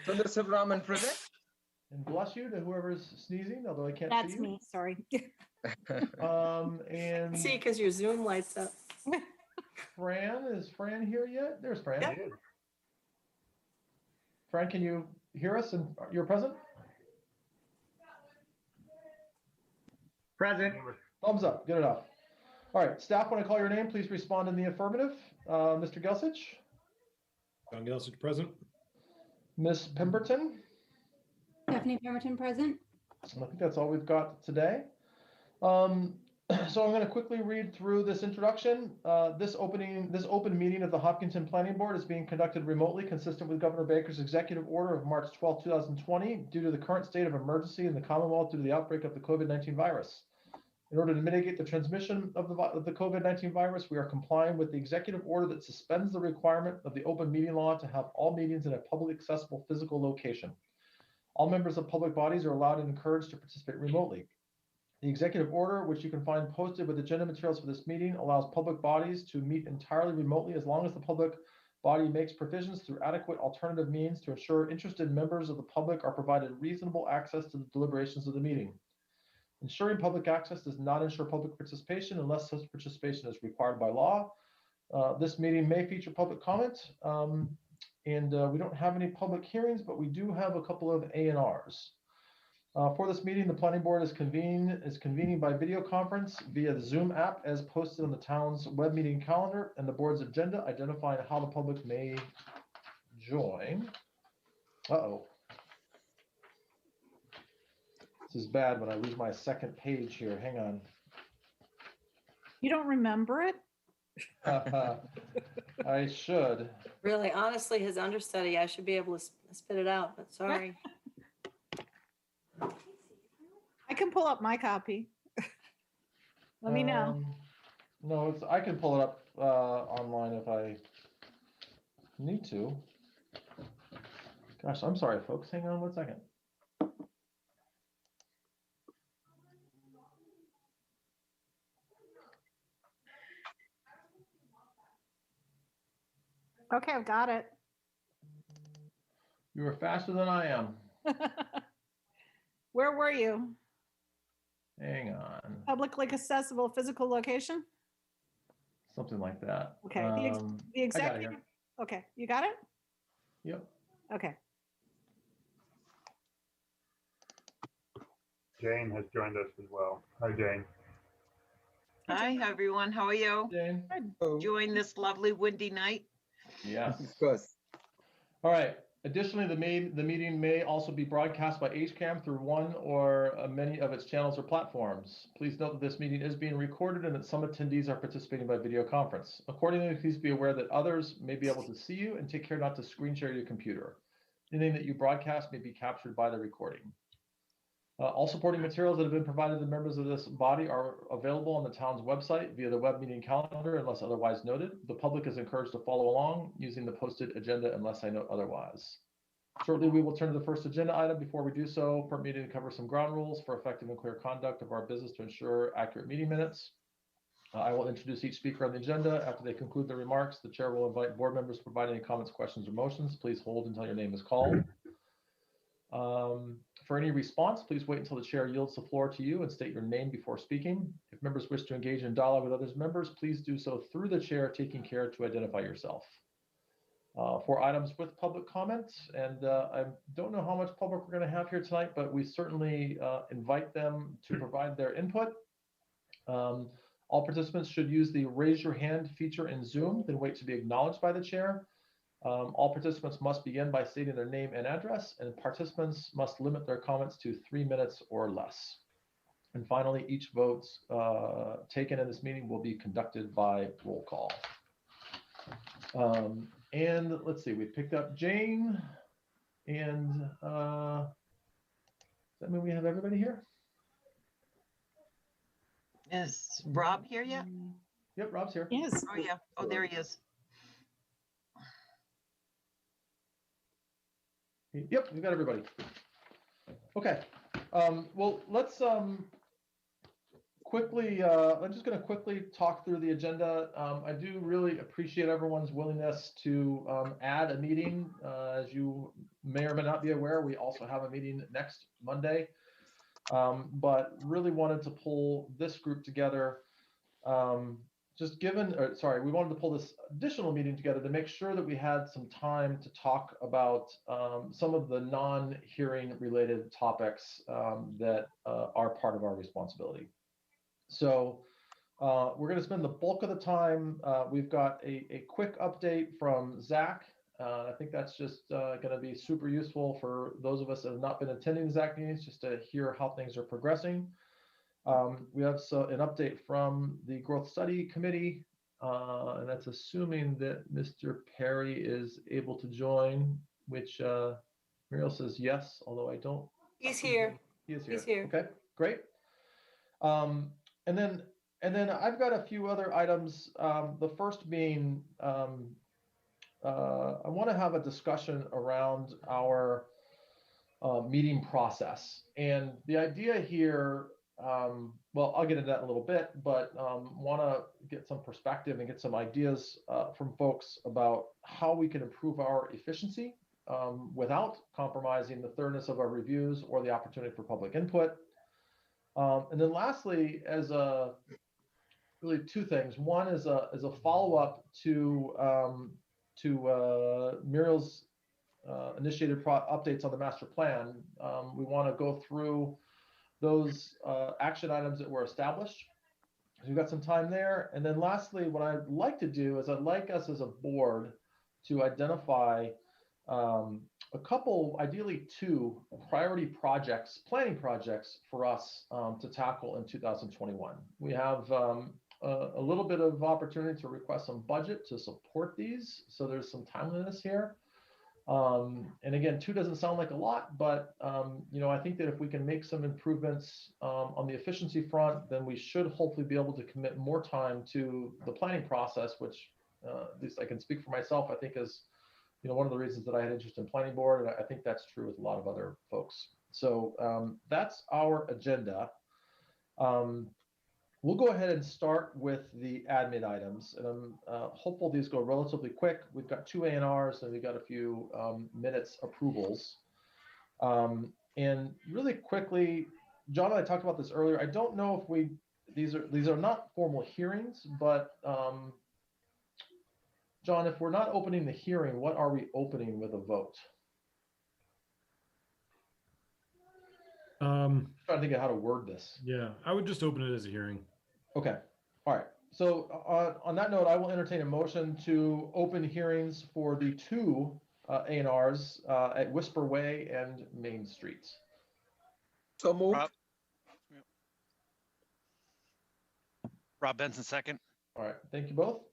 Sundarasubramanian present. And bless you to whoever's sneezing, although I can't That's see you. me, sorry. And See, because your Zoom lights up. Fran, is Fran here yet? There's Fran. Yep. Fran, can you hear us and you're present? Present. Thumbs up, good enough. All right, staff, when I call your name, please respond in the affirmative. Mr. Gelsich? John Gelsich, present. Ms. Pemberton? Stephanie Pemberton present. I think that's all we've got today. So I'm going to quickly read through this introduction. This open meeting of the Hopkinton Planning Board is being conducted remotely, consistent with Governor Baker's executive order of March 12, 2020, due to the current state of emergency in the Commonwealth due to the outbreak of the COVID-19 virus. In order to mitigate the transmission of the COVID-19 virus, we are complying with the executive order that suspends the requirement of the open meeting law to have all meetings in a publicly accessible physical location. All members of public bodies are allowed and encouraged to participate remotely. The executive order, which you can find posted with agenda materials for this meeting, allows public bodies to meet entirely remotely as long as the public body makes provisions through adequate alternative means to ensure interested members of the public are provided reasonable access to the deliberations of the meeting. Ensuring public access does not ensure public participation unless such participation is required by law. This meeting may feature public comment, and we don't have any public hearings, but we do have a couple of A&Rs. For this meeting, the planning board is convening by video conference via the Zoom app as posted on the town's web meeting calendar and the board's agenda identifying how the public may join. Uh-oh. This is bad when I lose my second page here. Hang on. You don't remember it? I should. Really, honestly, his understudy, I should be able to spit it out, but sorry. I can pull up my copy. Let me know. No, I can pull it up online if I need to. Gosh, I'm sorry, folks. Hang on one second. Okay, I've got it. You were faster than I am. Where were you? Hang on. Publicly accessible physical location? Something like that. Okay, the I got it executive. here. Okay, you got it? Yep. Okay. Jane has joined us as well. Hi, Jane. Hi, everyone. How are you? Jane? Enjoying this lovely windy night? Yes. Of course. All right. Additionally, the meeting may also be broadcast by HCAM through one or many of its channels or platforms. Please note that this meeting is being recorded and that some attendees are participating by video conference. Accordingly, please be aware that others may be able to see you and take care not to screen share your computer. Anything that you broadcast may be captured by the recording. All supporting materials that have been provided to members of this body are available on the town's website via the web meeting calendar unless otherwise noted. The public is encouraged to follow along using the posted agenda unless I note otherwise. Shortly, we will turn to the first agenda item. Before we do so, permit me to cover some ground rules for effective and clear conduct of our business to ensure accurate meeting minutes. I will introduce each speaker on the agenda. After they conclude their remarks, the chair will invite board members to provide any comments, questions, or motions. Please hold until your name is called. For any response, please wait until the chair yields the floor to you and state your name before speaking. If members wish to engage in dialogue with other members, please do so through the chair, taking care to identify yourself. For items with public comments, and I don't know how much public we're going to have here tonight, but we certainly invite them to provide their input. All participants should use the raise your hand feature in Zoom, then wait to be acknowledged by the chair. All participants must begin by stating their name and address, and participants must limit their comments to 3 minutes or less. And finally, each vote taken in this meeting will be conducted by roll call. And let's see, we picked up Jane, and does that mean we have everybody here? Is Rob here yet? Yep, Rob's here. Yes. Oh, yeah. Oh, there he is. Yep, we've got everybody. Okay. Well, let's quickly, I'm just going to quickly talk through the agenda. I do really appreciate everyone's willingness to add a meeting. As you may or may not be aware, we also have a meeting next Monday, but really wanted to pull this group together. We wanted to pull this additional meeting together to make sure that we had some time to talk about some of the non-hearing related topics that are part of our responsibility. So we're going to spend the bulk of the time. We've got a quick update from Zach. I think that's just going to be super useful for those of us that have not been attending the Zach meetings, just to hear how things are progressing. We have an update from the Growth Study Committee, and that's assuming that Mr. Perry is able to join, which Muriel says yes, although I don't. He's here. He is here. He's here. Okay, great. And then I've got a few other items. The first being, I want to have a discussion around our meeting process. And the idea here, well, I'll get into that in a little bit, but want to get some perspective and get some ideas from folks about how we can improve our efficiency without compromising the thoroughness of our reviews or the opportunity for public input. And then lastly, as really two things. One is a follow-up to Muriel's initiated updates on the master plan. We want to go through those action items that were established. So we've got some time there. And then lastly, what I'd like to do is I'd like us as a board to identify a couple, ideally two, priority projects, planning projects for us to tackle in 2021. We have a little bit of opportunity to request some budget to support these. So there's some timeliness here. And again, 2 doesn't sound like a lot, but I think that if we can make some improvements on the efficiency front, then we should hopefully be able to commit more time to the planning process, which at least I can speak for myself, I think is one of the reasons that I had interest in planning board, and I think that's true with a lot of other folks. So that's our agenda. We'll go ahead and start with the admin items, and I'm hopeful these go relatively quick. We've got 2 A&Rs and we've got a few minutes approvals. And really quickly, John and I talked about this earlier. I don't know if these are not formal hearings, but John, if we're not opening the hearing, what are we opening with a vote? I'm trying to think of how to word this. Yeah, I would just open it as a hearing. Okay. All right. So on that note, I will entertain a motion to open hearings for the 2 A&Rs at Whisper Way and Main Streets. So moved. Rob Benson, second. All right. Thank you both.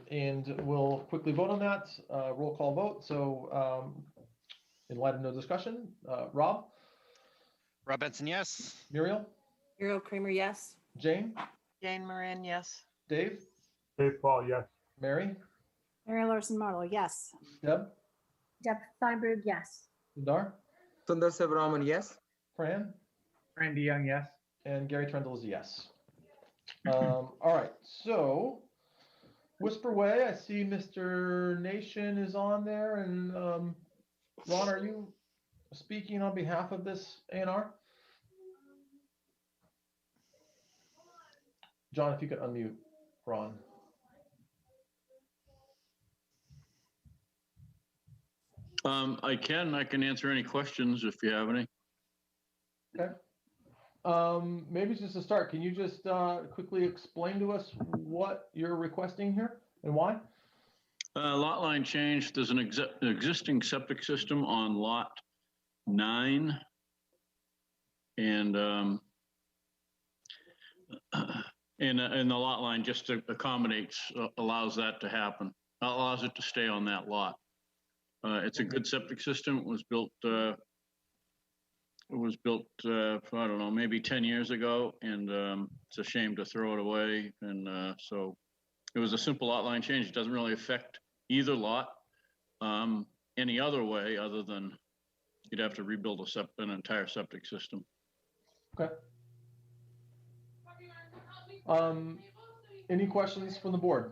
And we'll quickly vote on that. Roll call vote. So in light of no discussion, Rob? Rob Benson, yes. Muriel? Muriel Kramer, yes. Jane? Jane Moran, yes. Dave? Dave Paul, yes. Mary? Mary Larson Marlowe, yes. Deb? Deb Feinberg, yes. Sundar? Sundar Sevaraman, yes. Fran? Randy Young, yes. And Gary Trendle is a yes. All right, so Whisper Way, I see Mr. Nation is on there, and Ron, are you speaking on behalf of this A&R? John, if you could unmute Ron. I can answer any questions if you have any. Okay. Maybe just to start, can you just quickly explain to us what you're requesting here and why? Lot line change. There's an existing septic system on lot 9, and the lot line just accommodates, allows that to happen, allows it to stay on that lot. It's a good septic system. It was built, I don't know, maybe 10 years ago, and it's a shame to throw it away. And so it was a simple lot line change. It doesn't really affect either lot any other way other than you'd have to rebuild an entire septic system. Okay. Any questions from the board?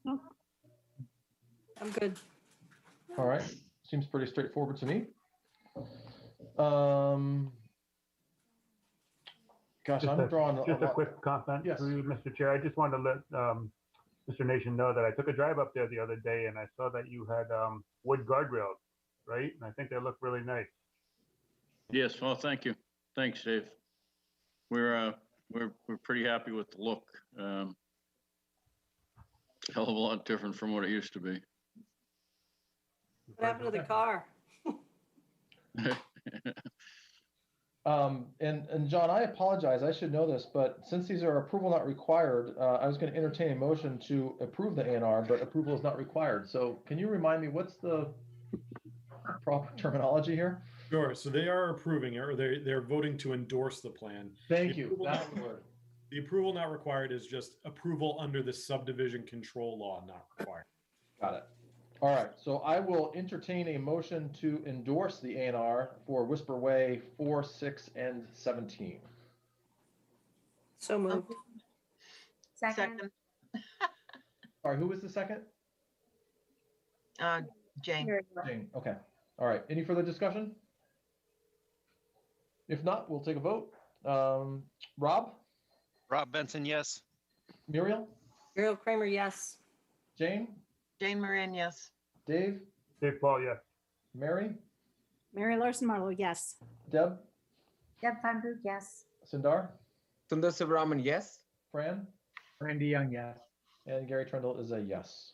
I'm good. All right, seems pretty straightforward to me. Gosh, I'm drawing a Just a lot. quick comment Yes. through you, Mr. Chair. I just wanted to let Mr. Nation know that I took a drive up there the other day and I saw that you had wood guardrails, right? And I think they look really nice. Yes, well, thank you. Thanks, Dave. We're pretty happy with the look. Hell of a lot different from what it used to be. What happened to the car? And John, I apologize, I should know this, but since these are approval not required, I was gonna entertain a motion to approve the A&R, but approval is not required. So can you remind me, what's the proper terminology here? Sure. So they are approving it, or they're voting to endorse the plan. Thank The you, approval that's not- the word. The approval not required is just approval under the subdivision control law not required. Got it. All right, so I will entertain a motion to endorse the A&R for Whisper Way 4, 6, and 17. So moved. Second, Second, All right, who was the second? Jane. Mary Lou. Jane, okay. All right, any further discussion? If not, we'll take a vote. Rob, Rob Benson, yes. Muriel, Muriel Kramer, yes. Jane, Jane Moran, yes. Dave, Dave Paul, yes. Mary, Mary Larson Marlowe, yes. Deb, Deb Feinberg, yes. Sundar, Sundar Sevaraman, yes. Fran, Randy Young, yes. and Gary Trendle is a yes.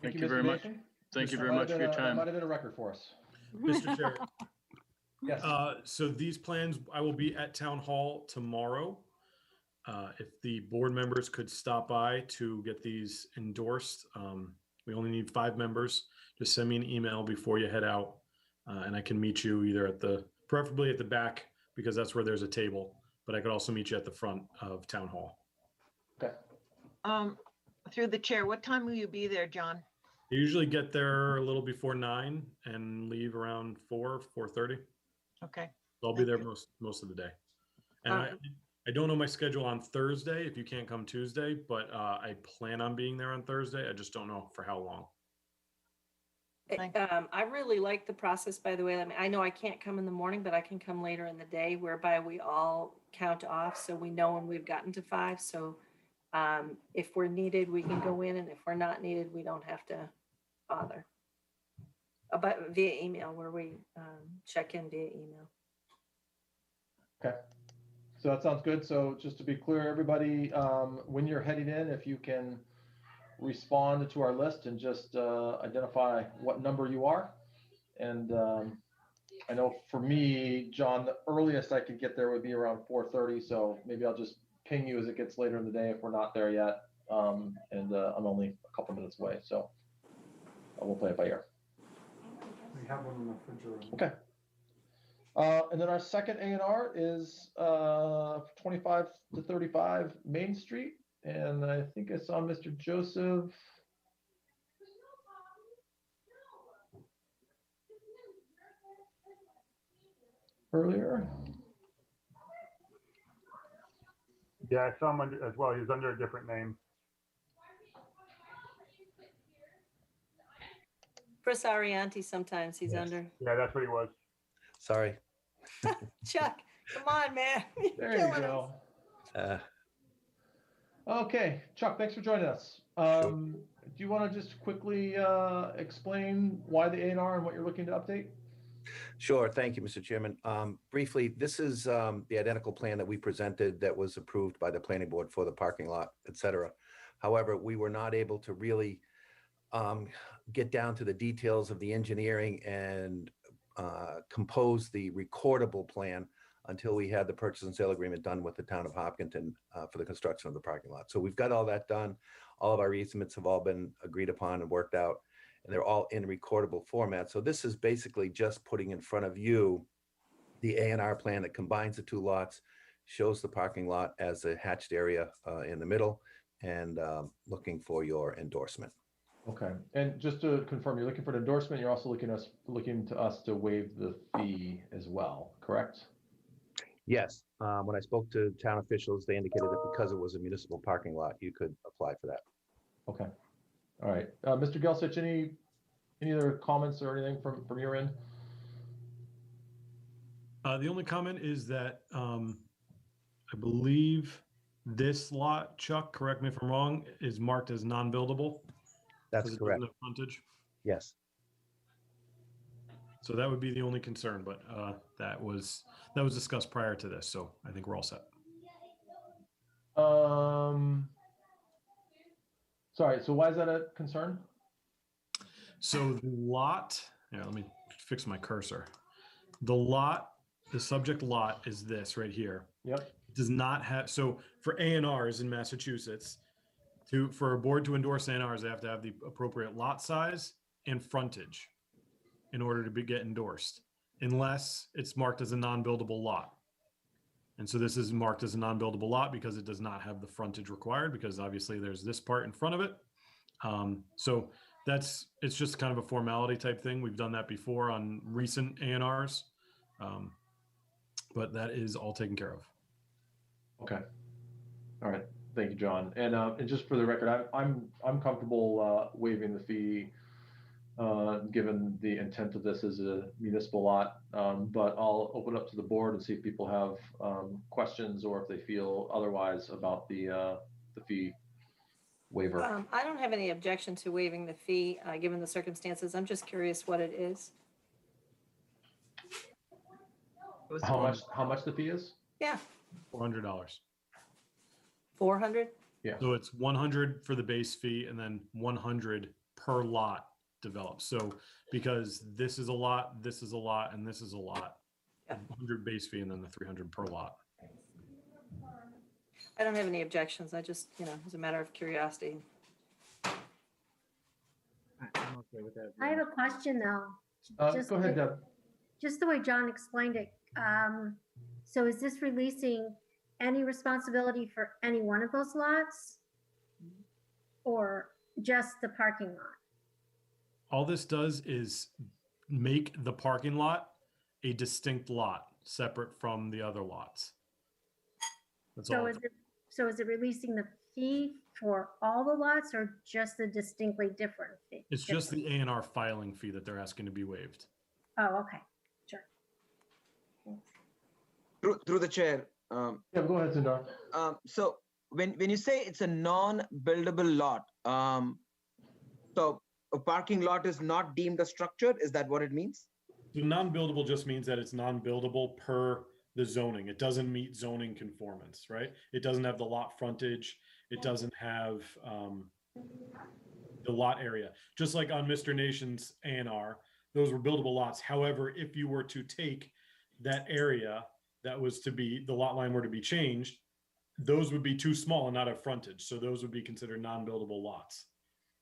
Thank you Mr. very much. Mason. Thank you That very might much have for your been that time. might have been a record for us. Mr. Chair, Yes. so these plans, I will be at Town Hall tomorrow. If the board members could stop by to get these endorsed, we only need 5 members. Just send me an email before you head out, and I can meet you either preferably at the back, because that's where there's a table, but I could also meet you at the front of Town Hall. Okay. Through the chair, what time will you be there, John? I usually get there a little before 9 and leave around 4:30. Okay. So I'll be there most of the day. And I don't know my schedule on Thursday if you can't come Tuesday, but I plan on being there on Thursday. I just don't know for how long. Thank I really like the process, by the way. I mean, I know I can't come in the morning, but I can come later in the day, whereby we all count off, so we know when we've gotten to 5. So if we're needed, we can go in, and if we're not needed, we don't have to bother. But via email, where we check in via email. Okay. So that sounds good. So just to be clear, everybody, when you're heading in, if you can respond to our list and just identify what number you are. And I know for me, John, the earliest I could get there would be around 4:30. So maybe I'll just ping you as it gets later in the day if we're not there yet. And I'm only a couple minutes away, so we'll play it by ear. We have one in the refrigerator. Okay. And then our second A&R is 25 to 35 Main Street. And I think I saw Mr. Joseph. Earlier. Yeah, I saw him under, as well. He was under a different name. Chris Arianti, sometimes he's under. Yeah, that's what he was. Sorry. Chuck, come on, man. You're There you killing us. go. Okay, Chuck, thanks for joining us. Do you want to just quickly explain why the A&R and what you're looking to update? Sure. Thank you, Mr. Chairman. Briefly, this is the identical plan that we presented that was approved by the planning board for the parking lot, et cetera. However, we were not able to really get down to the details of the engineering and compose the recordable plan until we had the purchase and sale agreement done with the town of Hopkinton for the construction of the parking lot. So we've got all that done. All of our easements have all been agreed upon and worked out, and they're all in recordable format. So this is basically just putting in front of you the A&R plan that combines the 2 lots, shows the parking lot as a hatched area in the middle, and looking for your endorsement. Okay, and just to confirm, you're looking for an endorsement. You're also looking to us to waive the fee as well, correct? Yes, when I spoke to town officials, they indicated that because it was a municipal parking lot, you could apply for that. Okay. All right. Mr. Gelsich, any other comments or anything from your end? The only comment is that I believe this lot, Chuck, correct me if I'm wrong, is marked as non-buildable. That's 'cause it correct. doesn't have frontage. Yes. So that would be the only concern, but that was discussed prior to this, so I think we're all set. Sorry, so why is that a concern? So the lot, yeah, let me fix my cursor. The subject lot is this right here. Yep. Does not have, so for A&Rs in Massachusetts, for a board to endorse A&Rs, they have to have the appropriate lot size and frontage in order to get endorsed, unless it's marked as a non-buildable lot. And so this is marked as a non-buildable lot because it does not have the frontage required, because obviously there's this part in front of it. So it's just kind of a formality type thing. We've done that before on recent A&Rs. But that is all taken care of. Okay. All right. Thank you, John. And just for the record, I'm comfortable waiving the fee, given the intent of this as a municipal lot. But I'll open up to the board and see if people have questions or if they feel otherwise about the fee waiver. I don't have any objection to waiving the fee, given the circumstances. I'm just curious what it is. How much the fee is? Yeah, $400. 400? Yeah. So it's 100 for the base fee and then 100 per lot developed. So because this is a lot, this is a lot, and this is a lot, Yeah. 100 base fee and then the 300 per lot. I don't have any objections. I just, it's a matter of curiosity. I have a question though. Go ahead, Deb. Just the way John explained it. So is this releasing any responsibility for any one of those lots? Or just the parking lot? All this does is make the parking lot a distinct lot, separate from the other lots. That's all. So is it releasing the fee for all the lots or just the distinctly different fee? It's just the A&R filing fee that they're asking to be waived. Oh, okay, sure. Through the chair. Yeah, go ahead, Sundar. So when you say it's a non-buildable lot, so a parking lot is not deemed a structure, is that what it means? So non-buildable just means that it's non-buildable per the zoning. It doesn't meet zoning conformance, right? It doesn't have the lot frontage. It doesn't have the lot area. Just like on Mr. Nation's A&R, those were buildable lots. However, if you were to take that area that was to be, the lot line were to be changed, those would be too small and not have frontage. So those would be considered non-buildable lots.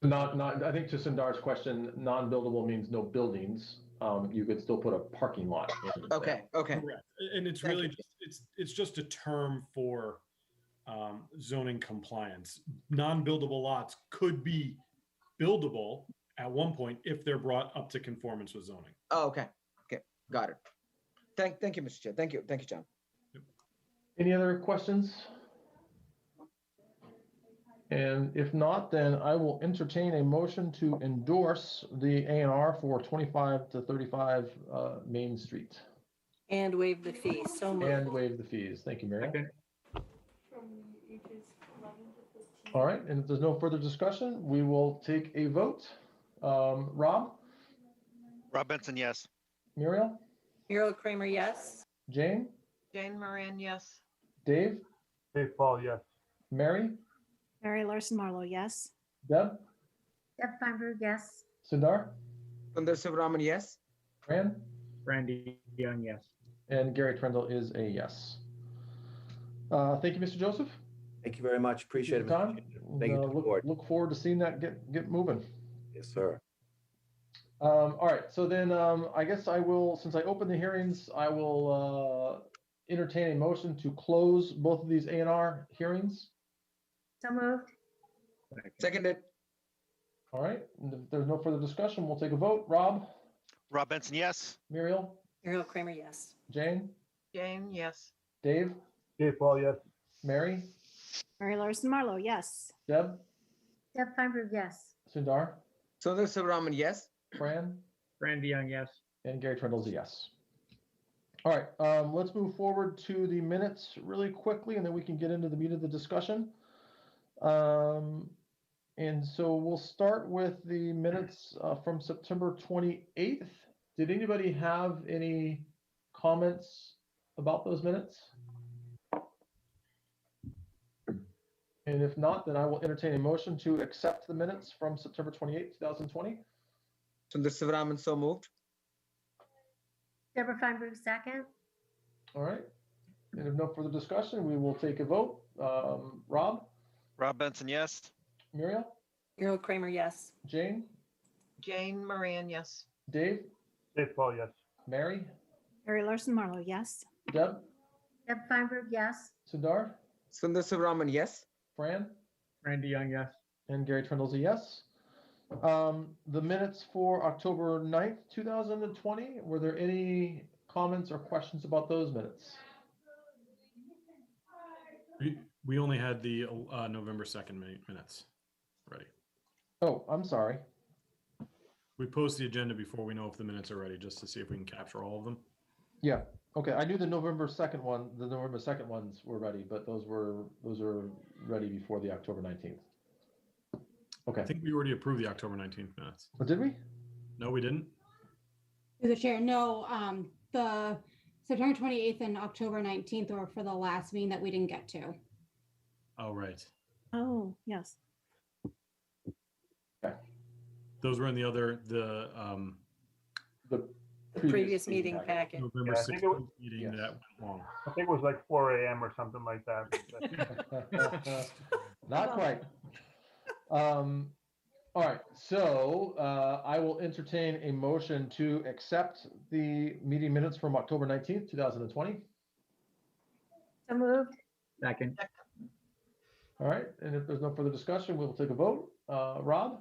I think to Sundar's question, non-buildable means no buildings. You could still put a parking lot in. Okay. Correct. And it's really just, it's just a term for zoning compliance. Non-buildable lots could be buildable at one point if they're brought up to conformance with zoning. Oh, okay. Got it. Thank you, Mr. Chair. Thank you, John. Any other questions? And if not, then I will entertain a motion to endorse the A&R for 25 to 35 Main Street. And waive the fee. So moved. And waive the fees. Thank you, Mary. All right, and if there's no further discussion, we will take a vote. Rob? Rob Benson, yes. Muriel? Muriel Kramer, yes. Jane? Jane Moran, yes. Dave? Dave Paul, yes. Mary? Mary Larson Marlowe, yes. Deb? Deb Feinberg, yes. Sundar? Sundar Sivaraman, yes. Fran? Randy Young, yes. And Gary Trendle is a yes. Thank you, Mr. Joseph. Thank you very much. Appreciate it. Your time. Mr. Chairman. Thank you to the board. Look forward to seeing that get moving. Yes, sir. All right, so then I guess I will, since I opened the hearings, I will entertain a motion to close both of these A&R hearings. So moved. Seconded. All right, and if there's no further discussion, we'll take a vote. Rob? Rob Benson, yes. Muriel? Muriel Kramer, yes. Jane? Jane, yes. Dave, Dave Paul, yes. Mary, Mary Larson Marlowe, yes. Deb, Deb Feinberg, yes. Sundar, Sundar Sivaraman, yes. Fran, Fran DeYoung, yes. and Gary Trindle's a yes. All right, let's move forward to the minutes really quickly, and then we can get into the meat of the discussion. And so we'll start with the minutes from September 28th. Did anybody have any comments about those minutes? And if not, then I will entertain a motion to accept the minutes from September 28th, 2020. Sundar Sivaraman, so moved. Deborah Feinberg, second. All right. And if no further discussion, we will take a vote. Rob, Rob Benson, yes. Muriel, Muriel Kramer, yes. Jane, Jane Moran, yes. Dave, Dave Paul, yes. Mary, Mary Larson Marlowe, yes. Deb, Deb Feinberg, yes. Sundar, Sundar Sivaraman, yes. Fran, Fran DeYoung, yes. and Gary Trindle's a yes. The minutes for October 9th, 2020, were there any comments or questions about those minutes? We only had the November 2nd minutes ready. Oh, I'm sorry. We post the agenda before we know if the minutes are ready, just to see if we can capture all of them. Yeah. Okay. I knew the November 2nd one, the November 2nd ones were ready, but those are ready before the October 19th. Okay. I think we already approved the October 19th minutes. Oh, did we? No, we didn't. Through the chair, no, the September 28th and October 19th were for the last meeting that we didn't get to. Oh, right. Oh, yes. Those were in the Previous meeting packet. November Yeah, I think it 16th was- meeting yes. that went long. I think it was like 4 a.m. or something like that. Not quite. All right, so I will entertain a motion to accept the meeting minutes from October 19th, 2020. So moved. Second. All right, and if there's no further discussion, we will take a vote. Rob,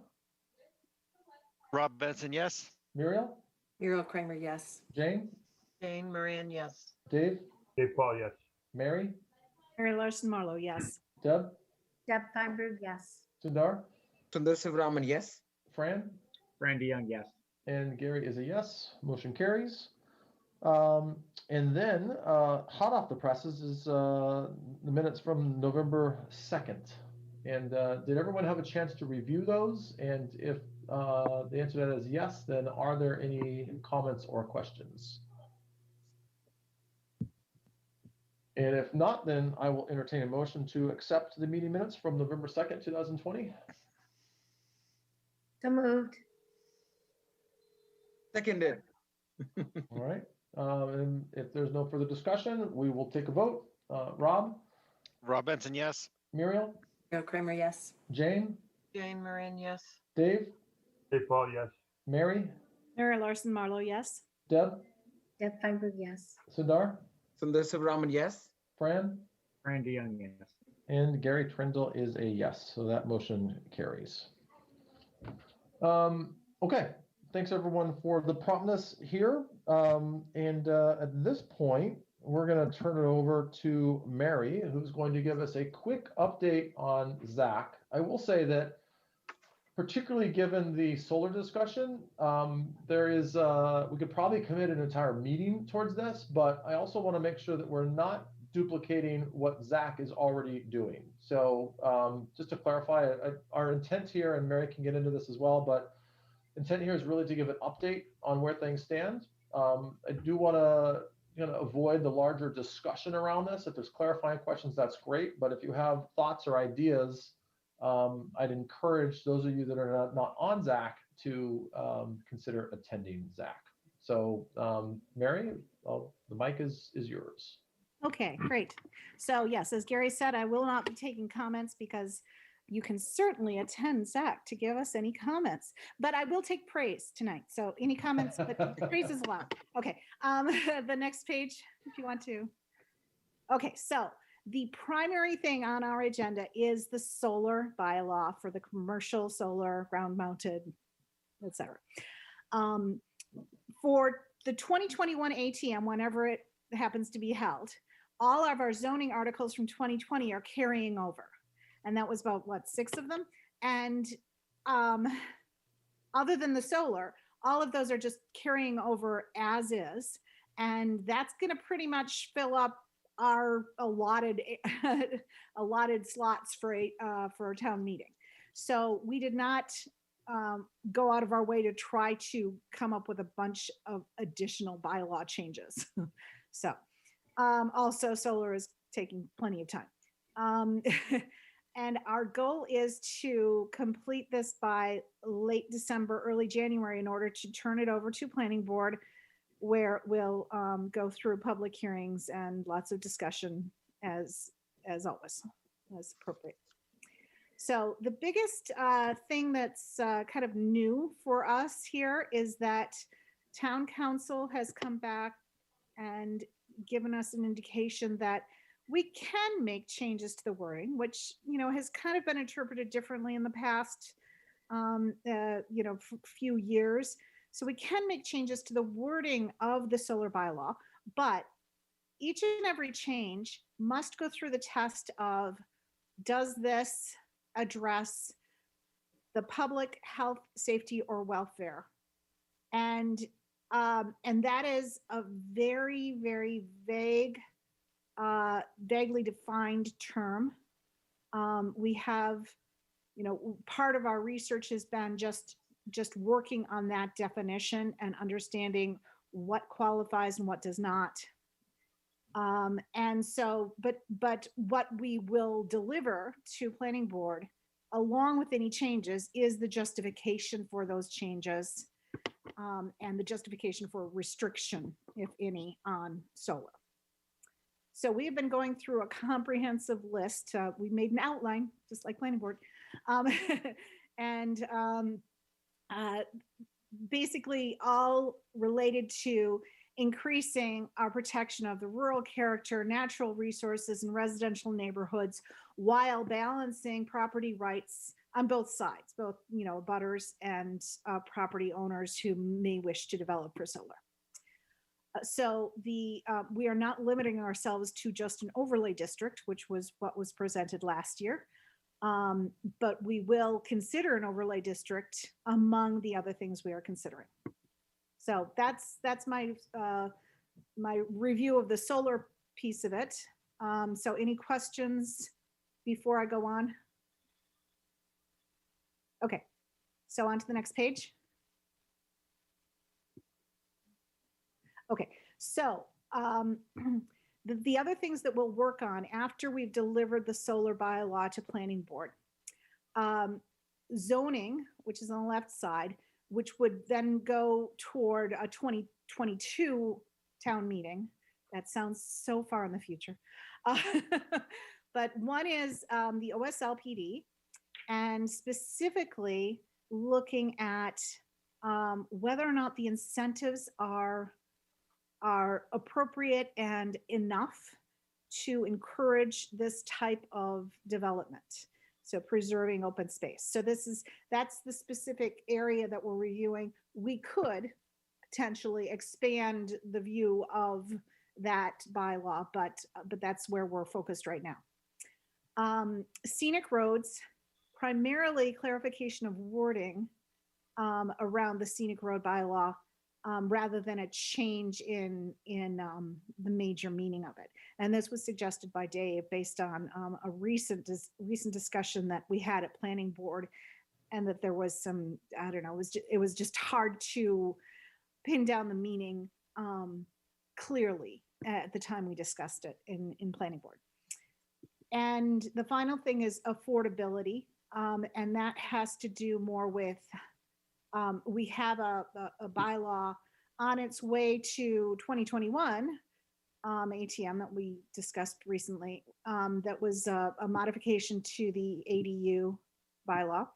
Rob Benson, yes. Muriel, Muriel Kramer, yes. Jane, Jane Moran, yes. Dave, Dave Paul, yes. Mary, Mary Larson Marlowe, yes. Deb, Deb Feinberg, yes. Sundar, Sundar Sivaraman, yes. Fran, Fran DeYoung, yes. and Gary is a yes. Motion carries. And then hot off the presses is the minutes from November 2nd. And did everyone have a chance to review those? And if the answer to that is yes, then are there any comments or questions? And if not, then I will entertain a motion to accept the meeting minutes from November 2nd, 2020. So moved. Seconded. All right. And if there's no further discussion, we will take a vote. Rob, Rob Benson, yes. Muriel, Muriel Kramer, yes. Jane, Jane Moran, yes. Dave, Dave Paul, yes. Mary, Mary Larson Marlowe, yes. Deb, Deb Feinberg, yes. Sundar, Sundar Sivaraman, yes. Fran, Fran DeYoung, yes. and Gary Trindle is a yes. So that motion carries. Okay. Thanks everyone for the promptness here. At this point, we're going to turn it over to Mary, who's going to give us a quick update on Zach. I will say that, particularly given the solar discussion, we could probably commit an entire meeting towards this, but I also want to make sure that we're not duplicating what Zach is already doing. So just to clarify, our intent here, and Mary can get into this as well, but intent here is really to give an update on where things stand. I do want to avoid the larger discussion around this. If there's clarifying questions, that's great. But if you have thoughts or ideas, I'd encourage those of you that are not on Zach to consider attending Zach. So Mary, the mic is yours. Okay, great. So yes, as Gary said, I will not be taking comments because you can certainly attend Zach to give us any comments, but I will take praise tonight. So any comments, but praise is allowed. Okay, the next page, if you want to. Okay, so the primary thing on our agenda is the solar bylaw for the commercial solar, ground mounted, et cetera. For the 2021 ATM, whenever it happens to be held, all of our zoning articles from 2020 are carrying over. And that was about, what, 6 of them? And other than the solar, all of those are just carrying over as is. And that's going to pretty much fill up our allotted slots for a town meeting. So we did not go out of our way to try to come up with a bunch of additional bylaw changes. So also solar is taking plenty of time. And our goal is to complete this by late December, early January in order to turn it over to planning board, where we'll go through public hearings and lots of discussion as always, as appropriate. So the biggest thing that's kind of new for us here is that town council has come back and given us an indication that we can make changes to the wording, which, has kind of been interpreted differently in the past, few years. So we can make changes to the wording of the solar bylaw, but each and every change must go through the test of, does this address the public health, safety, or welfare? And that is a very, very vaguely defined term. We have, part of our research has been just working on that definition and understanding what qualifies and what does not. And so, but what we will deliver to planning board, along with any changes, is the justification for those changes, and the justification for restriction, if any, on solar. So we have been going through a comprehensive list. We made an outline, just like planning board, and basically all related to increasing our protection of the rural character, natural resources, and residential neighborhoods, while balancing property rights on both sides, both abutters and property owners who may wish to develop for solar. So we are not limiting ourselves to just an overlay district, which was what was presented last year, but we will consider an overlay district among the other things we are considering. So that's my my review of the solar piece of it. So any questions before I go on? Okay, so on to the next page. Okay, so the other things that we'll work on after we've delivered the solar bylaw to planning board, zoning, which is on the left side, which would then go toward a 2022 town meeting. That sounds so far in the future. But one is the OSLPD, and specifically looking at whether or not the incentives are appropriate and enough to encourage this type of development. So preserving open space. So that's the specific area that we're reviewing. We could potentially expand the view of that bylaw, but that's where we're focused right now. Scenic roads, primarily clarification of wording around the scenic road bylaw, rather than a change in the major meaning of it. And this was suggested by Dave based on a recent discussion that we had at planning board, and that there was some, I don't know, it was just hard to pin down the meaning clearly at the time we discussed it in planning board. And the final thing is affordability, and that has to do more with we have a bylaw on its way to 2021 ATM that we discussed recently, that was a modification to the ADU bylaw.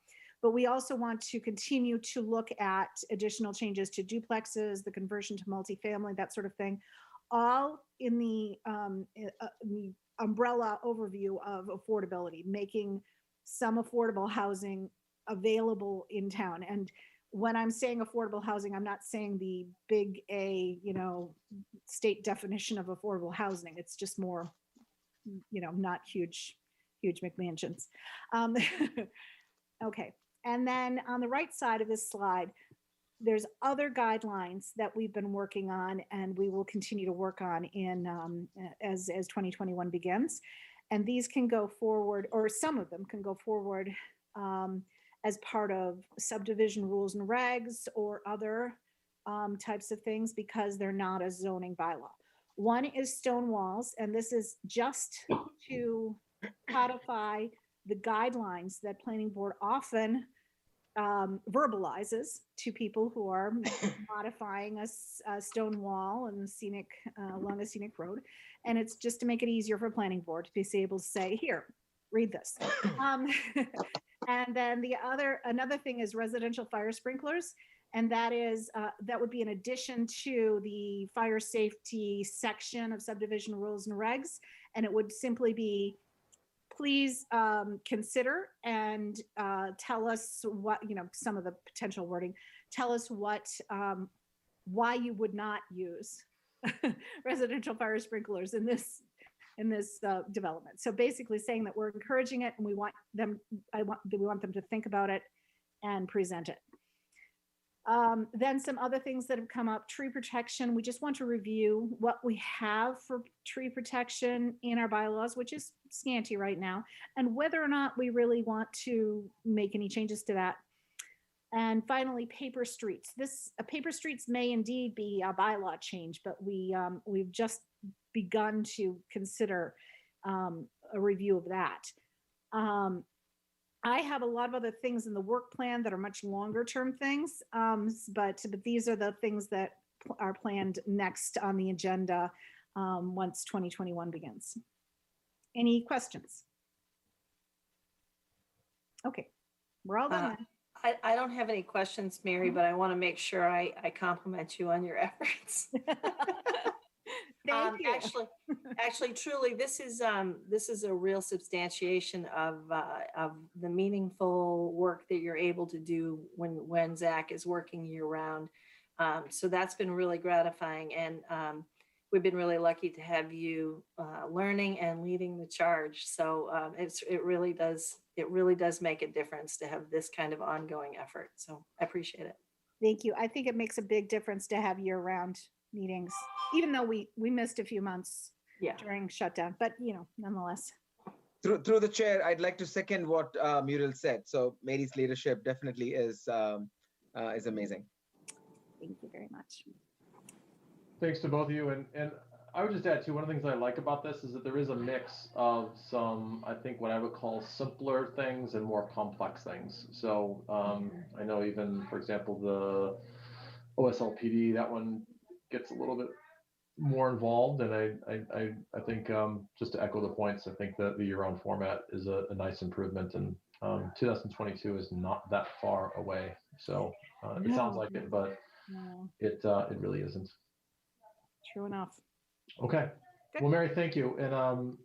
But we also want to continue to look at additional changes to duplexes, the conversion to multifamily, that sort of thing, all in the umbrella overview of affordability, making some affordable housing available in town. And when I'm saying affordable housing, I'm not saying the big A, state definition of affordable housing. It's just more, not huge McMansions. Okay. And then on the right side of this slide, there's other guidelines that we've been working on and we will continue to work on as 2021 begins. And these can go forward, or some of them can go forward as part of subdivision rules and regs or other types of things because they're not a zoning bylaw. One is stone walls, and this is just to codify the guidelines that planning board often verbalizes to people who are modifying a stone wall and along a scenic road. And it's just to make it easier for planning board to be able to say, here, read this. And then another thing is residential fire sprinklers. And that would be in addition to the fire safety section of subdivision rules and regs. And it would simply be, please consider and tell us what, some of the potential wording, tell us why you would not use residential fire sprinklers in this development. So basically saying that we're encouraging it and we want them to think about it and present it. Then some other things that have come up, tree protection. We just want to review what we have for tree protection in our bylaws, which is scanty right now, and whether or not we really want to make any changes to that. And finally, paper streets. Paper streets may indeed be a bylaw change, but we've just begun to consider a review of that. I have a lot of other things in the work plan that are much longer term things, but these are the things that are planned next on the agenda once 2021 begins. Any questions? Okay, we're all done then. I don't have any questions, Mary, but I want to make sure I compliment you on your efforts. Thank you. Actually, truly, this is a real substantiation of the meaningful work that you're able to do when Zach is working year round. So that's been really gratifying, and we've been really lucky to have you learning and leading the charge. So it really does make a difference to have this kind of ongoing effort. So I appreciate it. Thank you. I think it makes a big difference to have year round meetings, even though we missed a few months during shutdown, but nonetheless. Through the chair, I'd like to second what Muriel said. So Mary's leadership definitely is amazing. Thank you very much. Thanks to both of you. And I would just add too, one of the things I like about this is that there is a mix of some, I think what I would call simpler things and more complex things. So I know even, for example, the OSLPD, that one gets a little bit more involved. And I think just to echo the points, I think that the year-round format is a nice improvement, and 2022 is not that far away. So it sounds like it, but it really isn't. True enough. Okay. Well, Mary, thank you. And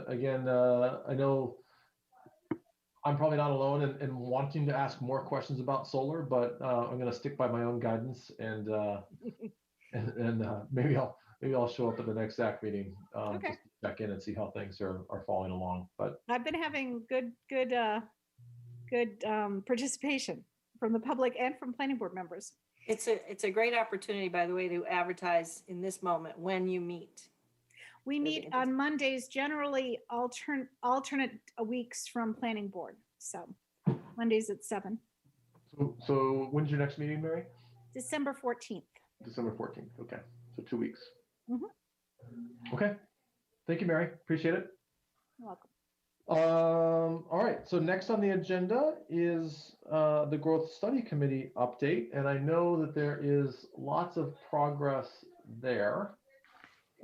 again, I know I'm probably not alone in wanting to ask more questions about solar, but I'm going to stick by my own guidance, and maybe I'll show up at the next ZAC meeting just to check in and see how things are following along. But I've been having good participation from the public and from planning board members. It's a great opportunity, by the way, to advertise in this moment when you meet. We meet on Mondays, generally alternate weeks from planning board. So Mondays at 7. So when's your next meeting, Mary? December 14th. December 14th. Okay. So 2 weeks. Mm-hmm. Okay. Thank you, Mary. Appreciate it. You're welcome. All right. So next on the agenda is the Growth Study Committee update. And I know that there is lots of progress there.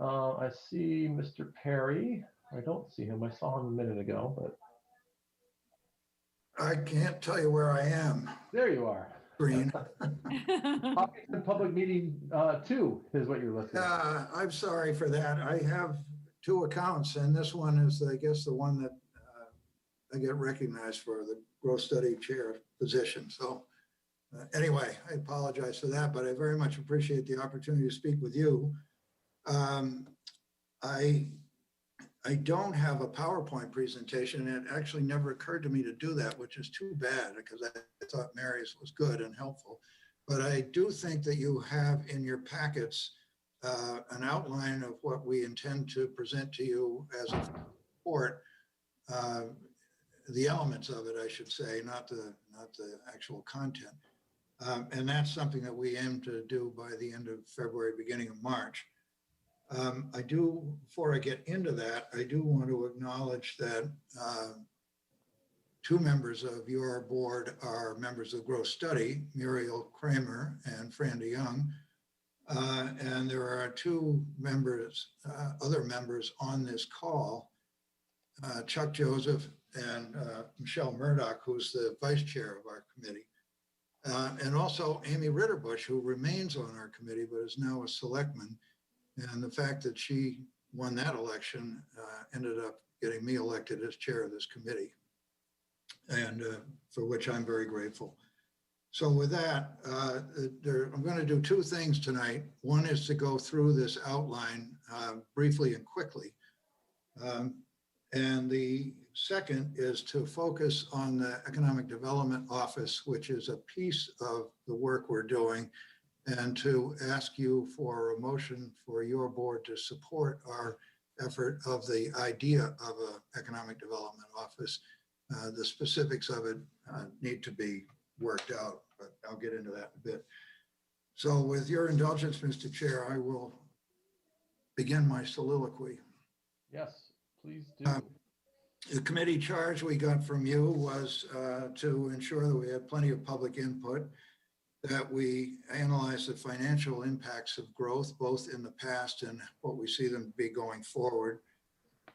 I see Mr. Perry. I don't see him. I saw him a minute ago, but I can't tell you where I am. There you are. Green. Public meeting 2 is what you're listing. I'm sorry for that. I have 2 accounts, and this one is, I guess, the one that I get recognized for, the growth study chair position. So Anyway, I apologize for that, but I very much appreciate the opportunity to speak with you. I don't have a PowerPoint presentation. It actually never occurred to me to do that, which is too bad because I thought Mary's was good and helpful. But I do think that you have in your packets an outline of what we intend to present to you as a report. The elements of it, I should say, not the actual content. And that's something that we aim to do by the end of February, beginning of March. Before I get into that, I do want to acknowledge that two members of your board are members of Growth Study, Muriel Kramer and Fran DeYoung. And there are two members, other members on this call, Chuck Joseph and Michelle Murdoch, who's the vice chair of our committee. And also Amy Ritterbush, who remains on our committee, but is now a selectman. And the fact that she won that election ended up getting me elected as chair of this committee, and for which I'm very grateful. So with that, I'm going to do two things tonight. One is to go through this outline briefly and quickly. And the second is to focus on the Economic Development Office, which is a piece of the work we're doing, and to ask you for a motion for your board to support our effort of the idea of an Economic Development Office. The specifics of it need to be worked out, but I'll get into that in a bit. So with your indulgence, Mr. Chair, I will begin my soliloquy. Yes, please do. The committee charge we got from you was to ensure that we had plenty of public input, that we analyze the financial impacts of growth, both in the past and what we see them be going forward,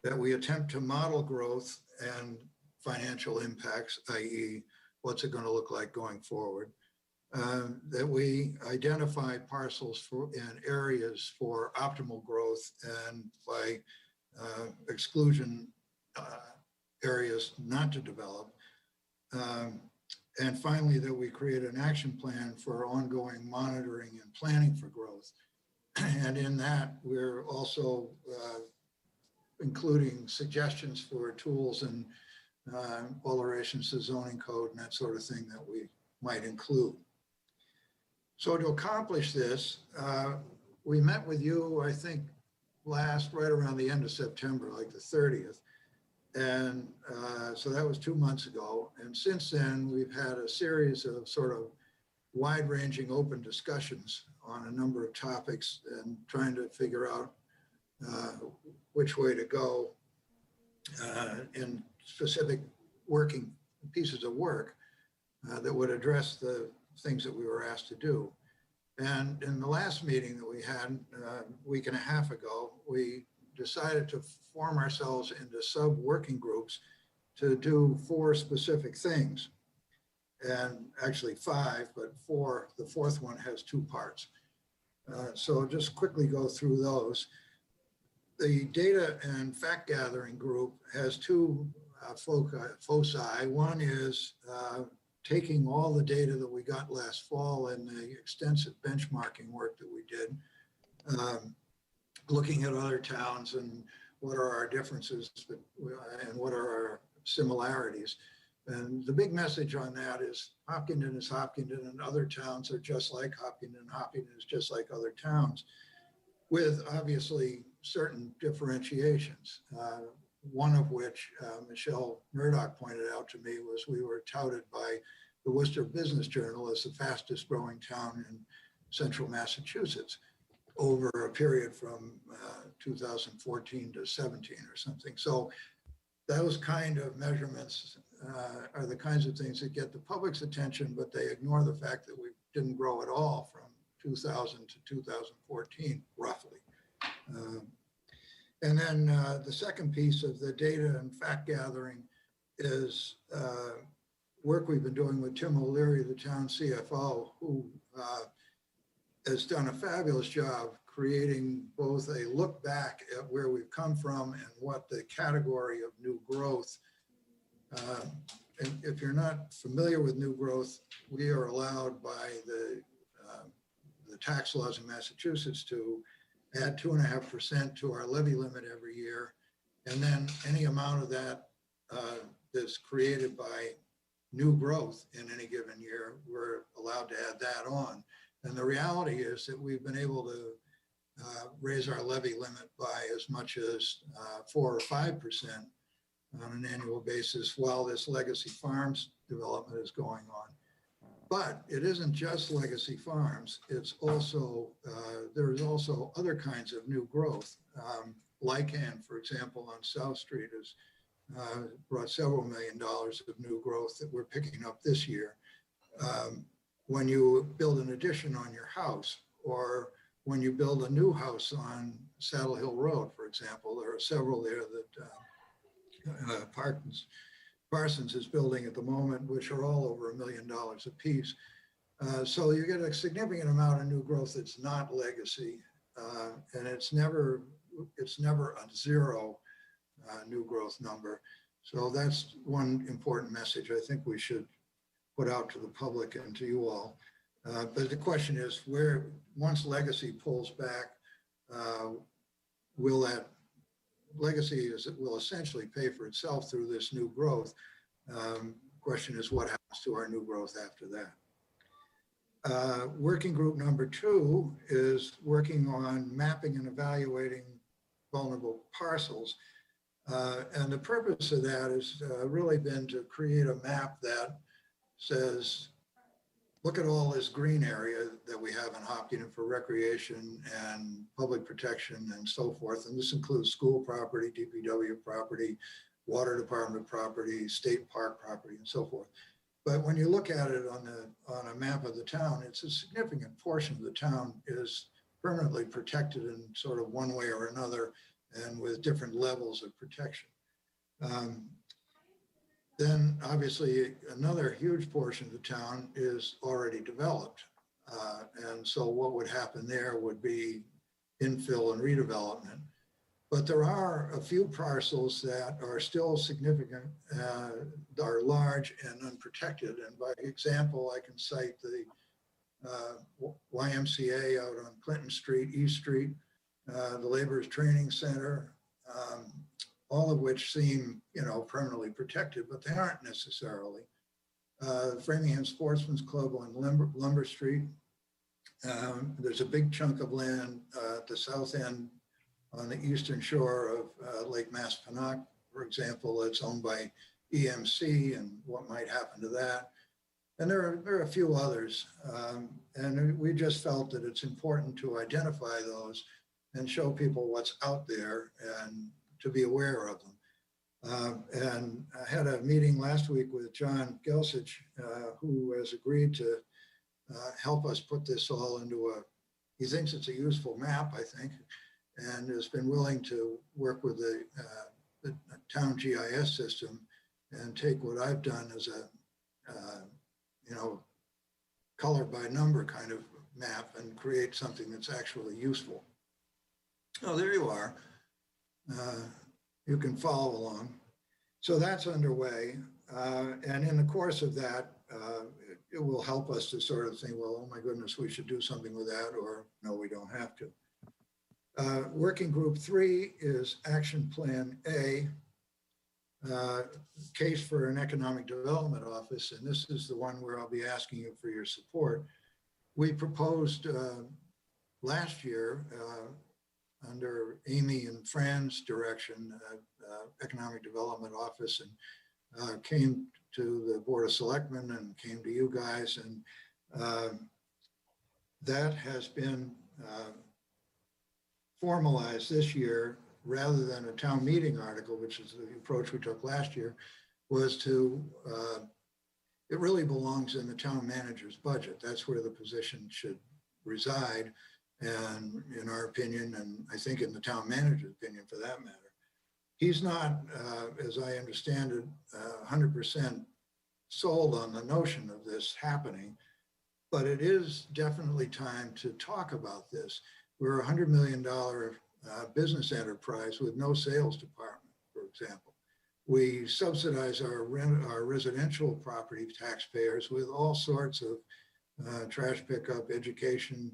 that we attempt to model growth and financial impacts, i.e. what's it going to look like going forward, that we identify parcels in areas for optimal growth and by exclusion areas not to develop. And finally, that we create an action plan for ongoing monitoring and planning for growth. And in that, we're also including suggestions for tools and alterations to zoning code and that sort of thing that we might include. So to accomplish this, we met with you, I think, right around the end of September, like the 30th. And so that was 2 months ago. And since then, we've had a series of sort of wide-ranging open discussions on a number of topics and trying to figure out which way to go in specific working pieces of work that would address the things that we were asked to do. And in the last meeting that we had a week and a half ago, we decided to form ourselves into sub-working groups to do 4 specific things. And actually 5, but 4, the 4th one has 2 parts. So I'll just quickly go through those. The data and fact gathering group has 2 foci. One is taking all the data that we got last fall and the extensive benchmarking work that we did, looking at other towns and what are our differences and what are our similarities. And the big message on that is Hopkinton is Hopkinton and other towns are just like Hopkinton. Hopkinton is just like other towns, with obviously certain differentiations. One of which Michelle Murdoch pointed out to me was we were touted by the Worcester Business Journal as the fastest growing town in central Massachusetts over a period from 2014 to 17 or something. So those kind of measurements are the kinds of things that get the public's attention, but they ignore the fact that we didn't grow at all from 2000 to 2014, roughly. And then the second piece of the data and fact gathering is work we've been doing with Tim O'Leary, the town CFO, who has done a fabulous job creating both a look back at where we've come from and what the category of new growth if you're not familiar with new growth, we are allowed by the tax laws in Massachusetts to add 2.5% to our levy limit every year. And then any amount of that that's created by new growth in any given year, we're allowed to add that on. And the reality is that we've been able to raise our levy limit by as much as 4 or 5% on an annual basis while this legacy farms development is going on. But it isn't just legacy farms. It's also, there's also other kinds of new growth. Lycan, for example, on South Street has brought several $1 million of new growth that we're picking up this year. When you build an addition on your house, or when you build a new house on Saddle Hill Road, for example, there are several there that Parsons is building at the moment, which are all over $1 million a piece. So you get a significant amount of new growth that's not legacy, and it's never a zero new growth number. So that's one important message I think we should put out to the public and to you all. But the question is, where once legacy pulls back, will that legacy will essentially pay for itself through this new growth? Question is, what happens to our new growth after that? Working group number 2 is working on mapping and evaluating vulnerable parcels. And the purpose of that has really been to create a map that says, look at all this green area that we have in Hopkinton for recreation and public protection and so forth. And this includes school property, DPW property, water department property, state park property, and so forth. But when you look at it on a map of the town, it's a significant portion of the town is permanently protected in sort of one way or another, and with different levels of protection. Then obviously another huge portion of the town is already developed. And so what would happen there would be infill and redevelopment. But there are a few parcels that are still significant, are large and unprotected. And by example, I can cite the YMCA out on Clinton Street, East Street, the Laborers Training Center, all of which seem, permanently protected, but they aren't necessarily. Framingham Sportsman's Club on Lumber Street. There's a big chunk of land at the south end on the eastern shore of Lake Maspinock, for example, that's owned by EMC, and what might happen to that. And there are a few others. And we just felt that it's important to identify those and show people what's out there and to be aware of them. And I had a meeting last week with John Gelsich, who has agreed to help us put this all into he thinks it's a useful map, I think, and has been willing to work with the town GIS system and take what I've done as a, color by number kind of map and create something that's actually useful. Oh, there you are. You can follow along. So that's underway. And in the course of that, it will help us to sort of think, well, oh my goodness, we should do something with that, or no, we don't have to. Working group 3 is Action Plan A, case for an economic development office. And this is the one where I'll be asking you for your support. We proposed last year, under Amy and Fran's direction, Economic Development Office, and came to the Board of Selectmen and came to you guys. And that has been formalized this year rather than a town meeting article, which is the approach we took last year, was to, it really belongs in the town manager's budget. That's where the position should reside. And in our opinion, and I think in the town manager's opinion for that matter, he's not, as I understand it, 100% sold on the notion of this happening, but it is definitely time to talk about this. We're a $100 million business enterprise with no sales department, for example. we subsidize our residential property taxpayers with all sorts of trash pickup, education,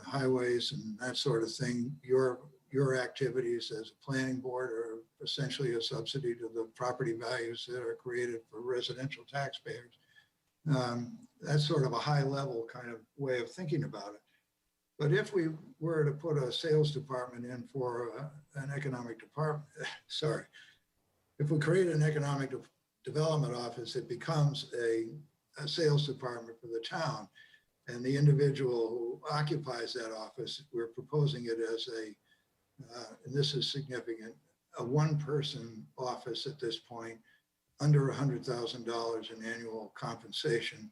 highways, and that sort of thing. Your activities as a planning board are essentially a subsidy to the property values that are created for residential taxpayers. That's sort of a high level kind of way of thinking about it. But if we were to put a sales department in for an economic department, sorry, if we create an economic development office, it becomes a sales department for the town. And the individual who occupies that office, we're proposing it as and this is significant, a one-person office at this point, under $100,000 in annual compensation,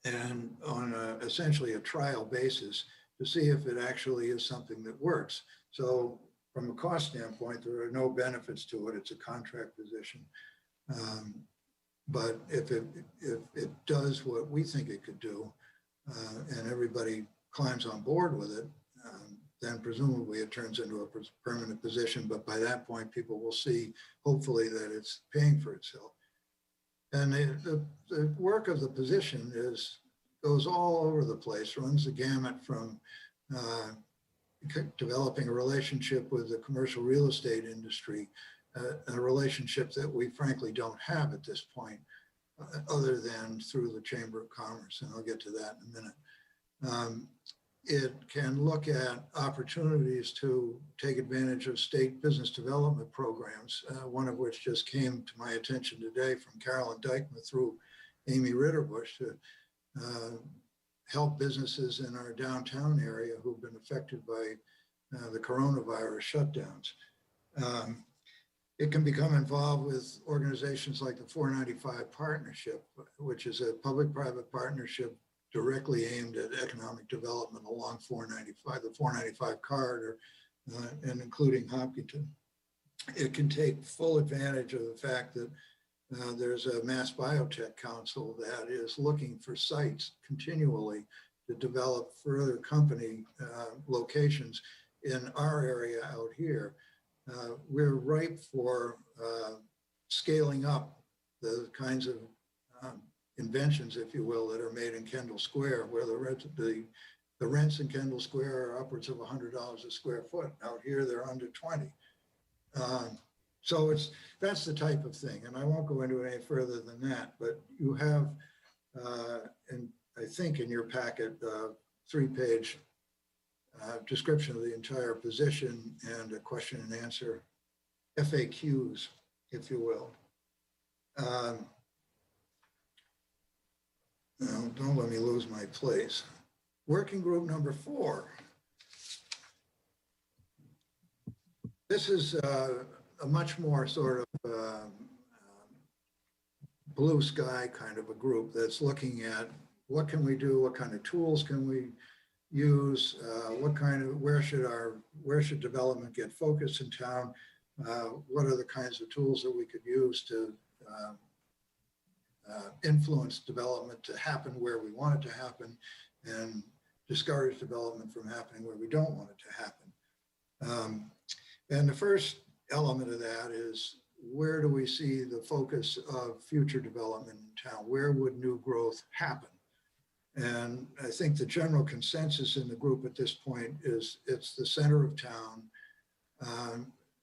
and on essentially a trial basis to see if it actually is something that works. So from a cost standpoint, there are no benefits to it. It's a contract position. But if it does what we think it could do, and everybody climbs on board with it, then presumably it turns into a permanent position. But by that point, people will see, hopefully, that it's paying for itself. And the work of the position goes all over the place, runs the gamut from developing a relationship with the commercial real estate industry, a relationship that we frankly don't have at this point, other than through the Chamber of Commerce, and I'll get to that in a minute. It can look at opportunities to take advantage of state business development programs, one of which just came to my attention today from Carolyn Dykman through Amy Ritterbush to help businesses in our downtown area who've been affected by the coronavirus shutdowns. It can become involved with organizations like the 495 Partnership, which is a public-private partnership directly aimed at economic development along 495, the 495 corridor, and including Hopkinton. It can take full advantage of the fact that there's a Mass Biotech Council that is looking for sites continually to develop further company locations in our area out here. We're ripe for scaling up the kinds of inventions, if you will, that are made in Kendall Square, where the rents in Kendall Square are upwards of $100 a square foot. Out here, they're under 20. So that's the type of thing, and I won't go into it any further than that. But you have, and I think in your packet, 3-page description of the entire position and a question and answer, FAQs, if you will. Now, don't let me lose my place. Working group number 4. This is a much more sort of blue sky kind of a group that's looking at what can we do, what kind of tools can we use, where should development get focused in town, what are the kinds of tools that we could use to influence development to happen where we want it to happen and discourage development from happening where we don't want it to happen. And the first element of that is, where do we see the focus of future development in town? Where would new growth happen? And I think the general consensus in the group at this point is it's the center of town.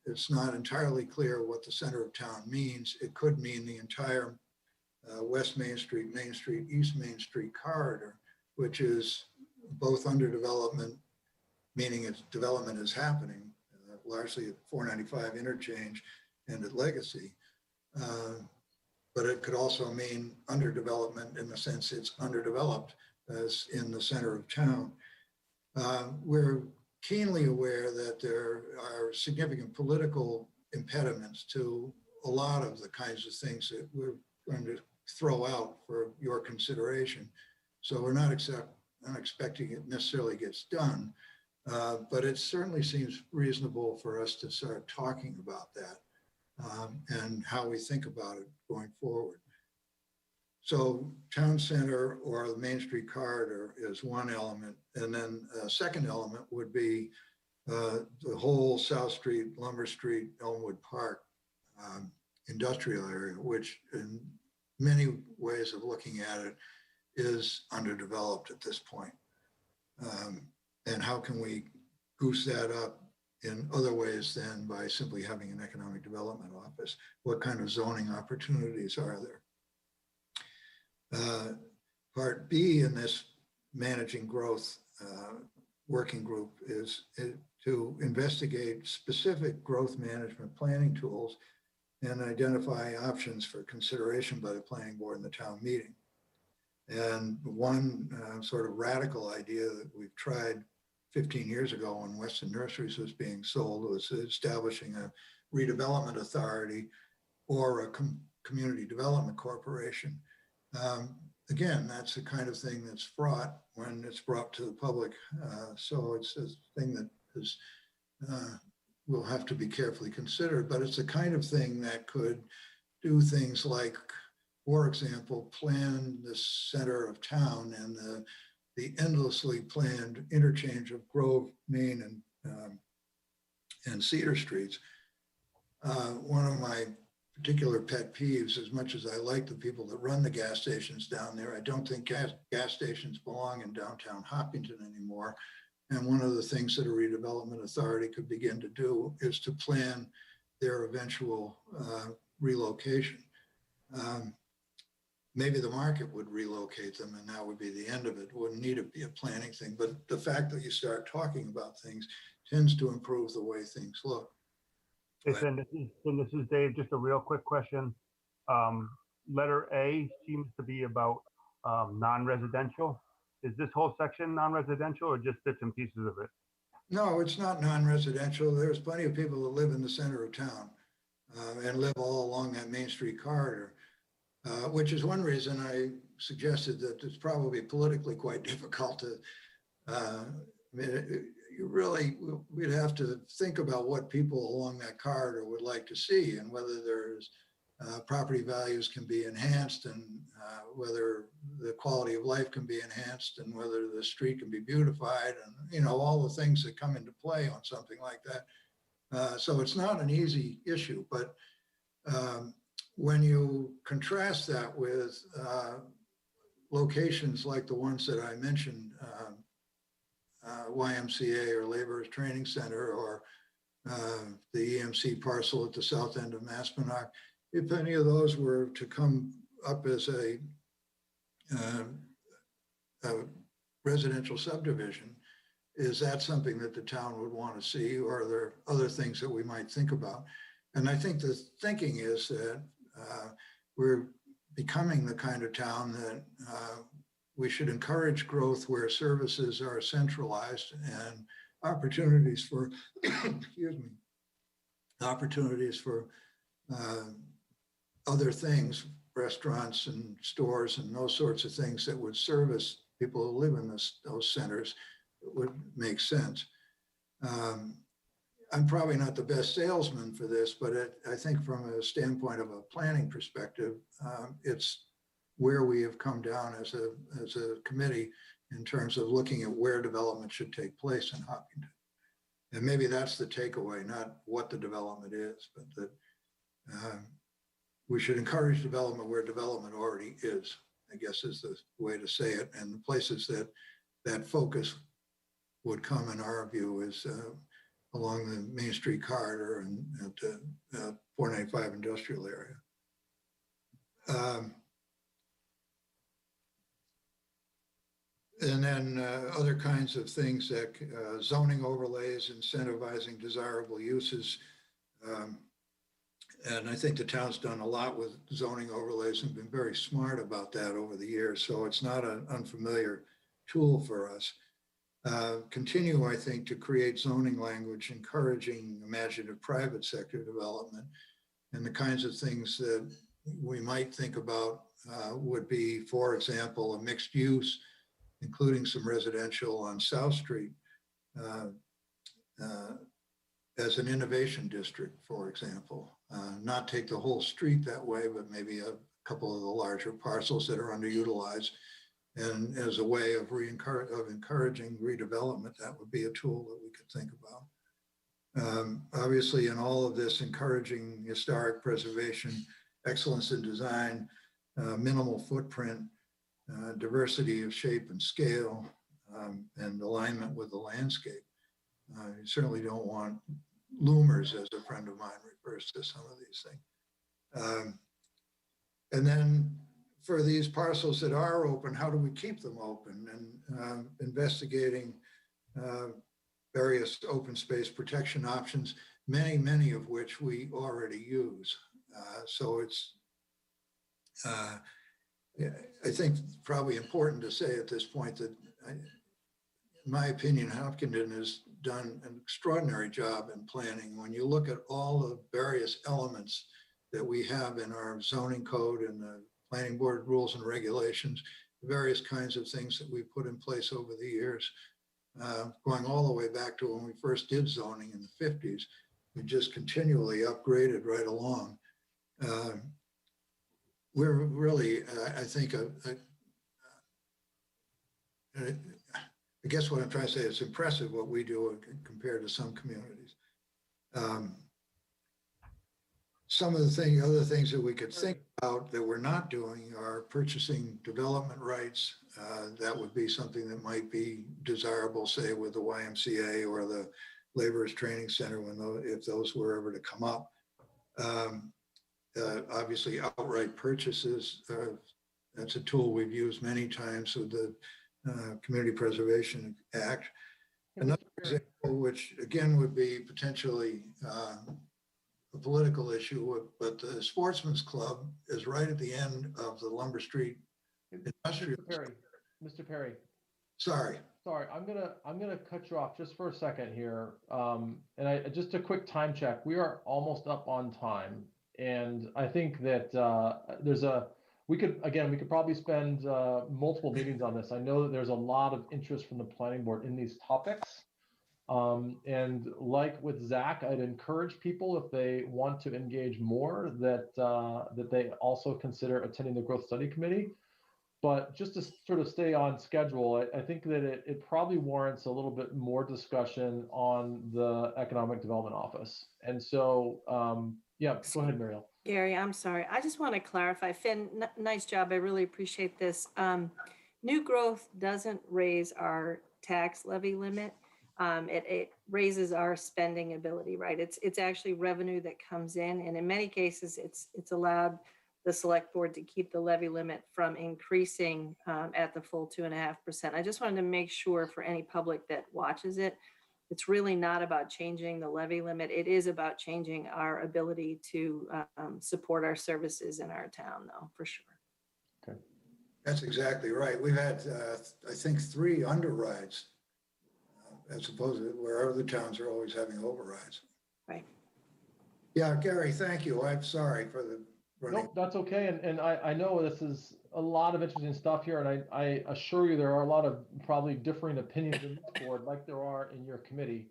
It's not entirely clear what the center of town means. It could mean the entire West Main Street, East Main Street corridor, which is both under development, meaning its development is happening, largely at 495 interchange and at Legacy. But it could also mean underdevelopment in the sense it's underdeveloped as in the center of town. We're keenly aware that there are significant political impediments to a lot of the kinds of things that we're going to throw out for your consideration. So we're not expecting it necessarily gets done, but it certainly seems reasonable for us to start talking about that and how we think about it going forward. So town center or the Main Street corridor is one element. And then a second element would be the whole South Street, Lumber Street, Elmwood Park industrial area, which in many ways of looking at it is underdeveloped at this point. And how can we goose that up in other ways than by simply having an economic development office? What kind of zoning opportunities are there? Part B in this managing growth working group is to investigate specific growth management planning tools and identify options for consideration by the planning board and the town meeting. And one sort of radical idea that we've tried 15 years ago when Weston Nurseries was being sold was establishing a redevelopment authority or a community development corporation. Again, that's the kind of thing that's fraught when it's brought to the public. So it's a thing that is will have to be carefully considered, but it's the kind of thing that could do things like, for example, plan the center of town and the endlessly planned interchange of Grove, Main, and Cedar Streets. One of my particular pet peeves, as much as I like the people that run the gas stations down there, I don't think gas stations belong in downtown Hopkinton anymore. And one of the things that a redevelopment authority could begin to do is to plan their eventual relocation. Maybe the market would relocate them and that would be the end of it. It wouldn't need to be a planning thing, but the fact that you start talking about things tends to improve the way things look. Listen, this is Dave, just a real quick question. Letter A seems to be about non-residential. Is this whole section non-residential or just bits and pieces of it? No, it's not non-residential. There's plenty of people that live in the center of town and live all along that Main Street corridor, which is one reason I suggested that it's probably politically quite difficult to, we'd have to think about what people along that corridor would like to see and whether there's property values can be enhanced and whether the quality of life can be enhanced and whether the street can be beautified and, you know, all the things that come into play on something like that. So it's not an easy issue, but when you contrast that with locations like the ones that I mentioned, YMCA or Laborers Training Center or the EMC parcel at the south end of Maspinock, if any of those were to come up as a residential subdivision, is that something that the town would want to see, or are there other things that we might think about? And I think the thinking is that we're becoming the kind of town that we should encourage growth where services are centralized and opportunities for, excuse me, opportunities for other things, restaurants and stores and those sorts of things that would service people who live in those centers would make sense. I'm probably not the best salesman for this, but I think from a standpoint of a planning perspective, it's where we have come down as a committee in terms of looking at where development should take place in Hopkinton. And maybe that's the takeaway, not what the development is, but that we should encourage development where development already is, I guess is the way to say it. And the places that focus would come, in our view, is along the Main Street corridor and at the 495 industrial area. And then other kinds of things that zoning overlays, incentivizing desirable uses. And I think the town's done a lot with zoning overlays and been very smart about that over the years. So it's not an unfamiliar tool for us. Continue, I think, to create zoning language, encouraging imaginative private sector development. And the kinds of things that we might think about would be, for example, a mixed use, including some residential on South Street as an innovation district, for example. Not take the whole street that way, but maybe a couple of the larger parcels that are underutilized. And as a way of encouraging redevelopment, that would be a tool that we could think about. Obviously, in all of this, encouraging historic preservation, excellence in design, minimal footprint, diversity of shape and scale, and alignment with the landscape. You certainly don't want loomers, as a friend of mine refers to some of these things. And then for these parcels that are open, how do we keep them open? And investigating various open space protection options, many of which we already use. So it's, I think probably important to say at this point that in my opinion, Hopkinton has done an extraordinary job in planning. When you look at all the various elements that we have in our zoning code and the planning board rules and regulations, various kinds of things that we put in place over the years, going all the way back to when we first did zoning in the 50s, we just continually upgraded right along. We're really, I think, I guess what I'm trying to say, it's impressive what we do compared to some communities. Some of the other things that we could think about that we're not doing are purchasing development rights. That would be something that might be desirable, say, with the YMCA or the Laborers Training Center if those were ever to come up. Obviously, outright purchases, that's a tool we've used many times with the Community Preservation Act. Another example, which again would be potentially a political issue, but the Sportsman's Club is right at the end of the Lumber Street Industrial. Mr. Perry. Sorry. I'm gonna cut you off just for a second here. And just a quick time check. We are almost up on time, and I think that we could probably spend multiple meetings on this. I know that there's a lot of interest from the planning board in these topics. And like with Zach, I'd encourage people, if they want to engage more, that they also consider attending the Growth Study Committee. But just to sort of stay on schedule, I think that it probably warrants a little bit more discussion on the Economic Development Office. And so, yeah, go ahead, Mariel. Gary, I'm sorry. I just want to clarify. Finn, nice job. I really appreciate this. New growth doesn't raise our tax levy limit. It raises our spending ability, right? It's actually revenue that comes in, and in many cases, it's allowed the select board to keep the levy limit from increasing at the full 2.5%. I just wanted to make sure for any public that watches it, it's really not about changing the levy limit. It is about changing our ability to support our services in our town, though, for sure. Okay. That's exactly right. We've had, I think, 3 underrides, as opposed to where other towns are always having overrides. Right. Yeah, Gary, thank you. I'm sorry for the running. Nope, that's okay. And I know this is a lot of interesting stuff here, and I assure you there are a lot of probably differing opinions in this board, like there are in your committee.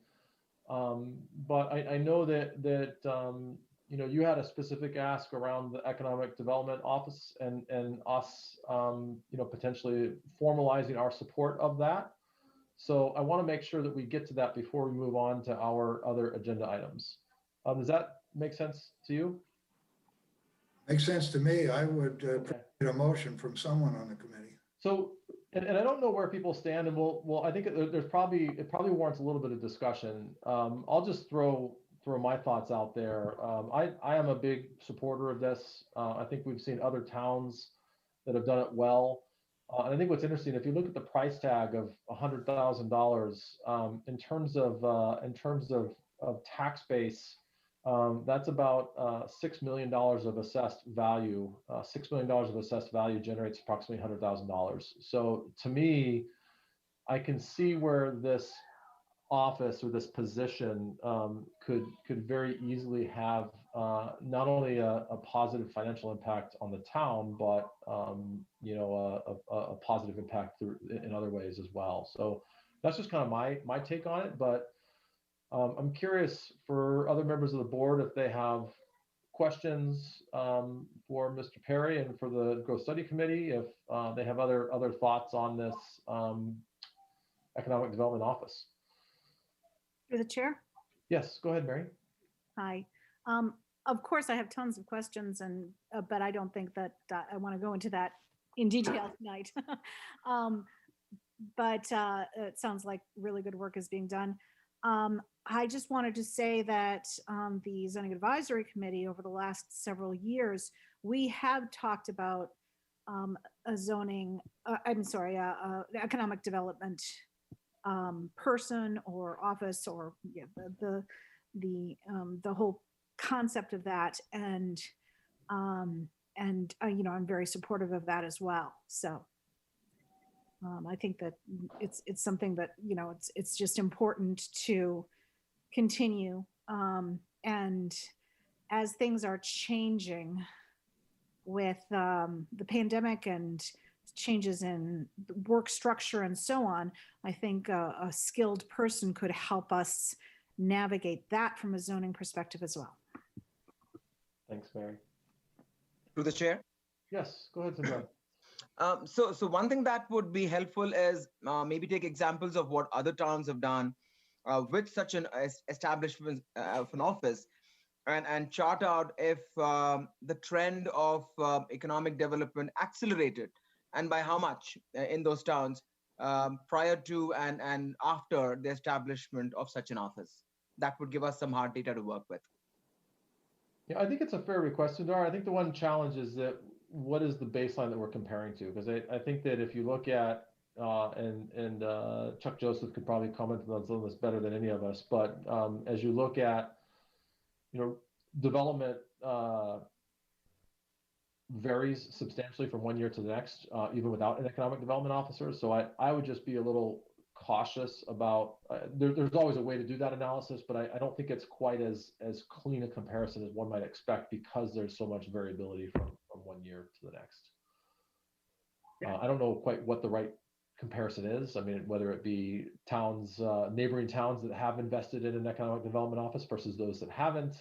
But I know that you know, you had a specific ask around the Economic Development Office and us, you know, potentially formalizing our support of that. So I want to make sure that we get to that before we move on to our other agenda items. Does that make sense to you? Makes sense to me. I would appreciate a motion from someone on the committee. So, and I don't know where people stand, and well, I think it probably warrants a little bit of discussion. I'll just throw my thoughts out there. I am a big supporter of this. I think we've seen other towns that have done it well. And I think what's interesting, if you look at the price tag of $100,000 in terms of tax base, that's about $6 million of assessed value. $6 million of assessed value generates approximately $100,000. So to me, I can see where this office or this position could very easily have not only a positive financial impact on the town, but you know, a positive impact in other ways as well. So that's just kind of my take on it. But I'm curious for other members of the board if they have questions for Mr. Perry and for the Growth Study Committee, if they have other thoughts on this Economic Development Office. Through the chair. Yes, go ahead, Mary. Hi. Of course, I have tons of questions, and but I don't think that I want to go into that in detail tonight. um, but it sounds like really good work is being done. I just wanted to say that the Zoning Advisory Committee over the last several years, we have talked about a zoning, I'm sorry, economic development person or office, or yeah, the whole concept of that, and you know, I'm very supportive of that as well. So I think that it's something that, you know, it's just important to continue, and as things are changing with the pandemic and changes in work structure and so on, I think a skilled person could help us navigate that from a zoning perspective as well. Thanks, Mary. To the chair. Yes, go ahead, Sandra. So one thing that would be helpful is maybe take examples of what other towns have done with such an establishment of an office, and chart out if the trend of economic development accelerated, and by how much in those towns prior to and after the establishment of such an office. That would give us some hard data to work with. Yeah, I think it's a fair request, Sundar. I think the one challenge is that what is the baseline that we're comparing to? Because I think that if you look at, and Chuck Joseph could probably comment on some of this better than any of us, but as you look at, you know, development varies substantially from one year to the next, even without an economic development officer. So I would just be a little cautious about, there's always a way to do that analysis, but I don't think it's quite as clean a comparison as one might expect, because there's so much variability from one year to the next. I don't know quite what the right comparison is. I mean, whether it be towns, neighboring towns that have invested in an economic development office versus those that haven't.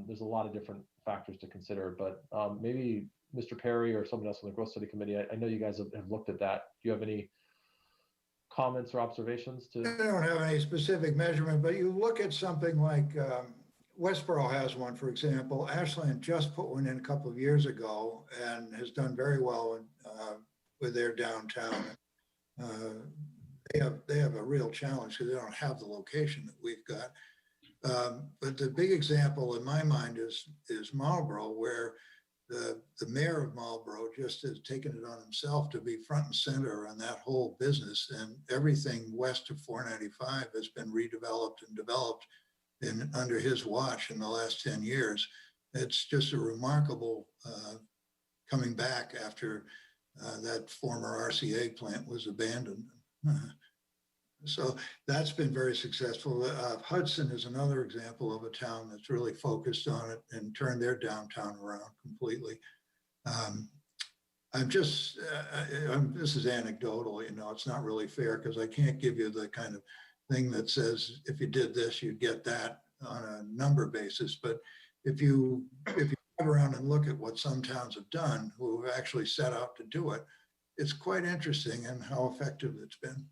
There's a lot of different factors to consider, but maybe Mr. Perry or someone else on the Growth Study Committee, I know you guys have looked at that. Do you have any comments or observations to? I don't have any specific measurement, but you look at something like Westboro has one, for example. Ashland just put one in a couple of years ago and has done very well with their downtown. They have a real challenge because they don't have the location that we've got. But the big example in my mind is Marlboro, where the mayor of Marlboro just has taken it on himself to be front and center on that whole business, and everything west of 495 has been redeveloped and developed under his watch in the last 10 years. It's just a remarkable coming back after that former RCA plant was abandoned. So that's been very successful. Hudson is another example of a town that's really focused on it and turned their downtown around completely. This is anecdotal, you know, it's not really fair because I can't give you the kind of thing that says, if you did this, you'd get that on a number basis. But if you drive around and look at what some towns have done who have actually set out to do it, it's quite interesting and how effective it's been.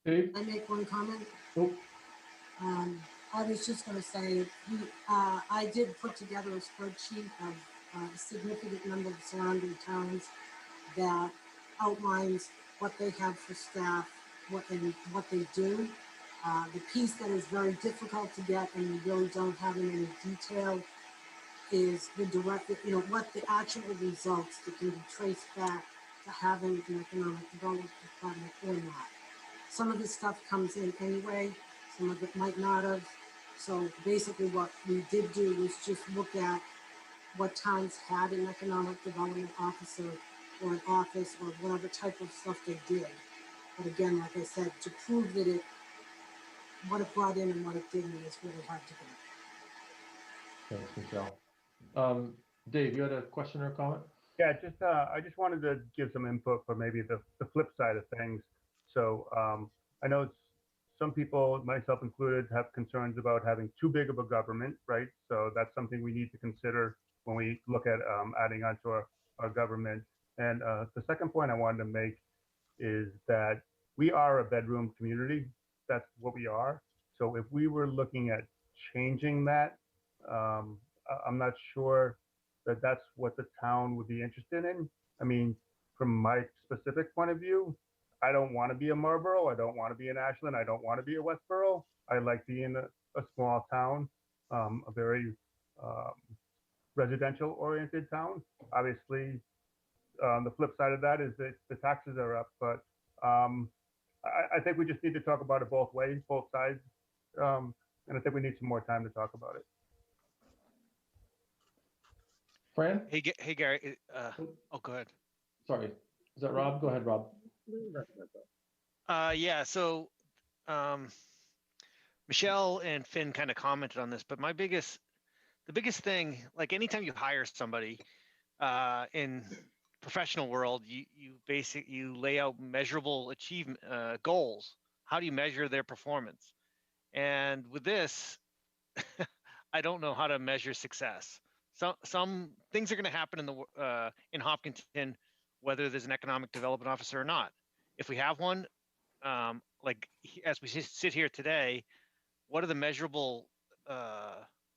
Dave? I make one comment? Oh. I was just going to say, I did put together a spreadsheet of a significant number of surrounding towns that outlines what they have for staff, what they do. The piece that is very difficult to get and you really don't have in any detail is the direct, you know, what the actual results that can be traced back to having an economic development department or not. Some of this stuff comes in anyway, some of it might not have. So basically what we did do was just look at what towns had an economic development officer or an office or whatever type of stuff they did. But again, like I said, to prove that what it brought in and what it didn't is really hard to do. Thanks, Michelle. Dave, you had a question or a comment? Yeah, I just wanted to give some input for maybe the flip side of things. So I know some people, myself included, have concerns about having too big of a government, right? So that's something we need to consider when we look at adding on to our government. And the second point I wanted to make is that we are a bedroom community. That's what we are. So if we were looking at changing that, I'm not sure that that's what the town would be interested in. I mean, from my specific point of view, I don't want to be a Marlboro. I don't want to be in Ashland. I don't want to be a Westboro. I like being a small town, a very residential oriented town. Obviously, the flip side of that is that the taxes are up, but I think we just need to talk about it both ways, both sides. And I think we need some more time to talk about it. Fran? Hey, Gary. Oh, go ahead. Sorry. Is that Rob? Go ahead, Rob. Yeah. So, Michelle and Finn kind of commented on this, but the biggest thing, like anytime you hire somebody in professional world, you lay out measurable achievement goals. How do you measure their performance? And with this, I don't know how to measure success. Some things are going to happen in Hopkinton, whether there's an economic development officer or not. If we have one, as we sit here today, what are the measurable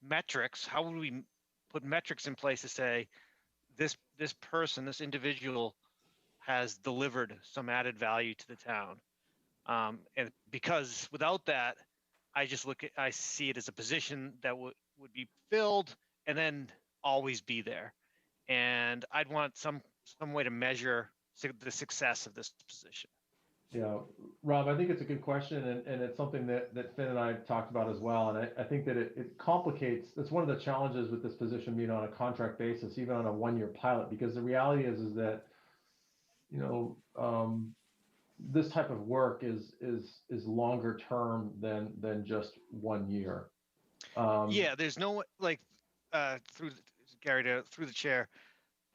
metrics? How would we put metrics in place to say this person, this individual, has delivered some added value to the town? And because without that, I see it as a position that would be filled and then always be there. And I'd want some way to measure the success of this position. Yeah, Rob, I think it's a good question, and it's something that Finn and I have talked about as well. And I think that it complicates. That's one of the challenges with this position being on a contract basis, even on a one-year pilot, because the reality is that, you know, this type of work is longer term than just 1 year. Yeah, there's no through the chair.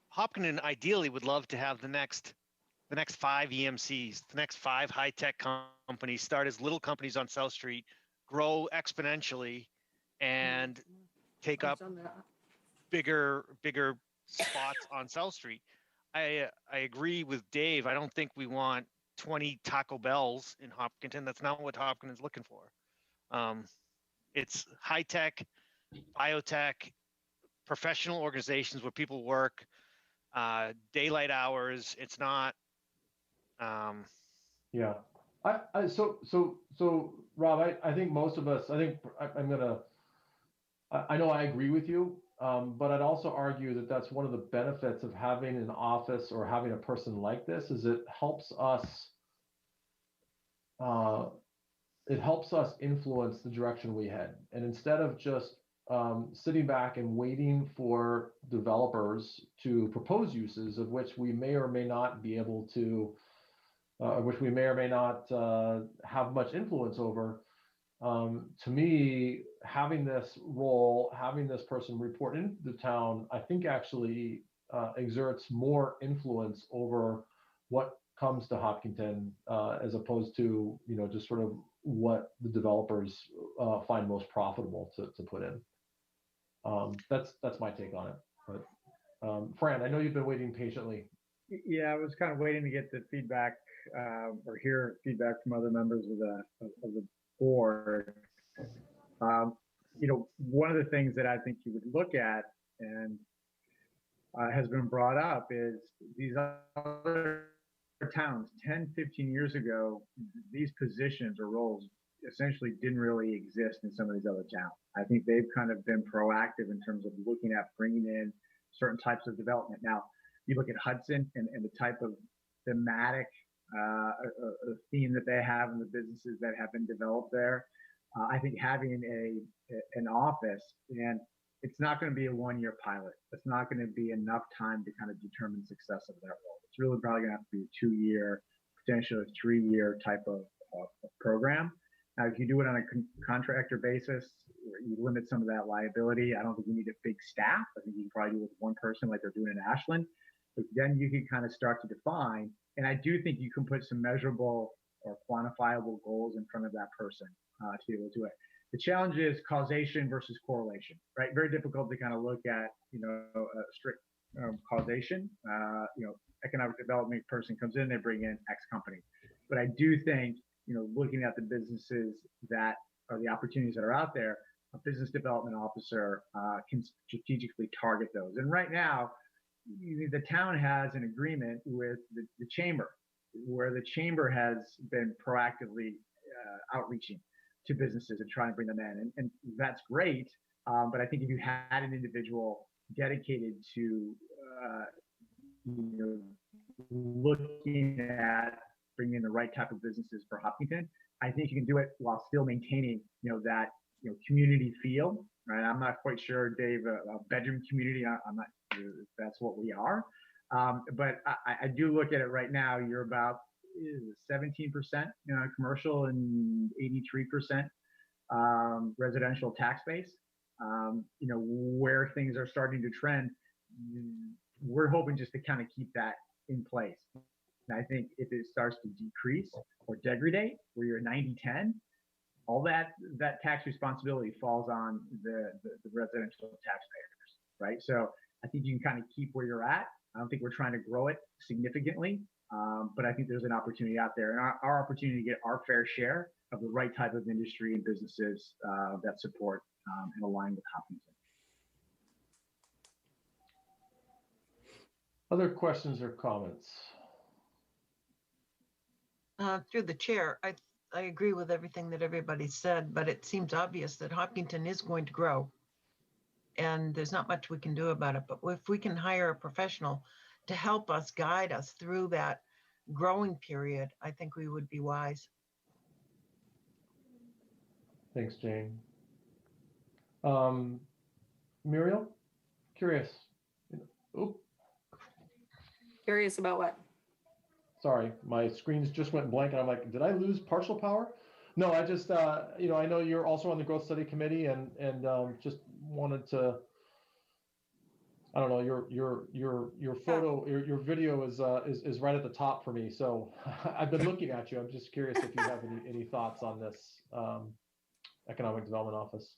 Hopkinton ideally would love to have the next 5 EMCs, the next 5 high-tech companies start as little companies on South Street, grow exponentially, and take up bigger spots on South Street. I agree with Dave. I don't think we want 20 Taco Bells in Hopkinton. That's not what Hopkinton's looking for. It's high-tech, biotech, professional organizations where people work daylight hours. It's not. Yeah. So Rob, I think most of us, I know I agree with you, but I'd also argue that that's one of the benefits of having an office or having a person like this is it helps us influence the direction we head. And instead of just sitting back and waiting for developers to propose uses of which we may or may not be able to, which we may or may not have much influence over, to me, having this role, having this person report into the town, I think actually exerts more influence over what comes to Hopkinton as opposed to, you know, just sort of what the developers find most profitable to put in. That's my take on it. But Fran, I know you've been waiting patiently. Yeah, I was kind of waiting to get the feedback or hear feedback from other members of the board. You know, one of the things that I think you would look at and has been brought up is these other towns 10, 15 years ago, these positions or roles essentially didn't really exist in some of these other towns. I think they've kind of been proactive in terms of looking at bringing in certain types of development. Now, you look at Hudson and the type of thematic theme that they have in the businesses that have been developed there. I think having an office, and it's not going to be a one-year pilot. It's not going to be enough time to kind of determine success of that role. It's really probably going to have to be a 2-year, potentially a 3-year type of program. Now, if you do it on a contractor basis, you limit some of that liability. I don't think you need a big staff. I think you can probably do it with one person like they're doing in Ashland. But then you can kind of start to define. And I do think you can put some measurable or quantifiable goals in front of that person to be able to do it. The challenge is causation versus correlation, right? Very difficult to kind of look at, you know, a strict causation. You know, economic development person comes in, they bring in X company. But I do think, you know, looking at the businesses that or the opportunities that are out there, a business development officer can strategically target those. And right now, the town has an agreement with the chamber, where the chamber has been proactively outreaching to businesses and trying to bring them in. And that's great. But I think if you had an individual dedicated to looking at bringing in the right type of businesses for Hopkinton, I think you can do it while still maintaining, that, community feel, right? I'm not quite sure, Dave, a bedroom community, I'm not sure if that's what we are. But I do look at it right now, you're about 17% commercial and 83% residential tax base. Where things are starting to trend, we're hoping just to kind of keep that in place. And I think if it starts to decrease or degrade, where you're 90-10, all that tax responsibility falls on the residential taxpayers, right? So I think you can kind of keep where you're at. I don't think we're trying to grow it significantly, but I think there's an opportunity out there, and our opportunity to get our fair share of the right type of industry and businesses that support and align with Hopkinton. Other questions or comments? Through the chair, I agree with everything that everybody said, but it seems obvious that Hopkinton is going to grow, and there's not much we can do about it. But if we can hire a professional to help us, guide us through that growing period, I think we would be wise. Thanks, Jane. Muriel, curious. Oop, Curious about what? sorry, my screens just went blank, and I'm like, did I lose partial power? No, I just, I know you're also on the growth study committee, and just wanted to, I don't know, your photo, your video is right at the top for me. So I've been looking at you. I'm just curious if you have any thoughts on this economic development office.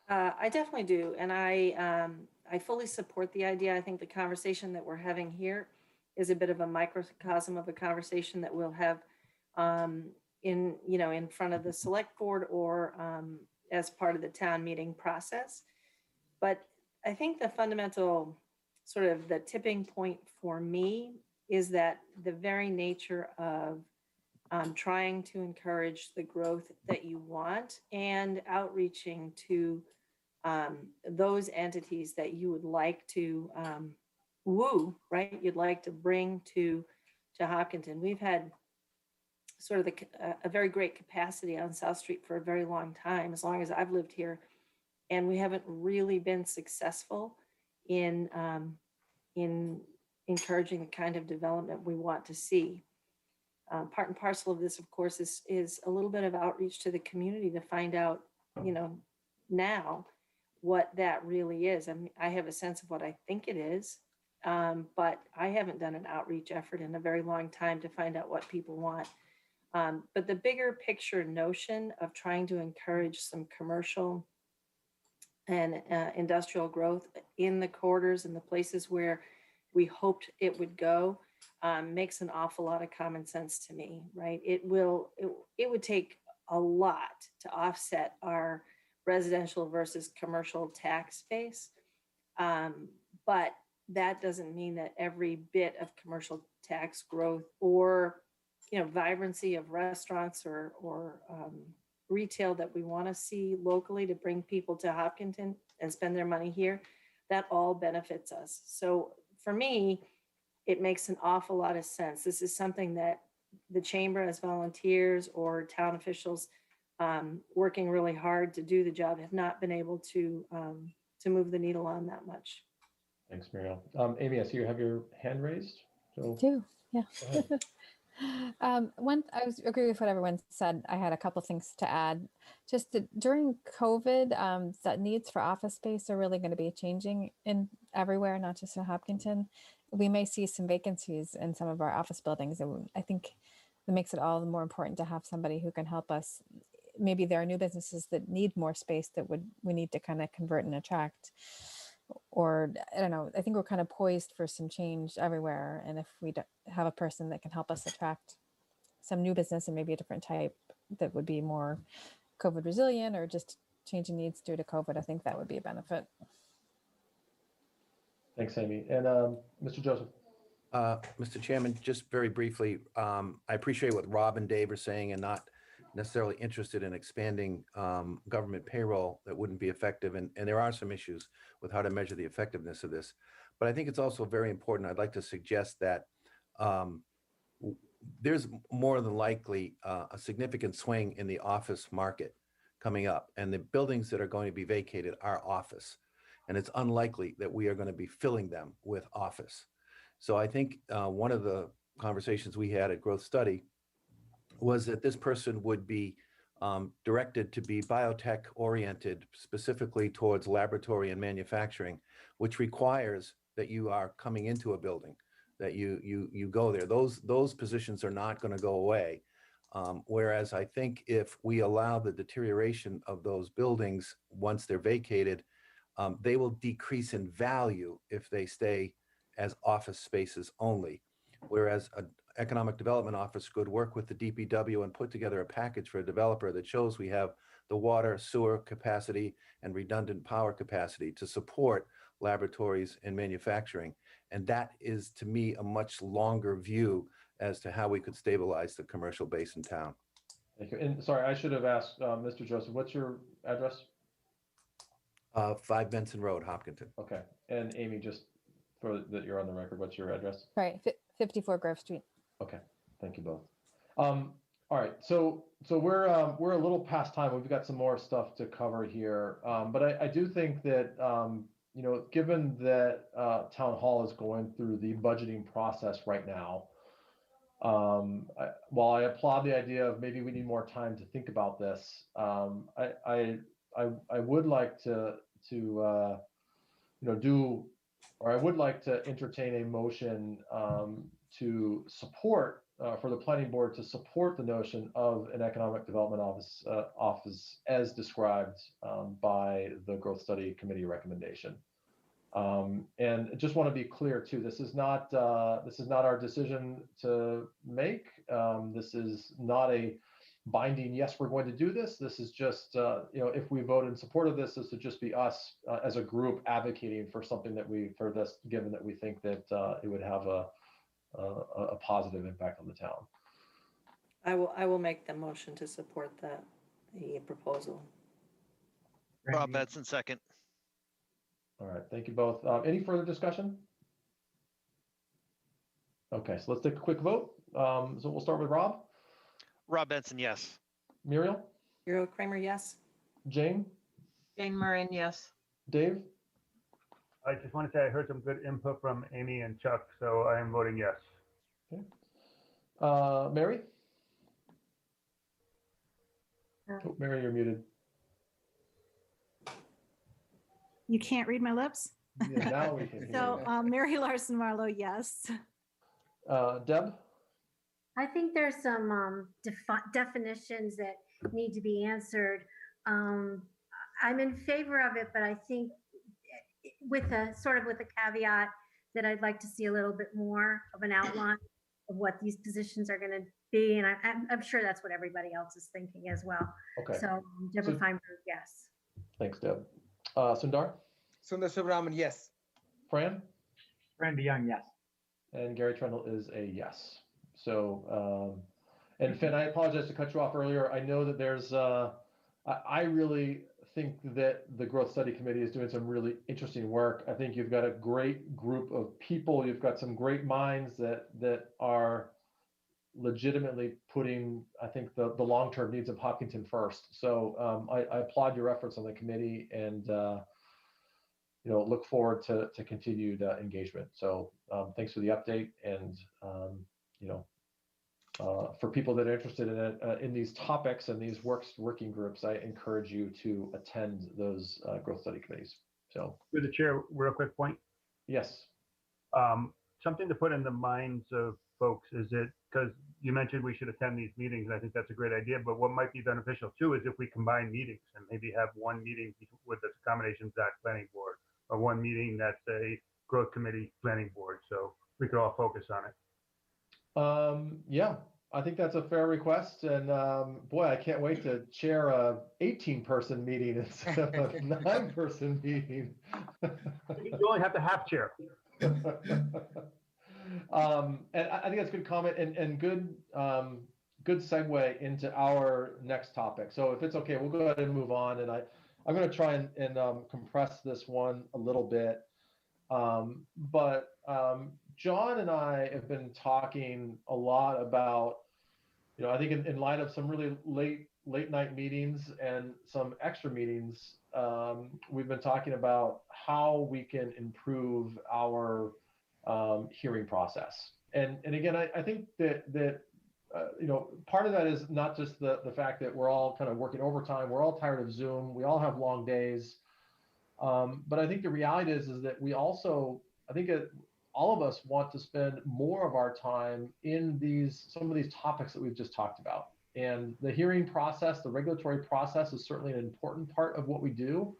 I definitely do, and I fully support the idea. I think the conversation that we're having here is a bit of a microcosm of a conversation that we'll have in front of the select board or as part of the town meeting process. But I think the fundamental sort of the tipping point for me is that the very nature of trying to encourage the growth that you want and outreaching to those entities that you would like to woo, right? You'd like to bring to Hopkinton. We've had sort of a very great capacity on South Street for a very long time, as long as I've lived here, and we haven't really been successful in encouraging the kind of development we want to see. Part and parcel of this, of course, is a little bit of outreach to the community to find out, now what that really is. I mean, I have a sense of what I think it is, but I haven't done an outreach effort in a very long time to find out what people want. But the bigger picture notion of trying to encourage some commercial and industrial growth in the corridors and the places where we hoped it would go makes an awful lot of common sense to me, right? It would take a lot to offset our residential versus commercial tax base. But that doesn't mean that every bit of commercial tax growth or vibrancy of restaurants or retail that we want to see locally to bring people to Hopkinton and spend their money here, that all benefits us. So for me, it makes an awful lot of sense. This is something that the chamber as volunteers or town officials working really hard to do the job have not been able to move the needle on that much. Thanks, Muriel. Amy, I see you have your hand raised. So I do, yeah. go ahead. I agree with what everyone said. I had a couple things to add. Just during COVID, the needs for office space are really going to be changing in everywhere, not just in Hopkinton. We may see some vacancies in some of our office buildings. And I think it makes it all the more important to have somebody who can help us. Maybe there are new businesses that need more space that we need to kind of convert and attract. Or I don't know, I think we're kind of poised for some change everywhere. And if we have a person that can help us attract some new business and maybe a different type that would be more COVID resilient or just changing needs due to COVID, I think that would be a benefit. Thanks, Amy. And Mr. Joseph. Mr. Chairman, just very briefly, I appreciate what Rob and Dave are saying and not necessarily interested in expanding government payroll that wouldn't be effective. And there are some issues with how to measure the effectiveness of this. But I think it's also very important. I'd like to suggest that there's more than likely a significant swing in the office market coming up. And the buildings that are going to be vacated are office. And it's unlikely that we are going to be filling them with office. So I think one of the conversations we had at Growth Study was that this person would be directed to be biotech oriented, specifically towards laboratory and manufacturing, which requires that you are coming into a building, that you go there. Those positions are not going to go away. Whereas I think if we allow the deterioration of those buildings once they're vacated, they will decrease in value if they stay as office spaces only. Whereas an economic development office could work with the DPW and put together a package for a developer that shows we have the water, sewer capacity, and redundant power capacity to support laboratories and manufacturing. And that is, to me, a much longer view as to how we could stabilize the commercial base in town. Thank you. And sorry, I should have asked Mr. Joseph, what's your address? 5 Benson Road, Hopkinton. Okay. And Amy, just for that you're on the record, what's your address? Right, 54 Grove Street. Okay, thank you both. All right, so we're a little past time. We've got some more stuff to cover here, but I do think that you know, given that Town Hall is going through the budgeting process right now, while I applaud the idea of maybe we need more time to think about this, I would like to you know, do, or I would like to entertain a motion to support for the planning board to support the notion of an economic development office as described by the Growth Study Committee recommendation. And just want to be clear too, this is not our decision to make. This is not a binding, yes, we're going to do this. This is just, you know, if we vote in support of this, this would just be us as a group advocating for something that for this, given that we think that it would have a positive impact on the town. I will make the motion to support the proposal. Rob Benson, second. All right, thank you both. Any further discussion? Okay, so let's take a quick vote. So we'll start with Rob. Rob Benson, yes. Muriel? Muriel Kramer, yes. Jane? Jane Moran, yes. Dave? I just want to say I heard some good input from Amy and Chuck, so I am voting yes. Okay. Mary? Oh, Mary, you're muted. You can't read my lips? Yeah, now we can hear So you. Mary Larson Marlowe, yes. Deb? I think there's some definitions that need to be answered. I'm in favor of it, but I think with a caveat that I'd like to see a little bit more of an outline of what these positions are going to be. And I'm sure that's what everybody else is thinking as well. Okay. So Deborah Feinberg, yes. Thanks, Deb. Sundar? Sundar Subramanian, yes. Fran? Fran DeYoung, yes. And Gary Trendle is a yes. So, and Finn, I apologize to cut you off earlier. I know that there's, I really think that the Growth Study Committee is doing some really interesting work. I think you've got a great group of people. You've got some great minds that are legitimately putting, I think, the long-term needs of Hopkinton first. So I applaud your efforts on the committee and, you know, look forward to continued engagement. So thanks for the update. And, you know, for people that are interested in these topics and these working groups, I encourage you to attend those Growth Study Committees. So Through the chair, real quick point. Yes. Something to put in the minds of folks is it, because you mentioned we should attend these meetings, and I think that's a great idea, but what might be beneficial too is if we combine meetings and maybe have one meeting with the Accommodations Act Planning Board or one meeting that's a Growth Committee Planning Board, so we could all focus on it. Yeah, I think that's a fair request, and boy, I can't wait to chair a 18-person meeting instead of a 9-person meeting. You only have to half chair. And I think that's a good comment and good good segue into our next topic. So if it's okay, we'll go ahead and move on. And I'm going to try and compress this one a little bit. But John and I have been talking a lot about, I think in light of some really late night meetings and some extra meetings, we've been talking about how we can improve our hearing process. And again, I think that part of that is not just the fact that we're all kind of working overtime. We're all tired of Zoom. We all have long days. But I think the reality is that we also, I think all of us want to spend more of our time in some of these topics that we've just talked about. And the hearing process, the regulatory process is certainly an important part of what we do.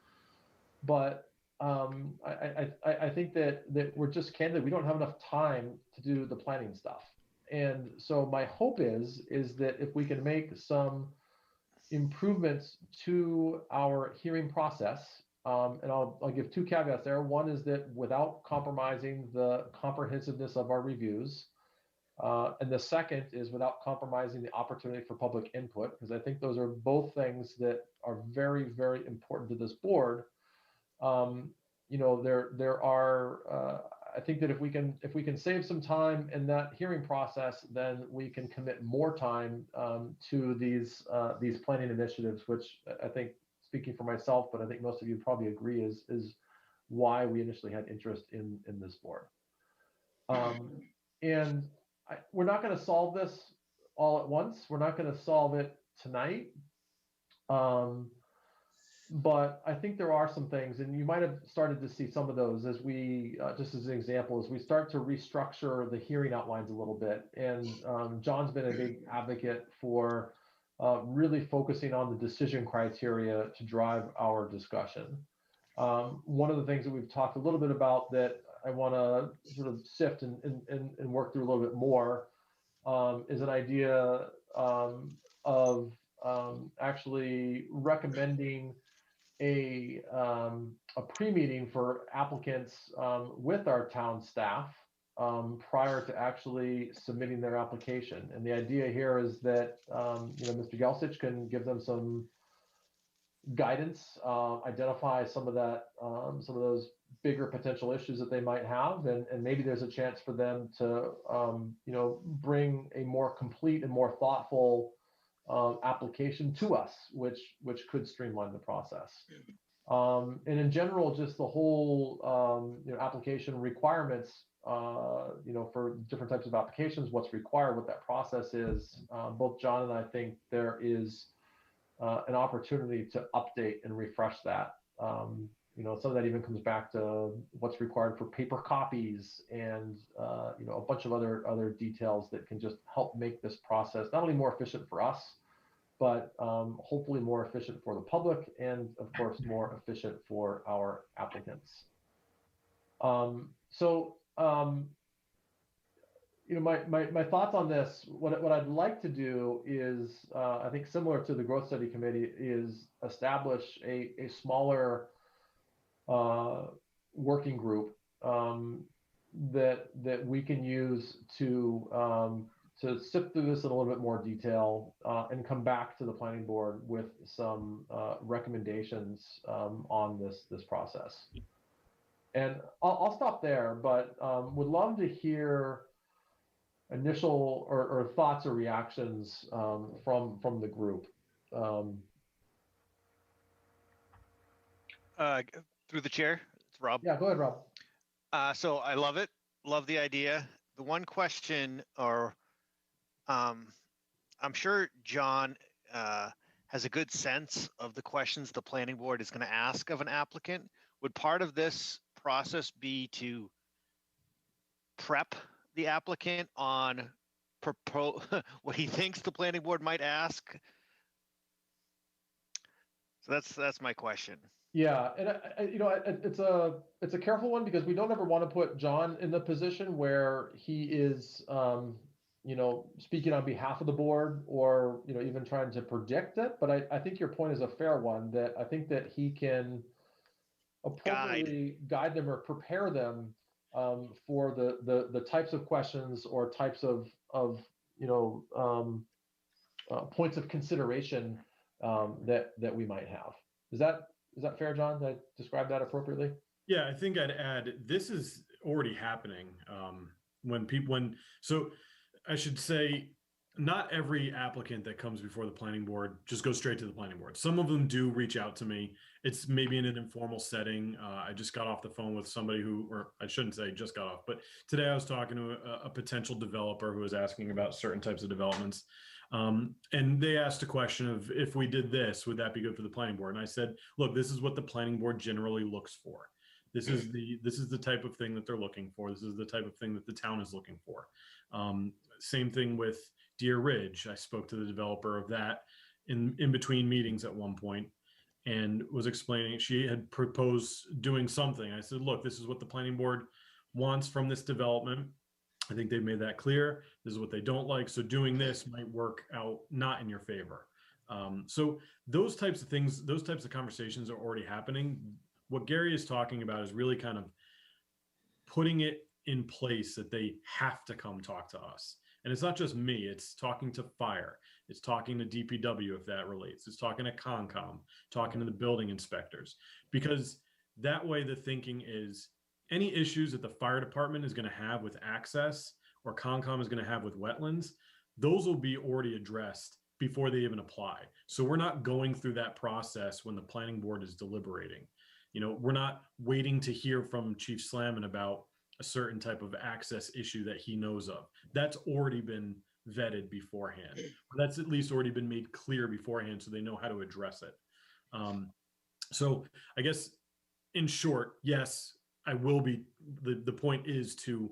But I think that we're just candid. We don't have enough time to do the planning stuff. And so my hope is that if we can make some improvements to our hearing process, and I'll give two caveats there. One is that without compromising the comprehensiveness of our reviews. And the second is without compromising the opportunity for public input, because I think those are both things that are very, very important to this board. There are, I think that if we can save some time in that hearing process, then we can commit more time to these planning initiatives, which I think, speaking for myself, but I think most of you probably agree is why we initially had interest in this board. And we're not going to solve this all at once. We're not going to solve it tonight. But I think there are some things, and you might have started to see some of those as we, just as an example, as we start to restructure the hearing outlines a little bit. And John's been a big advocate for really focusing on the decision criteria to drive our discussion. One of the things that we've talked a little bit about that I want to sort of sift and work through a little bit more is an idea of actually recommending a pre-meeting for applicants with our town staff prior to actually submitting their application. And the idea here is that Mr. Gelsich can give them some guidance, identify some of those bigger potential issues that they might have, and maybe there's a chance for them to bring a more complete and more thoughtful application to us, which could streamline the process. And in general, just the whole application requirements, for different types of applications, what's required, what that process is. Both John and I think there is an opportunity to update and refresh that. Some of that even comes back to what's required for paper copies and a bunch of other details that can just help make this process not only more efficient for us, but hopefully more efficient for the public and, of course, more efficient for our applicants. My thoughts on this, what I'd like to do is, I think similar to the growth study committee, is establish a smaller working group that we can use to sift through this in a little bit more detail and come back to the planning board with some recommendations on this process. And I'll stop there, but would love to hear initial or thoughts or reactions from the group. Through the chair, it's Rob. Yeah, go ahead, Rob. So I love it. Love the idea. The one question, or I'm sure John has a good sense of the questions the planning board is going to ask of an applicant. Would part of this process be to prep the applicant on what he thinks the planning board might ask? So that's my question. Yeah, and it's a careful one because we don't ever want to put John in the position where he is speaking on behalf of the board or, even trying to predict it. But I think your point is a fair one, that I think that he can appropriately guide them or prepare them for the types of questions or types of points of consideration that we might have. Is that fair, John? Did I describe that appropriately? Yeah, I think I'd add, this is already happening. So I should say, not every applicant that comes before the planning board just goes straight to the planning board. Some of them do reach out to me. It's maybe in an informal setting. I just got off the phone with somebody or I shouldn't say just got off, but today I was talking to a potential developer who was asking about certain types of developments. And they asked a question of, if we did this, would that be good for the planning board? And I said, look, this is what the planning board generally looks for. This is the type of thing that they're looking for. This is the type of thing that the town is looking for. Same thing with Deer Ridge. I spoke to the developer of that in between meetings at one point, and was explaining, she had proposed doing something. I said, look, this is what the planning board wants from this development. I think they've made that clear. This is what they don't like. So doing this might work out not in your favor. So those types of things, those types of conversations are already happening. What Gary is talking about is really kind of putting it in place that they have to come talk to us. And it's not just me, it's talking to fire, it's talking to DPW if that relates, it's talking to Concom, talking to the building inspectors, because that way the thinking is any issues that the fire department is going to have with access or Concom is going to have with wetlands, those will be already addressed before they even apply. So we're not going through that process when the planning board is deliberating. We're not waiting to hear from Chief Slammin about a certain type of access issue that he knows of. That's already been vetted beforehand. That's at least already been made clear beforehand, so they know how to address it. So I guess in short, yes, I will be, the point is to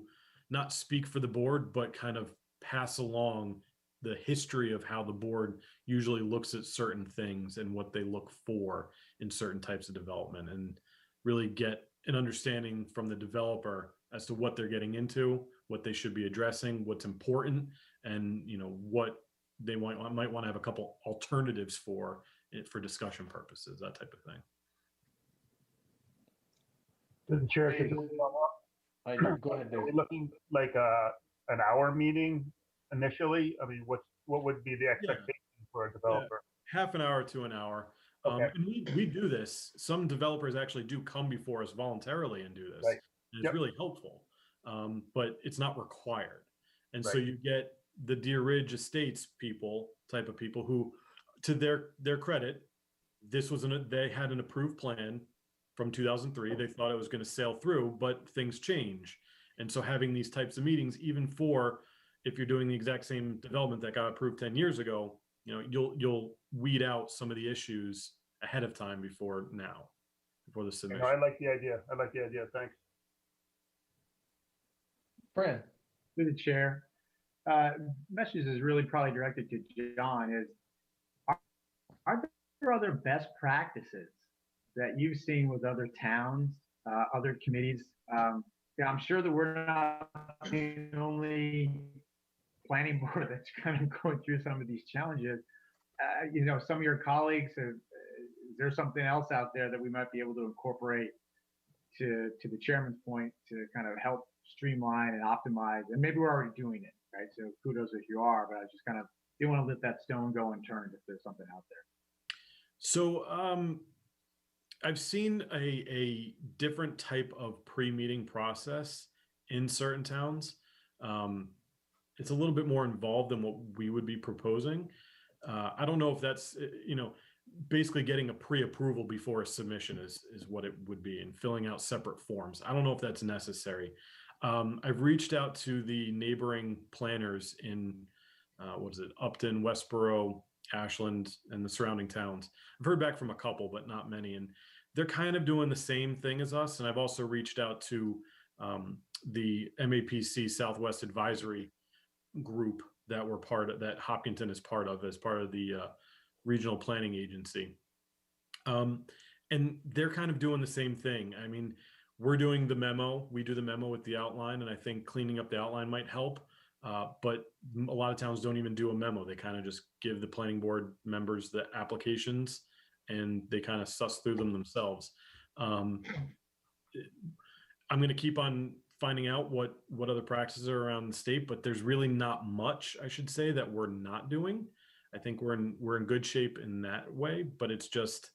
not speak for the board, but kind of pass along the history of how the board usually looks at certain things and what they look for in certain types of development, and really get an understanding from the developer as to what they're getting into, what they should be addressing, what's important, and what they might want to have a couple alternatives for discussion purposes, that type of thing. The chair, could you go ahead, Dave. Are we looking like an hour meeting initially? I mean, what would be the expectation for a developer? Yeah, half an hour to an hour. Okay. And we do this. Some developers actually do come before us voluntarily and do this. Right. And it's really helpful, but it's not required. And so you get the Deer Ridge Estates type of people who, to their credit, they had an approved plan from 2003. They thought it was going to sail through, but things change. And so having these types of meetings, even if you're doing the exact same development that got approved 10 years ago, you'll weed out some of the issues ahead of time before the submission. I like the idea. Thanks. Fran. Through the chair. Message is really probably directed to John. Are there other best practices that you've seen with other towns, other committees? I'm sure that we're not the only planning board that's kind of going through some of these challenges. Some of your colleagues, is there something else out there that we might be able to incorporate to the chairman's point to kind of help streamline and optimize? And maybe we're already doing it, right? So kudos if you are, but I just kind of didn't want to let that stone go unturned if there's something out there. So I've seen a different type of pre-meeting process in certain towns. It's a little bit more involved than what we would be proposing. I don't know if that's, basically getting a pre-approval before a submission is what it would be, and filling out separate forms. I don't know if that's necessary. I've reached out to the neighboring planners in, Upton, Westboro, Ashland, and the surrounding towns. I've heard back from a couple, but not many. And they're kind of doing the same thing as us. And I've also reached out to the MAPC Southwest Advisory Group that Hopkinton is part of as part of the regional planning agency. And they're kind of doing the same thing. I mean, we do the memo with the outline, and I think cleaning up the outline might help. But a lot of towns don't even do a memo. They kind of just give the planning board members the applications and they kind of suss through them themselves. I'm going to keep on finding out what other practices are around the state, but there's really not much, I should say, that we're not doing. I think we're in good shape in that way, but it's just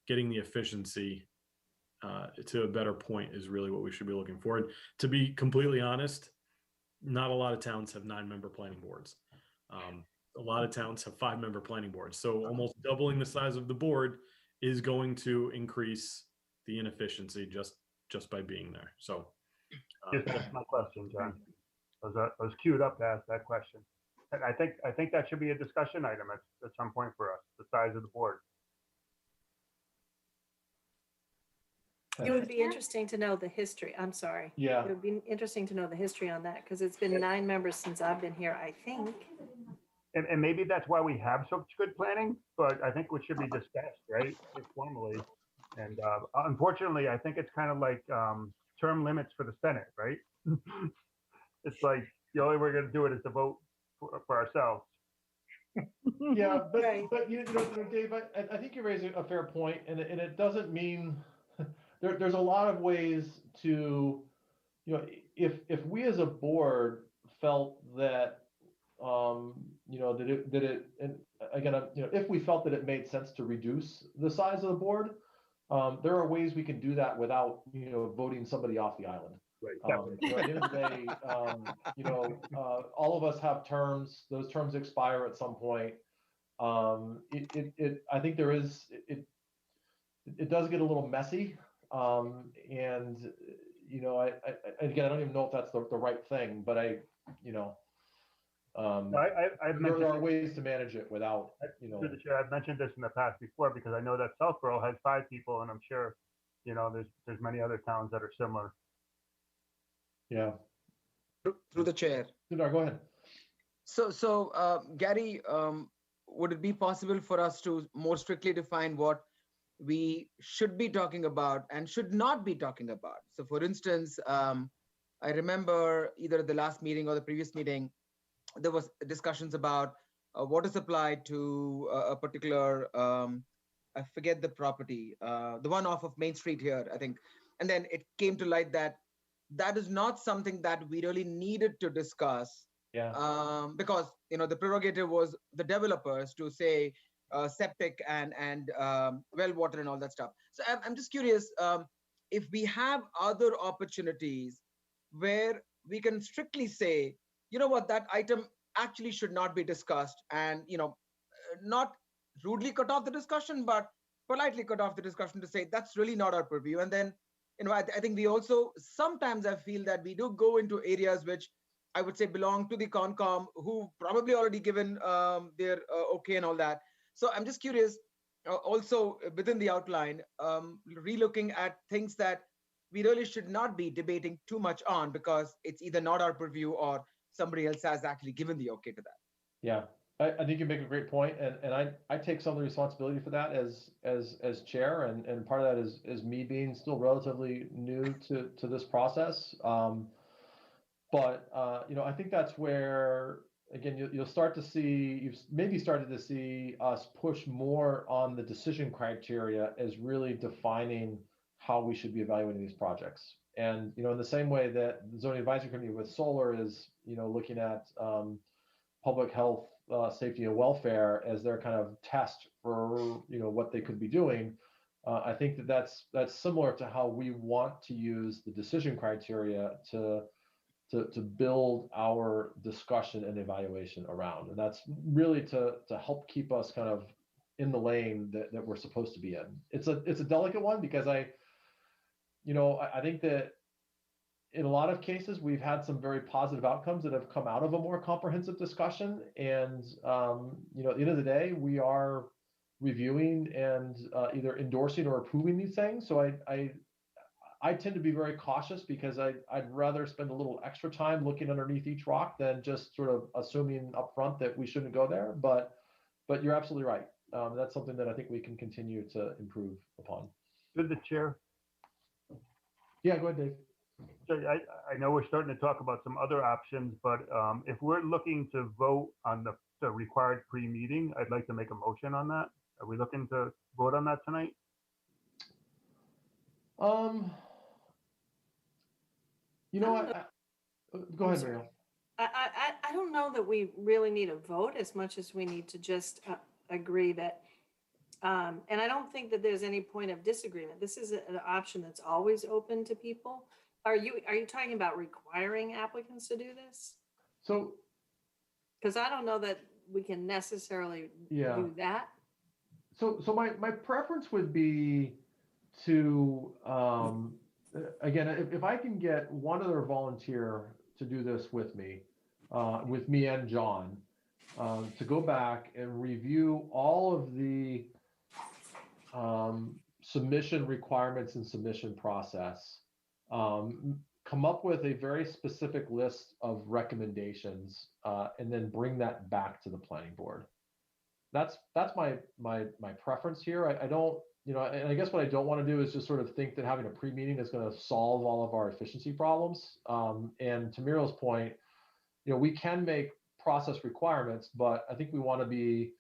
getting the efficiency to a better point is really what we should be looking for. And to be completely honest, not a lot of towns have 9-member planning boards. A lot of towns have 5-member planning boards. So almost doubling the size of the board is going to increase the inefficiency just by being there. So That's my question, John. I was queued up to ask that question. And I think that should be a discussion item at some point for us, the size of the board. It would be interesting to know the history. I'm sorry. Yeah. It would be interesting to know the history on that because it's been 9 members since I've been here, I think. And maybe that's why we have such good planning, but I think it should be discussed, right, informally. And unfortunately, I think it's kind of like term limits for the Senate, right? It's like the only way we're going to do it is to vote for ourselves. Yeah, but Right. but you know, Dave, I think you raise a fair point, and it doesn't mean there's a lot of ways to, you know, if we as a board felt that you know, that it and again, you know, if we felt that it made sense to reduce the size of the board, there are ways we can do that without, you know, voting somebody off the island. Right. You know, at the end of the day, you know, all of us have terms. Those terms expire at some point. I think there is it does get a little messy, and you know, I again, I don't even know if that's the right thing, but you know. I've mentioned there are ways to manage it without, you know. Through the chair, I've mentioned this in the past before because I know that Southborough has 5 people, and I'm sure, you know, there's many other towns that are similar. Yeah. Through the chair. No, go ahead. So Gary, would it be possible for us to more strictly define what we should be talking about and should not be talking about? So for instance, I remember either the last meeting or the previous meeting, there was discussions about water supply to a particular, I forget the property, the one off of Main Street here, I think. And then it came to light that that is not something that we really needed to discuss. Yeah. Because, you know, the prerogative was the developers to say septic and well water and all that stuff. So I'm just curious if we have other opportunities where we can strictly say, you know what, that item actually should not be discussed, and, you know, not rudely cut off the discussion, but politely cut off the discussion to say that's really not our purview. And then, you know, I think we also sometimes I feel that we do go into areas which I would say belong to the Concom, who probably already given their okay and all that. So I'm just curious, also within the outline, relooking at things that we really should not be debating too much on because it's either not our purview or somebody else has actually given the okay to that. Yeah, I think you make a great point, and I take some of the responsibility for that as chair, and part of that is me being still relatively new to this process. But you know, I think that's where, again, you'll start to see, you've maybe started to see us push more on the decision criteria as really defining how we should be evaluating these projects. And, you know, in the same way that the zoning advisory committee with solar is, you know, looking at public health, safety and welfare as their kind of test for, you know, what they could be doing. I think that's similar to how we want to use the decision criteria to build our discussion and evaluation around. And that's really to help keep us kind of in the lane that we're supposed to be in. It's a delicate one because I think that in a lot of cases, we've had some very positive outcomes that have come out of a more comprehensive discussion. And, you know, at the end of the day, we are reviewing and either endorsing or approving these things. So I tend to be very cautious because I'd rather spend a little extra time looking underneath each rock than just sort of assuming upfront that we shouldn't go there. But you're absolutely right. That's something that I think we can continue to improve upon. Through the chair. Yeah, go ahead, Dave. So I know we're starting to talk about some other options, but if we're looking to vote on the required pre-meeting, I'd like to make a motion on that. Are we looking to vote on that tonight? You know what? Go ahead, Mariel. I don't know that we really need a vote as much as we need to just agree that, and I don't think that there's any point of disagreement. This is an option that's always open to people. Are you talking about requiring applicants to do this? So, because I don't know that we can necessarily do that. So my preference would be to, again, if I can get one other volunteer to do this with me and John, to go back and review all of the submission requirements and submission process, come up with a very specific list of recommendations, and then bring that back to the planning board. That's my preference here. I don't, and I guess what I don't want to do is just sort of think that having a pre-meeting is going to solve all of our efficiency problems. And to Muriel's point, we can make process requirements, but I think we want to be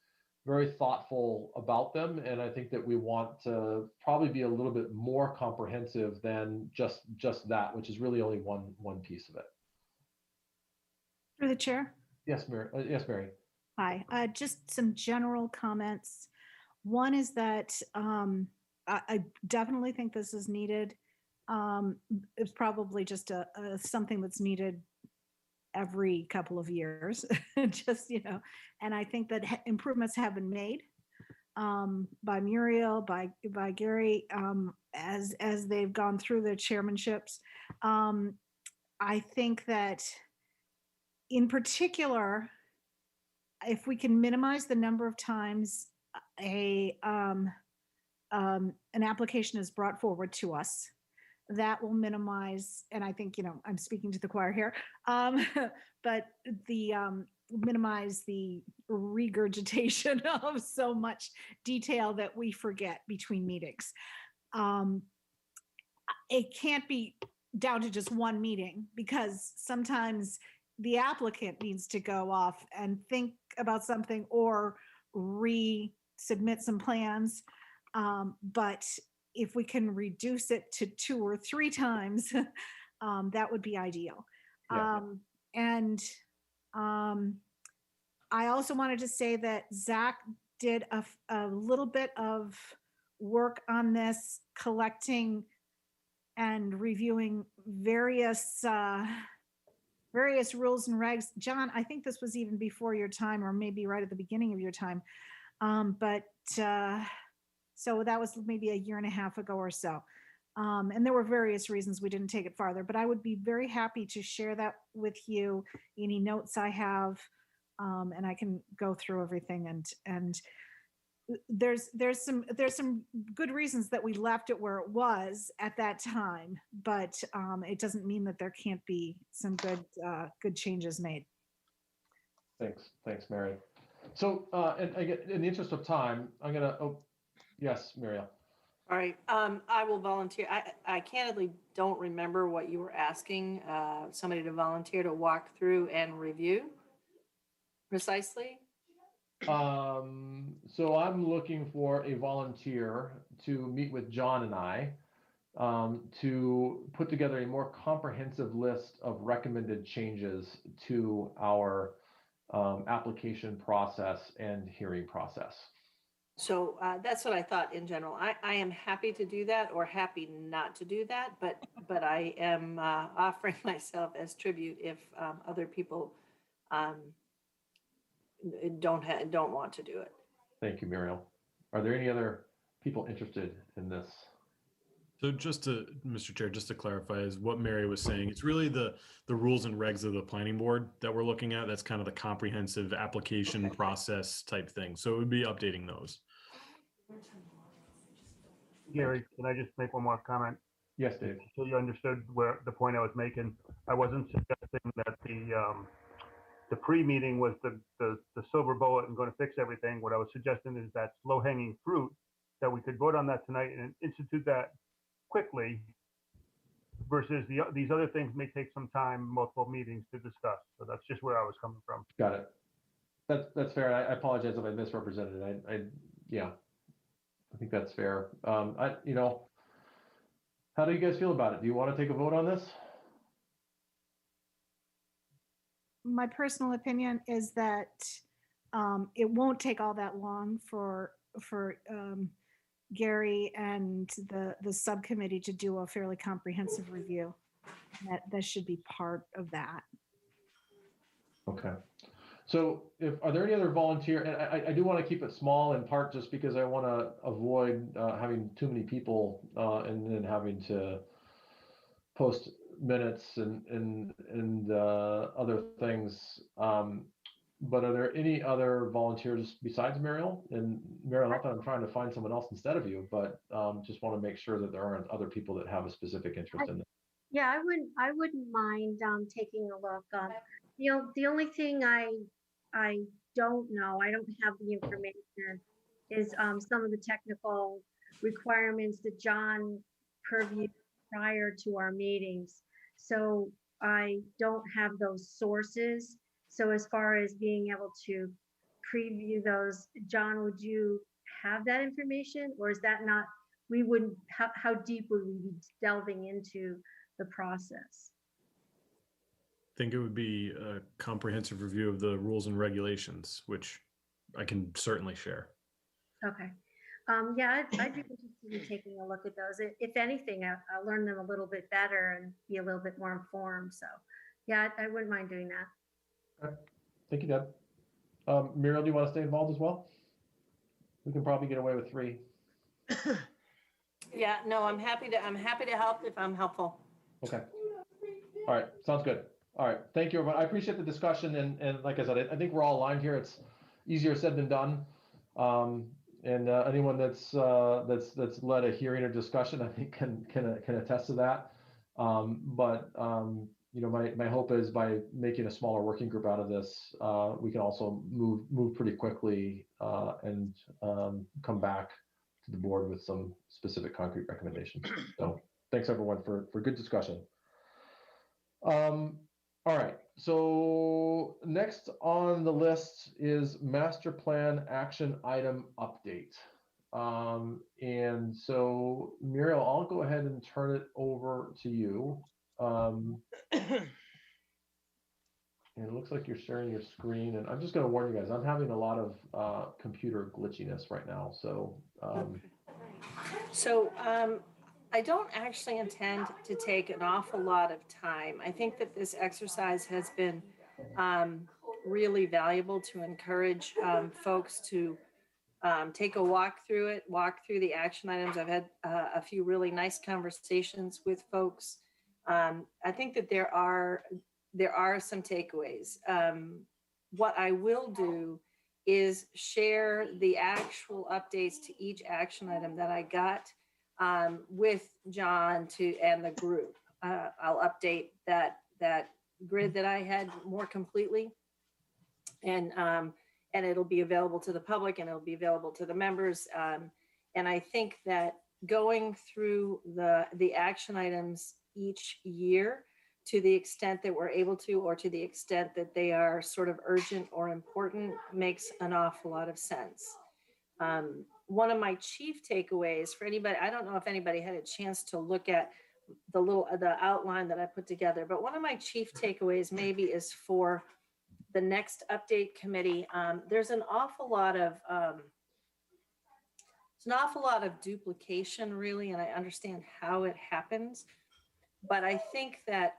very thoughtful about them. And I think that we want to probably be a little bit more comprehensive than just that, which is really only one piece of it. Through the chair. Yes, Mary. Yes, Mary. Hi, just some general comments. One is that I definitely think this is needed. It's probably just something that's needed every couple of years, just, and I think that improvements have been made by Muriel, by Gary, as they've gone through their chairmanships. I think that in particular, if we can minimize the number of times an application is brought forward to us, that will minimize, and I think, I'm speaking to the choir here, but minimize the regurgitation of so much detail that we forget between meetings. It can't be down to just one meeting, because sometimes the applicant needs to go off and think about something or resubmit some plans. But if we can reduce it to 2 or 3 times, that would be ideal. Yeah. I also wanted to say that Zach did a little bit of work on this, collecting and reviewing various rules and regs. John, I think this was even before your time, or maybe right at the beginning of your time. So that was maybe a year and a half ago or so. And there were various reasons we didn't take it farther, but I would be very happy to share that with you, any notes I have, and I can go through everything. And there's some good reasons that we left it where it was at that time, but it doesn't mean that there can't be some good changes made. Thanks, Mary. So, and again, in the interest of time, I'm gonna. Oh, yes, Muriel. All right, I will volunteer. I candidly don't remember what you were asking somebody to volunteer to walk through and review precisely. So I'm looking for a volunteer to meet with John and I to put together a more comprehensive list of recommended changes to our application process and hearing process. So that's what I thought in general. I am happy to do that, or happy not to do that, but I am offering myself as tribute if other people don't want to do it. Thank you, Muriel. Are there any other people interested in this? So Mr. Chair, just to clarify, is what Mary was saying, it's really the rules and regs of the planning board that we're looking at. That's kind of the comprehensive application process type thing. So it would be updating those. Gary, can I just make one more comment? Yes, Dave. So you understood where the point I was making. I wasn't suggesting that the pre-meeting was the silver bullet and going to fix everything. What I was suggesting is that low-hanging fruit, that we could vote on that tonight and institute that quickly, versus these other things may take some time, multiple meetings to discuss. So that's just where I was coming from. Got it. That's fair. I apologize if I misrepresented it. Yeah, I think that's fair. How do you guys feel about it? Do you want to take a vote on this? My personal opinion is that it won't take all that long for Gary and the subcommittee to do a fairly comprehensive review. That should be part of that. Okay. So are there any other volunteer, and I do want to keep it small in part just because I want to avoid having too many people and then having to post minutes and other things. But are there any other volunteers besides Muriel? And Muriel, not that I'm trying to find someone else instead of you, but just want to make sure that there aren't other people that have a specific interest in it. Yeah, I wouldn't mind taking a look. The only thing I don't know, I don't have the information, is some of the technical requirements that John purviewed prior to our meetings. So I don't have those sources. So as far as being able to preview those, John, would you have that information, or is that not? We wouldn't. How deep would we be delving into the process? I think it would be a comprehensive review of the rules and regulations, which I can certainly share. Okay. Yeah, I'd be interested in taking a look at those. If anything, I'll learn them a little bit better and be a little bit more informed. So yeah, I wouldn't mind doing that. Okay. Thank you, Deb. Muriel, do you want to stay involved as well? We can probably get away with 3. Yeah, no, I'm happy to help if I'm helpful. Okay. All right. Sounds good. All right. Thank you, everyone. I appreciate the discussion. And like I said, I think we're all aligned here. It's easier said than done. And anyone that's led a hearing or discussion, I think can attest to that. My hope is by making a smaller working group out of this, we can also move pretty quickly and come back to the board with some specific concrete recommendations. So thanks everyone for good discussion. All right, so next on the list is master plan action item update. And so Muriel, I'll go ahead and turn it over to you. And it looks like you're sharing your screen, and I'm just going to warn you guys, I'm having a lot of computer glitchiness right now. So I don't actually intend to take an awful lot of time. I think that this exercise has been really valuable to encourage folks to take a walk through the action items. I've had a few really nice conversations with folks. I think that there are some takeaways. What I will do is share the actual updates to each action item that I got with John and the group. I'll update that grid that I had more completely, and it'll be available to the public and it'll be available to the members. And I think that going through the action items each year, to the extent that we're able to, or to the extent that they are sort of urgent or important, makes an awful lot of sense. One of my chief takeaways for anybody, I don't know if anybody had a chance to look at the outline that I put together, but one of my chief takeaways maybe is for the next update committee. There's an awful lot of duplication, really, and I understand how it happens. But I think that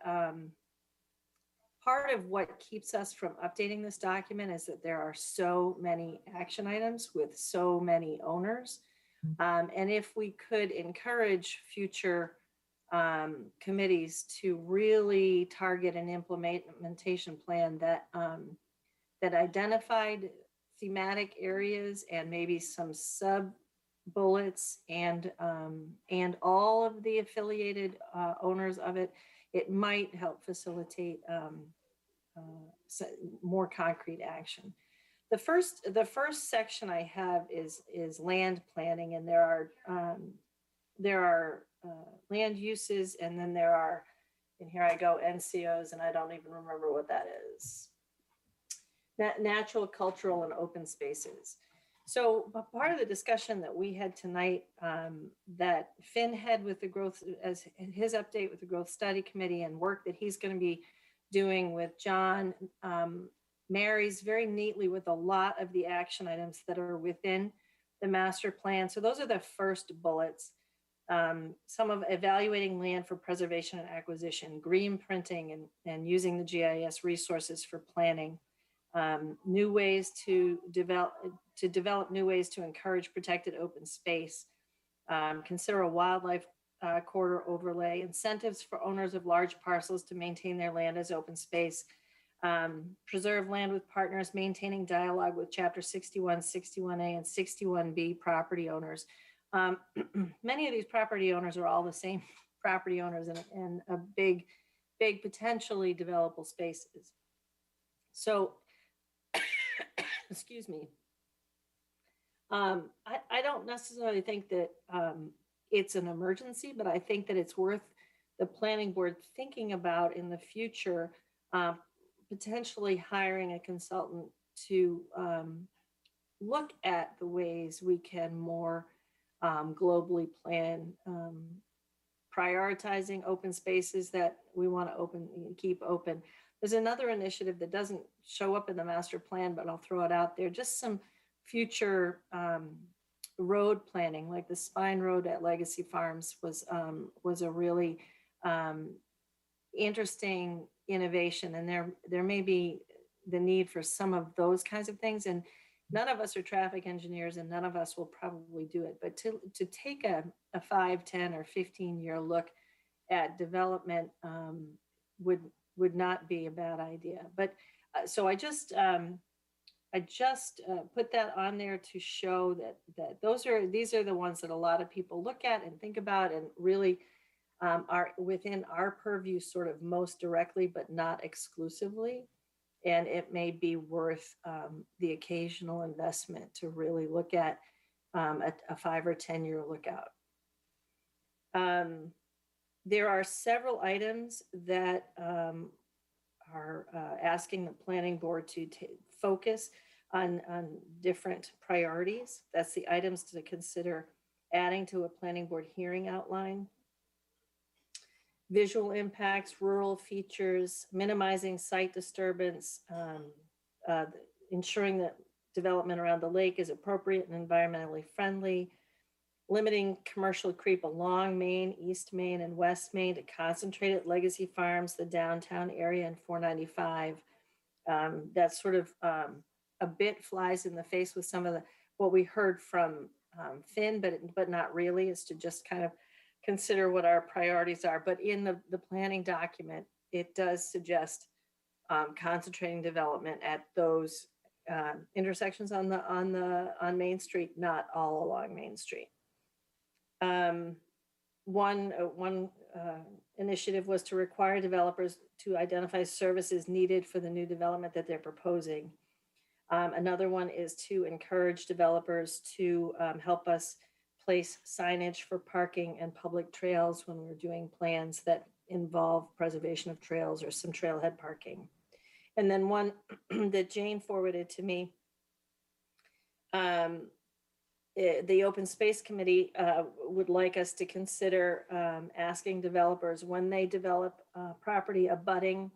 part of what keeps us from updating this document is that there are so many action items with so many owners. And if we could encourage future committees to really target an implementation plan that identified thematic areas and maybe some sub bullets and all of the affiliated owners of it, it might help facilitate more concrete action. The first section I have is land planning, and there are land uses, and then there are, and here I go, NCOs, and I don't even remember what that is. Natural, cultural, and open spaces. So part of the discussion that we had tonight, that Finn had with the growth, as his update with the growth study committee and work that he's going to be doing with John, marries very neatly with a lot of the action items that are within the master plan. So those are the first bullets. Some of evaluating land for preservation and acquisition, green printing, and using the GIS resources for planning. New ways to develop new ways to encourage protected open space, consider a wildlife corridor overlay, incentives for owners of large parcels to maintain their land as open space, preserve land with partners, maintaining dialogue with Chapter 61, 61A, and 61B property owners. Many of these property owners are all the same property owners in a big potentially developable spaces. So excuse me. I don't necessarily think that it's an emergency, but I think that it's worth the planning board thinking about in the future, potentially hiring a consultant to look at the ways we can more globally plan, prioritizing open spaces that we want to keep open. There's another initiative that doesn't show up in the master plan, but I'll throw it out there. Just some future road planning, like the Spine Road at Legacy Farms was a really interesting innovation. And there may be the need for some of those kinds of things. And none of us are traffic engineers, and none of us will probably do it. But to take a 5, 10, or 15-year look at development would not be a bad idea. But so I just put that on there to show that these are the ones that a lot of people look at and think about, and really are within our purview sort of most directly, but not exclusively. And it may be worth the occasional investment to really look at a 5 or 10-year lookout. There are several items that are asking the planning board to focus on different priorities. That's the items to consider adding to a planning board hearing outline. Visual impacts, rural features, minimizing site disturbance, ensuring that development around the lake is appropriate and environmentally friendly, limiting commercial creep along Main, East Main, and West Main to concentrate at Legacy Farms, the downtown area, and 495. That sort of a bit flies in the face with some of what we heard from Finn, but not really, is to just kind of consider what our priorities are. But in the planning document, it does suggest concentrating development at those intersections on Main Street, not all along Main Street. One initiative was to require developers to identify services needed for the new development that they're proposing. Another one is to encourage developers to help us place signage for parking and public trails when we're doing plans that involve preservation of trails or some trailhead parking. And then one that Jane forwarded to me, the Open Space Committee would like us to consider asking developers, when they develop property abutting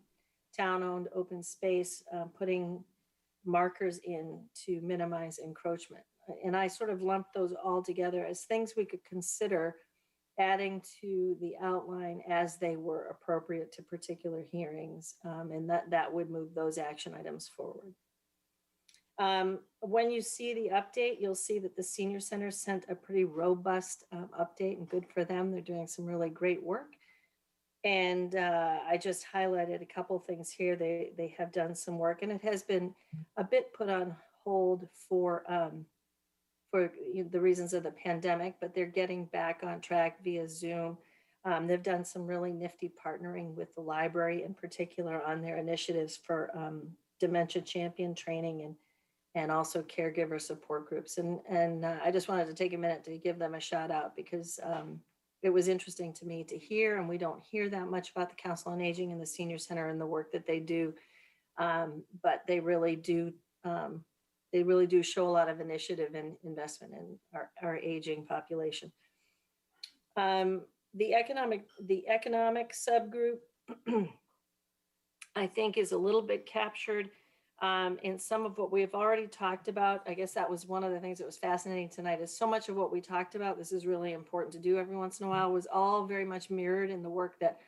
town-owned open space, putting markers in to minimize encroachment. And I sort of lumped those all together as things we could consider adding to the outline as they were appropriate to particular hearings, and that would move those action items forward. When you see the update, you'll see that the Senior Center sent a pretty robust update, and good for them. They're doing some really great work. And I just highlighted a couple things here. They have done some work, and it has been a bit put on hold for the reasons of the pandemic, but they're getting back on track via Zoom. They've done some really nifty partnering with the library in particular on their initiatives for dementia champion training and also caregiver support groups. And I just wanted to take a minute to give them a shout out, because it was interesting to me to hear, and we don't hear that much about the Council on Aging and the Senior Center and the work that they do. But they really do show a lot of initiative and investment in our aging population. The economic subgroup, I think, is a little bit captured in some of what we've already talked about. I guess that was one of the things that was fascinating tonight, is so much of what we talked about, this is really important to do every once in a while, was all very much mirrored in the work that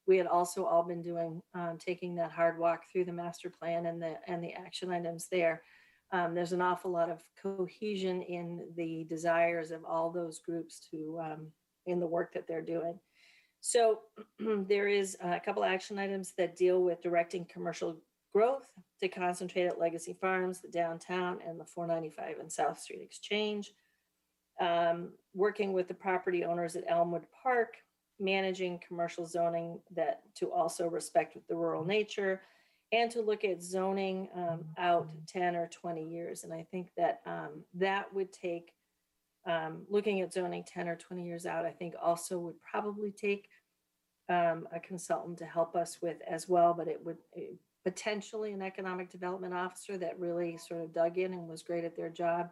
we had also all been doing, taking that hard walk through the master plan and the action items there. There's an awful lot of cohesion in the desires of all those groups to in the work that they're doing. So there is a couple action items that deal with directing commercial growth to concentrate at legacy farms, the downtown, and the 495 and South Street Exchange. Working with the property owners at Elmwood Park, managing commercial zoning that to also respect the rural nature, and to look at zoning out 10 or 20 years. And I think that that would take, looking at zoning 10 or 20 years out, I think also would probably take a consultant to help us with as well, but it would potentially an economic development officer that really sort of dug in and was great at their job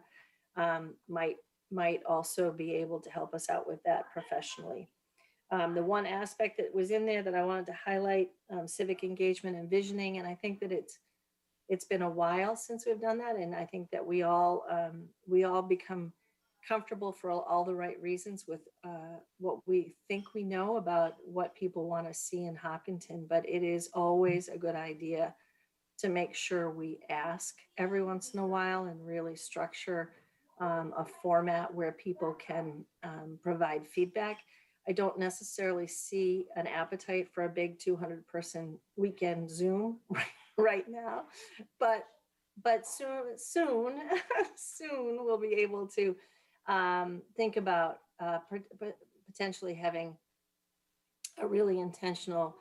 might also be able to help us out with that professionally. The one aspect that was in there that I wanted to highlight, civic engagement and visioning, and I think that it's been a while since we've done that, and I think that we all become comfortable for all the right reasons with what we think we know about what people want to see in Hopkinton, but it is always a good idea to make sure we ask every once in a while and really structure a format where people can provide feedback. I don't necessarily see an appetite for a big 200-person weekend Zoom right now, but soon we'll be able to think about potentially having a really intentional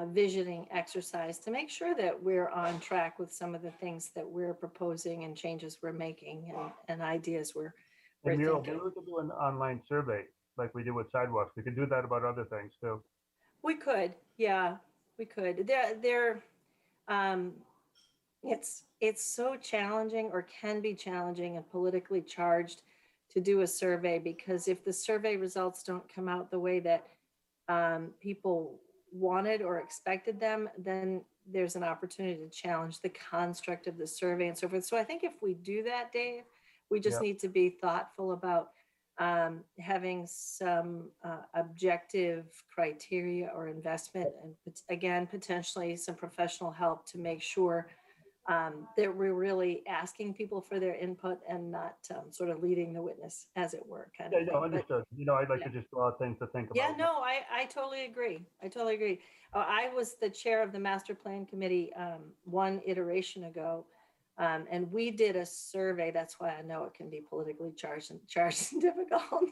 visioning exercise to make sure that we're on track with some of the things that we're proposing and changes we're making and ideas we're Muriel, thinking. maybe we could do an online survey like we did with sidewalks. We could do that about other things too. We could, yeah, we could. It's so challenging, or can be challenging and politically charged, to do a survey, because if the survey results don't come out the way that people wanted or expected them, then there's an opportunity to challenge the construct of the survey and so forth. So I think if we do that, Dave, we just need to be thoughtful about having some objective criteria or investment, and again, potentially some professional help to make sure that we're really asking people for their input and not sort of leading the witness, as it were. Kind of thing. Understood. I'd like to just throw out things to think about. Yeah, no, I totally agree. I totally agree. I was the chair of the master plan committee one iteration ago, and we did a survey. That's why I know it can be politically charged and difficult.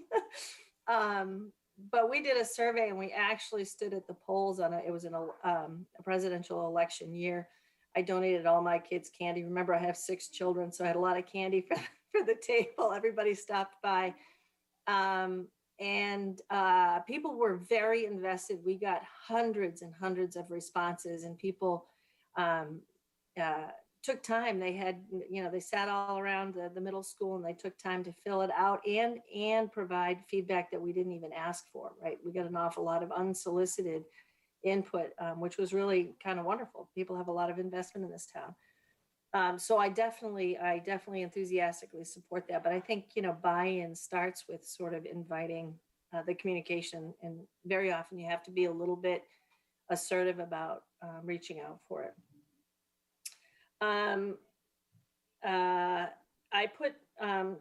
But we did a survey, and we actually stood at the polls on it. It was in a presidential election year. I donated all my kids' candy. Remember, I have 6 children, so I had a lot of candy for the table. Everybody stopped by. And people were very invested. We got hundreds and hundreds of responses, and people took time. They had, they sat all around the middle school, and they took time to fill it out and provide feedback that we didn't even ask for, right? We got an awful lot of unsolicited input, which was really kind of wonderful. People have a lot of investment in this town. So I definitely enthusiastically support that. But I think, buy-in starts with sort of inviting the communication. And very often you have to be a little bit assertive about reaching out for it. I put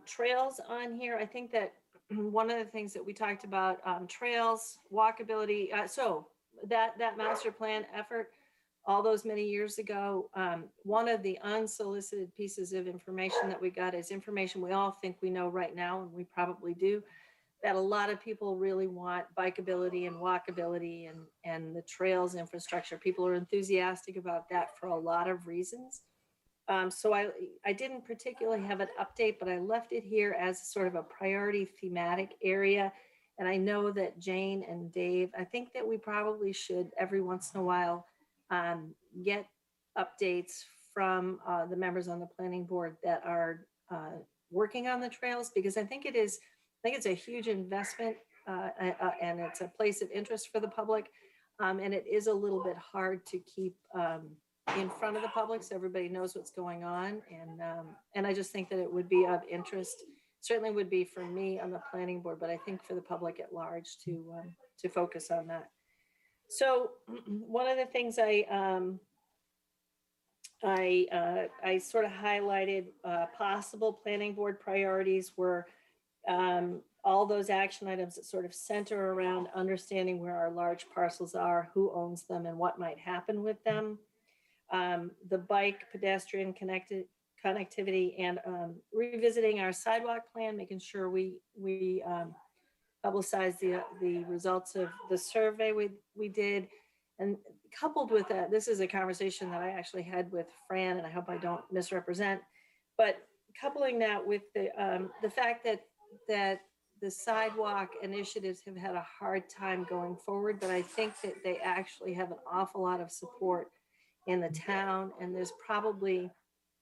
trails on here. I think that one of the things that we talked about, trails, walkability. So that master plan effort, all those many years ago, one of the unsolicited pieces of information that we got is information we all think we know right now, and we probably do, that a lot of people really want bikeability and walkability and the trails infrastructure. People are enthusiastic about that for a lot of reasons. So I didn't particularly have an update, but I left it here as sort of a priority thematic area. And I know that Jane and Dave, I think that we probably should every once in a while get updates from the members on the planning board that are working on the trails, because I think it's a huge investment and it's a place of interest for the public. And it is a little bit hard to keep in front of the public so everybody knows what's going on. And I just think that it would be of interest, certainly would be for me on the planning board, but I think for the public at large to focus on that. So one of the things I sort of highlighted possible planning board priorities were all those action items that sort of center around understanding where our large parcels are, who owns them, and what might happen with them. The bike, pedestrian connectivity, and revisiting our sidewalk plan, making sure we publicize the results of the survey we did. And coupled with that, this is a conversation that I actually had with Fran, and I hope I don't misrepresent, but coupling that with the fact that the sidewalk initiatives have had a hard time going forward, but I think that they actually have an awful lot of support in the town, and there's probably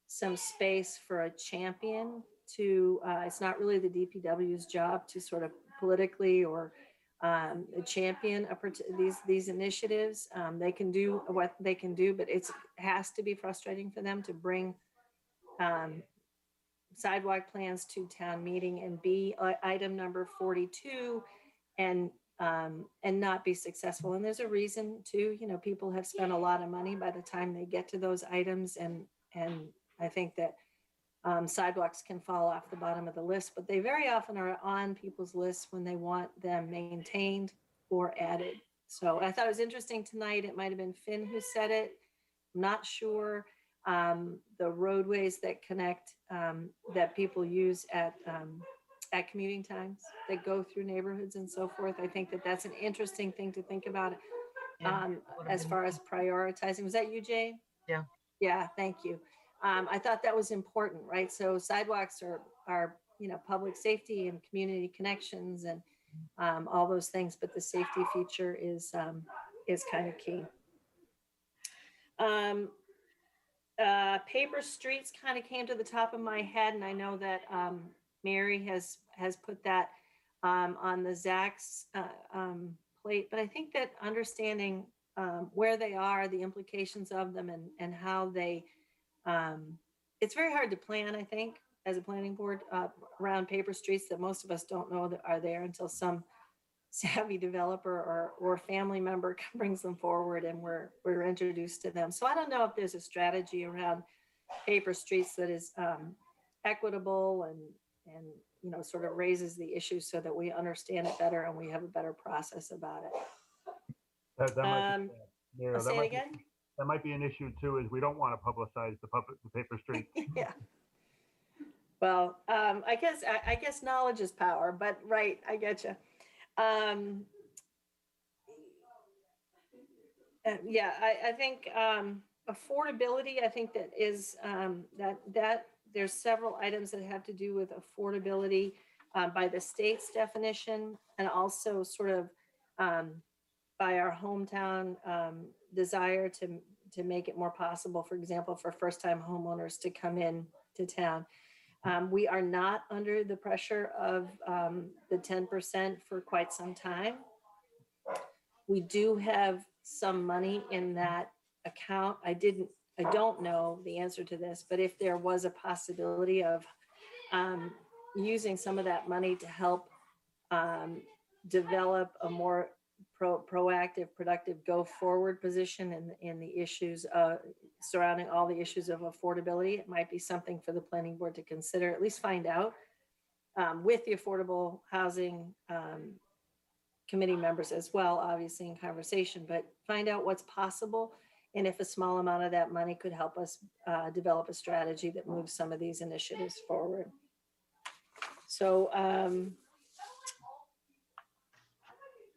some space for a champion to, it's not really the DPW's job to sort of politically or champion these initiatives. They can do what they can do, but it has to be frustrating for them to bring sidewalk plans to town meeting and be item number 42 and not be successful. And there's a reason too, people have spent a lot of money by the time they get to those items. And I think that sidewalks can fall off the bottom of the list, but they very often are on people's lists when they want them maintained or added. So I thought it was interesting tonight. It might've been Finn who said it. I'm not sure. The roadways that connect, that people use at commuting times, that go through neighborhoods and so forth. I think that that's an interesting thing to think about as far as prioritizing. Was that you, Jay? Yeah. Yeah, thank you. I thought that was important, right? So sidewalks are public safety and community connections and all those things, but the safety feature is kind of key. Paper streets kind of came to the top of my head, and I know that Mary has put that on the Zach's plate, but I think that understanding where they are, the implications of them, and how they, it's very hard to plan, I think, as a planning board around paper streets that most of us don't know that are there until some savvy developer or family member brings them forward and we're introduced to them. So I don't know if there's a strategy around paper streets that is equitable and sort of raises the issue so that we understand it better and we have a better process about it. Say it again. That might be an issue too, is we don't want to publicize the paper streets. Yeah. Well, I guess knowledge is power, but right, I get you. Yeah, I think affordability, I think that is that there's several items that have to do with affordability by the state's definition, and also sort of by our hometown desire to make it more possible, for example, for first-time homeowners to come in to town. We are not under the pressure of the 10% for quite some time. We do have some money in that account. I don't know the answer to this, but if there was a possibility of using some of that money to help develop a more proactive, productive go forward position in the issues surrounding all the issues of affordability, it might be something for the planning board to consider, at least find out with the affordable housing committee members as well, obviously in conversation, but find out what's possible. And if a small amount of that money could help us develop a strategy that moves some of these initiatives forward. So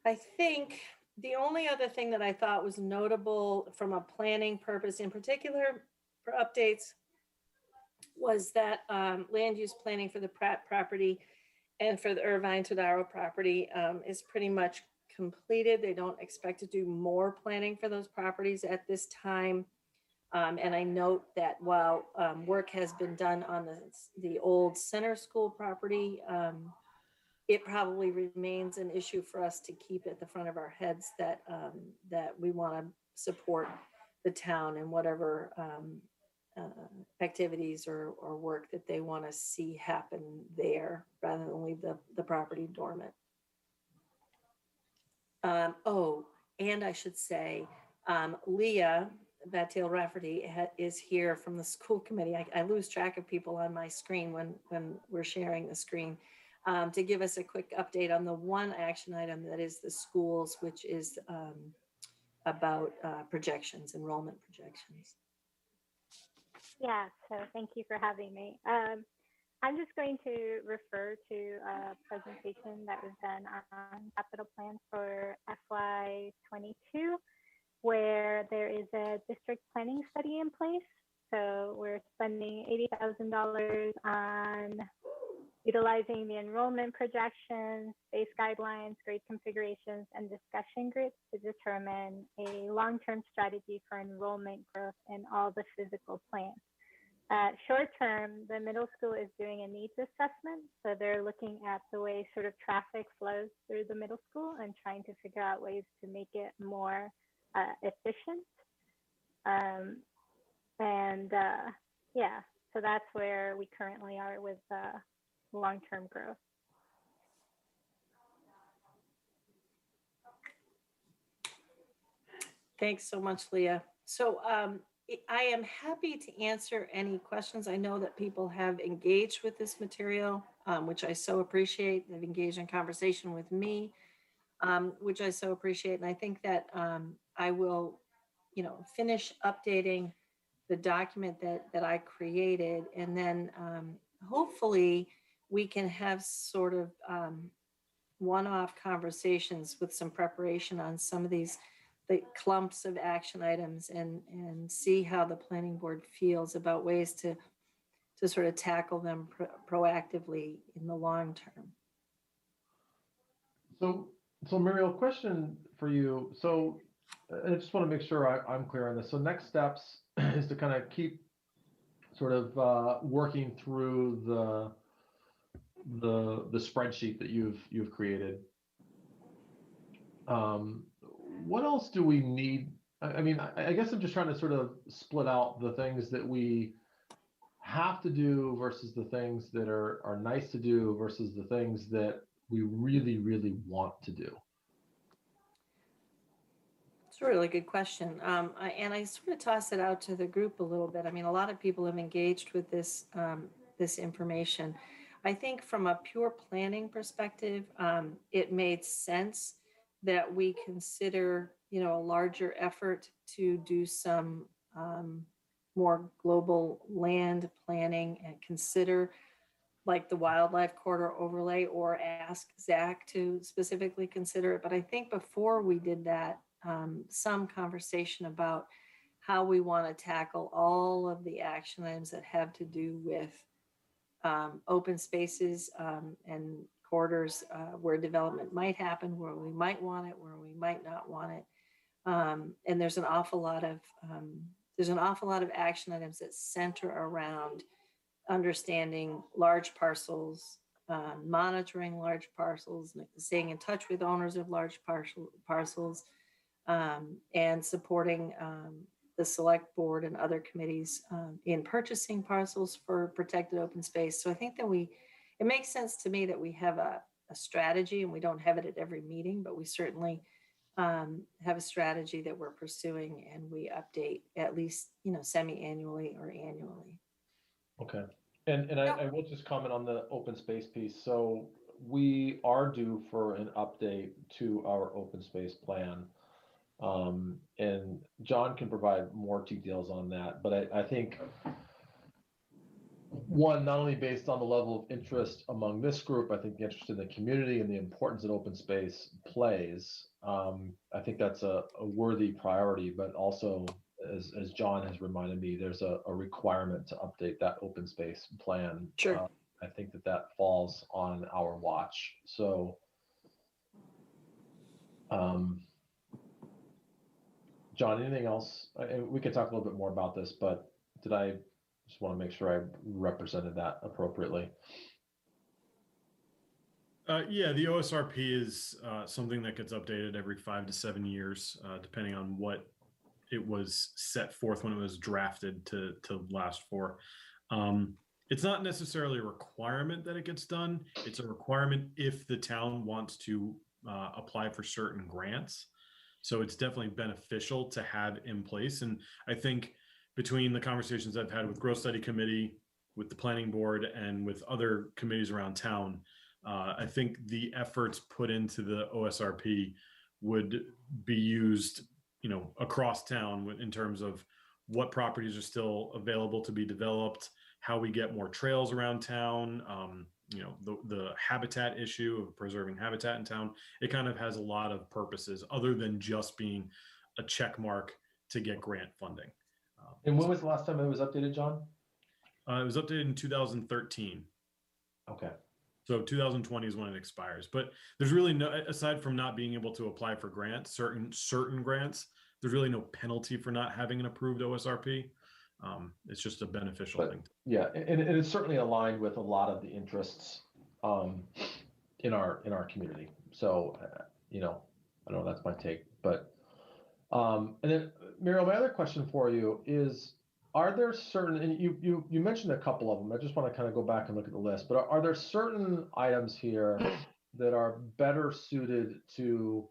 I think the only other thing that I thought was notable from a planning purpose in particular for updates was that land use planning for the Pratt property And for the Irvine Tadaro property is pretty much completed. They don't expect to do more planning for those properties at this time. And I note that while work has been done on the old center school property, it probably remains an issue for us to keep at the front of our heads that that we want to support the town and whatever activities or work that they want to see happen there rather than leave the property dormant. Oh, and I should say, Leah Battail Rafferty is here from the school committee. I lose track of people on my screen when we're sharing the screen, to give us a quick update on the one action item that is the schools, which is about projections, enrollment projections. Yeah, so thank you for having me. I'm just going to refer to a presentation that was done on capital plan for FY22, where there is a district planning study in place. So we're spending $80,000 on utilizing the enrollment projections, base guidelines, grade configurations, and discussion groups to determine a long-term strategy for enrollment growth in all the physical plans. Short term, the middle school is doing a needs assessment. So they're looking at the way sort of traffic flows through the middle school and trying to figure out ways to make it more efficient. Yeah, so that's where we currently are with long-term growth. Thanks so much, Leah. So I am happy to answer any questions. I know that people have engaged with this material, which I so appreciate. They've engaged in conversation with me, which I so appreciate. And I think that I will, finish updating the document that I created, and then hopefully we can have sort of one-off conversations with some preparation on some of the clumps of action items and see how the planning board feels about ways to sort of tackle them proactively in the long term. So Muriel, question for you. So I just want to make sure I'm clear on this. So next steps is to kind of keep sort of working through the spreadsheet that you've created. What else do we need? I mean, I guess I'm just trying to sort of split out the things that we have to do versus the things that are nice to do versus the things that we really, really want to do. It's a really good question. And I sort of toss it out to the group a little bit. I mean, a lot of people have engaged with this, this information. I think from a pure planning perspective, it made sense that we consider, a larger effort to do some more global land planning and consider like the wildlife corridor overlay, or ask Zach to specifically consider it. But I think before we did that, some conversation about how we want to tackle all of the action items that have to do with open spaces and corridors where development might happen, where we might want it, where we might not want it. And there's an awful lot of action items that center around understanding large parcels, monitoring large parcels, staying in touch with owners of large parcels, and supporting the select board and other committees in purchasing parcels for protected open space. So I think that it makes sense to me that we have a strategy, and we don't have it at every meeting, but we certainly have a strategy that we're pursuing, and we update at least, semi-annually or annually. Okay. And I will just comment on the open space piece. So we are due for an update to our open space plan. And John can provide more details on that, but I think one, not only based on the level of interest among this group, I think the interest in the community and the importance that open space plays. I think that's a worthy priority, but also, as John has reminded me, there's a requirement to update that open space plan. Sure. I think that falls on our watch. So, John, anything else? We could talk a little bit more about this, but did I just want to make sure I represented that appropriately? Yeah, the OSRP is something that gets updated every 5 to 7 years, depending on what it was set forth when it was drafted to last for. It's not necessarily a requirement that it gets done. It's a requirement if the town wants to apply for certain grants. So it's definitely beneficial to have in place. And I think between the conversations I've had with Growth Study Committee, with the Planning Board, and with other committees around town, I think the efforts put into the OSRP would be used, across town in terms of what properties are still available to be developed, how we get more trails around town, the habitat issue of preserving habitat in town. It kind of has a lot of purposes other than just being a check mark to get grant funding. And when was the last time it was updated, John? It was updated in 2013. Okay. So 2020 is when it expires. But there's really no, aside from not being able to apply for grants, certain grants, there's really no penalty for not having an approved OSRP. It's just a beneficial thing. Yeah, and it's certainly aligned with a lot of the interests in our community. So, I don't know, that's my take. But and then Muriel, my other question for you is, are there certain, and you mentioned a couple of them, I just want to kind of go back and look at the list, but are there certain items here that are better suited to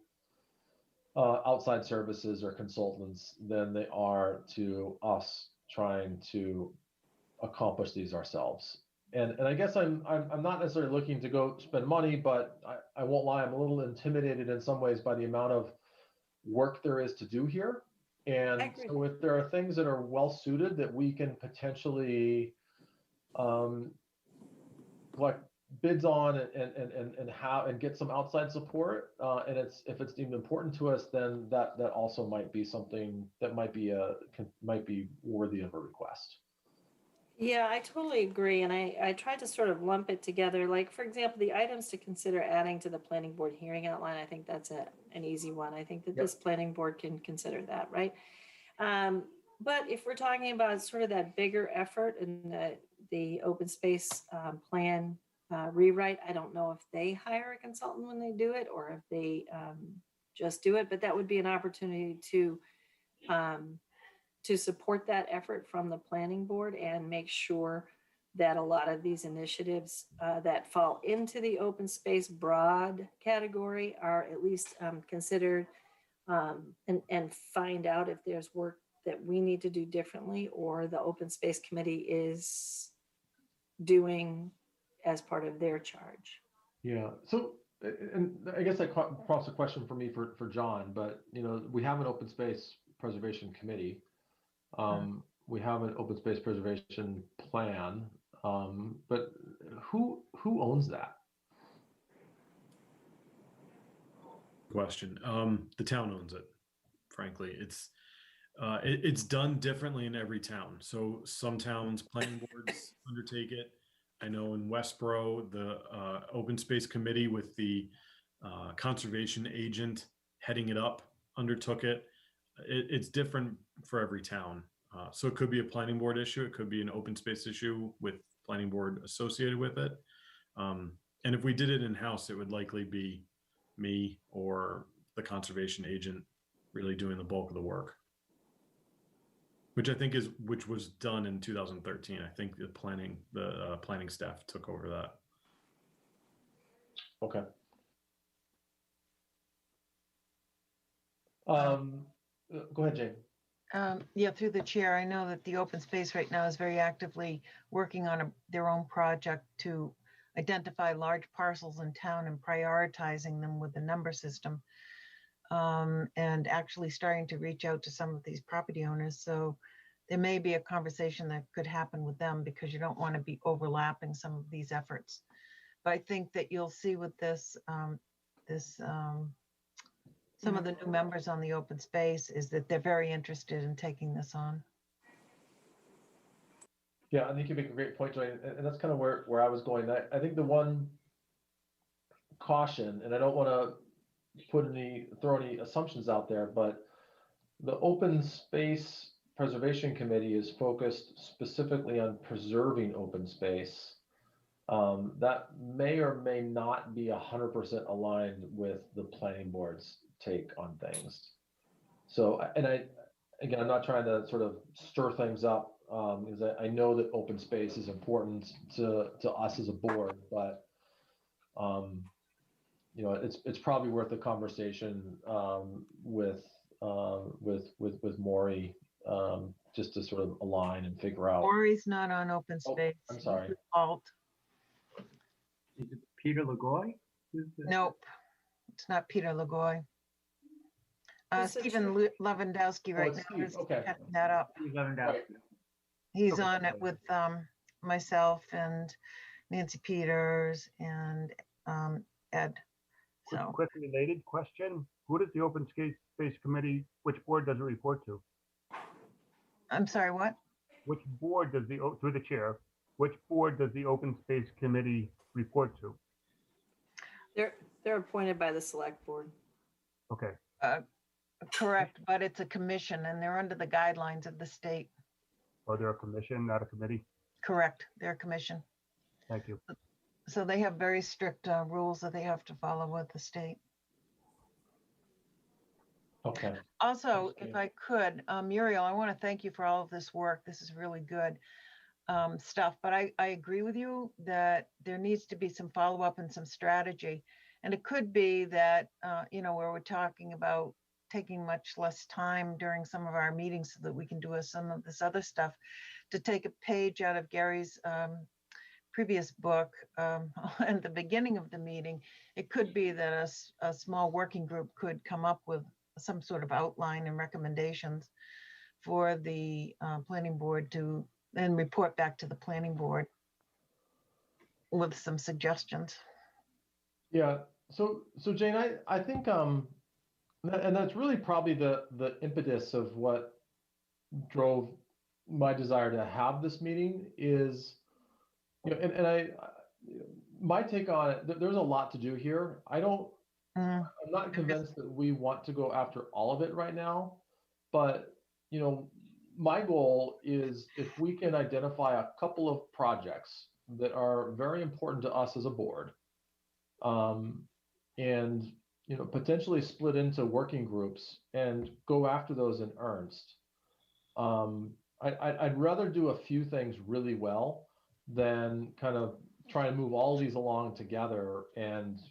outside services or consultants than they are to us trying to accomplish these ourselves? And I guess I'm not necessarily looking to go spend money, but I won't lie, I'm a little intimidated in some ways by the amount of work there is to do here. And so if there are things that are well suited that we can potentially collect bids on and get some outside support, and if it's deemed important to us, then that also might be something that might be worthy of a request. Yeah, I totally agree. And I tried to sort of lump it together. Like, for example, the items to consider adding to the planning board hearing outline, I think that's an easy one. I think that this planning board can consider that, right? But if we're talking about sort of that bigger effort and the open space plan rewrite, I don't know if they hire a consultant when they do it or if they just do it, but that would be an opportunity to support that effort from the planning board and make sure that a lot of these initiatives that fall into the open space broad category are at least considered and find out if there's work that we need to do differently or the open space committee is doing as part of their charge. Yeah. So, and I guess that prompts a question for me for John, but we have an open space preservation committee. We have an open space preservation plan, but who owns that? Question. The town owns it. Frankly, it's done differently in every town. So some towns planning boards undertake it. I know in Westboro, the open space committee with the conservation agent heading it up undertook it. It's different for every town. So it could be a planning board issue. It could be an open space issue with planning board associated with it. And if we did it in-house, it would likely be me or the conservation agent really doing the bulk of the work. Which was done in 2013. I think the planning staff took over that. Okay. Go ahead, Jane. Yeah, through the chair, I know that the open space right now is very actively working on their own project to identify large parcels in town and prioritizing them with the number system, and actually starting to reach out to some of these property owners. So there may be a conversation that could happen with them because you don't want to be overlapping some of these efforts. But I think that you'll see with this, some of the new members on the open space is that they're very interested in taking this on. Yeah, I think you make a great point, Joy, and that's kind of where I was going. I think the one caution, and I don't want to throw any assumptions out there, but the Open Space Preservation Committee is focused specifically on preserving open space. That may or may not be 100% aligned with the planning board's take on things. So, and again, I'm not trying to sort of stir things up, because I know that open space is important to us as a board, but you know, it's probably worth a conversation with Maury, just to sort of align and figure out. Maury's not on open Oh, space. I'm sorry. He's Alt. Is it Peter Lagoy? Nope, it's not Peter Lagoy. This is Stephen Lewandowski right it's now Steve, is okay. heading that up. He's Okay. on it with myself and Nancy Peters and Ed. So Quick related question. Who does the Open Space Committee, which board does it report to? I'm sorry, what? Which board does through the chair, which board does the Open Space Committee report to? They're appointed by the select board. Okay. Correct, but it's a commission and they're under the guidelines of the state. Oh, they're a commission, not a committee? Correct, they're a commission. Thank you. So they have very strict rules that they have to follow with the state. Okay. Also, if I could, Muriel, I want to thank you for all of this work. This is really good stuff, but I agree with you that there needs to be some follow-up and some strategy. And it could be that, you know, where we're talking about taking much less time during some of our meetings so that we can do some of this other stuff, to take a page out of Gary's previous book at the beginning of the meeting. It could be that a small working group could come up with some sort of outline and recommendations for the planning board to then report back to the planning board with some suggestions. Yeah. So Jane, I think and that's really probably the impetus of what drove my desire to have this meeting is, you know, and I my take on it, there's a lot to do here. I'm not convinced that we want to go after all of it right now, but you know, my goal is if we can identify a couple of projects that are very important to us as a board, and you know, potentially split into working groups and go after those in earnest. I'd rather do a few things really well than kind of try to move all these along together and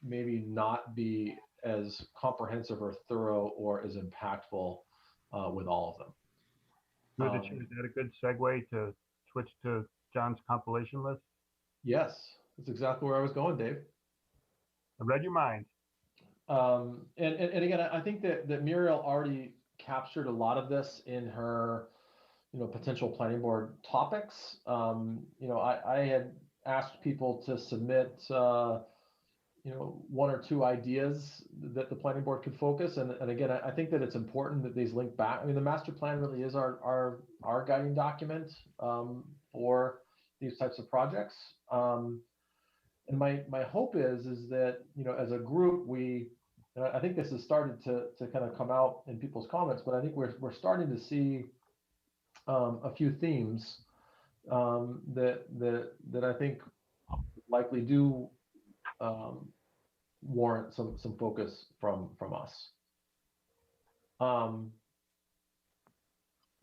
maybe not be as comprehensive or thorough or as impactful with all of them. Through the chair, is that a good segue to switch to John's compilation list? Yes, that's exactly where I was going, Dave. I read your mind. And again, I think that Muriel already captured a lot of this in her, you know, potential planning board topics. You know, I had asked people to submit, you know, one or two ideas that the planning board could focus. And again, I think that it's important that these link back. I mean, the master plan really is our guiding document for these types of projects. And my hope is that, you know, as a group, and I think this has started to kind of come out in people's comments, but I think we're starting to see a few themes that I think likely do warrant some focus from us.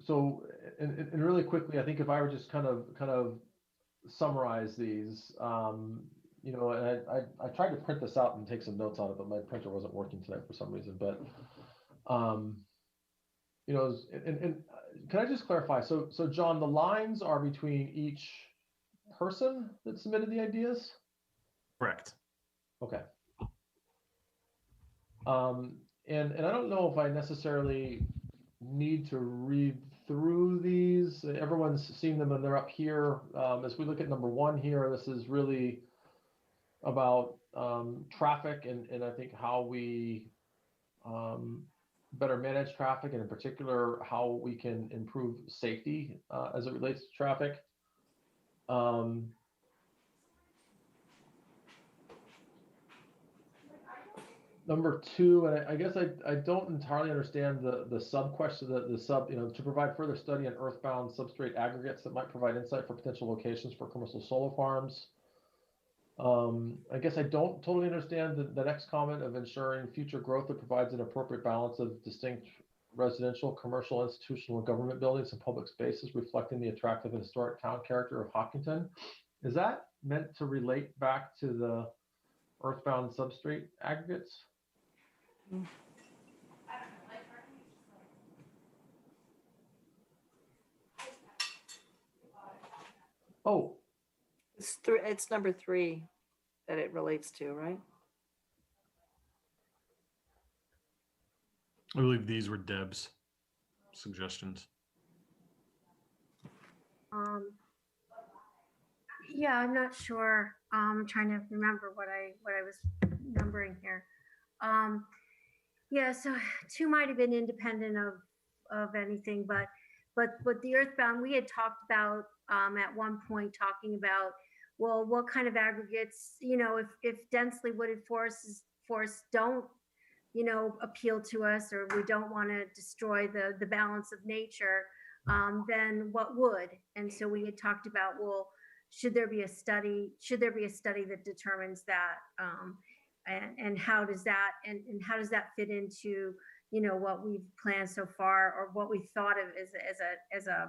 So, and really quickly, I think if I were just kind of summarize these, you know, and I tried to print this out and take some notes on it, but my printer wasn't working tonight for some reason. But, you know, and can I just clarify? So John, the lines are between each person that submitted the ideas? Correct. Okay. And I don't know if I necessarily need to read through these. Everyone's seen them and they're up here. As we look at number one here, this is really about traffic and I think how we better manage traffic, and in particular, how we can improve safety as it relates to traffic. Number two, and I guess I don't entirely understand the sub question, the sub, to provide further study on earthbound substrate aggregates that might provide insight for potential locations for commercial solar farms. I guess I don't totally understand the next comment of ensuring future growth that provides an appropriate balance of distinct residential, commercial, institutional, and government buildings and public spaces reflecting the attractive and historic town character of Hopkinton. Is that meant to relate back to the earthbound substrate aggregates? Oh, It's number 3 that it relates to, right? I believe these were Deb's suggestions. Yeah, I'm not sure. I'm trying to remember what I was numbering here. Yeah, so 2 might have been independent of anything, but the earthbound, we had talked about at one point talking about, well, what kind of aggregates, if densely wooded forests don't, appeal to us, or we don't want to destroy the balance of nature, then what would? And so we had talked about, well, should there be a study that determines that, and how does that fit into what we've planned so far, or what we thought of as a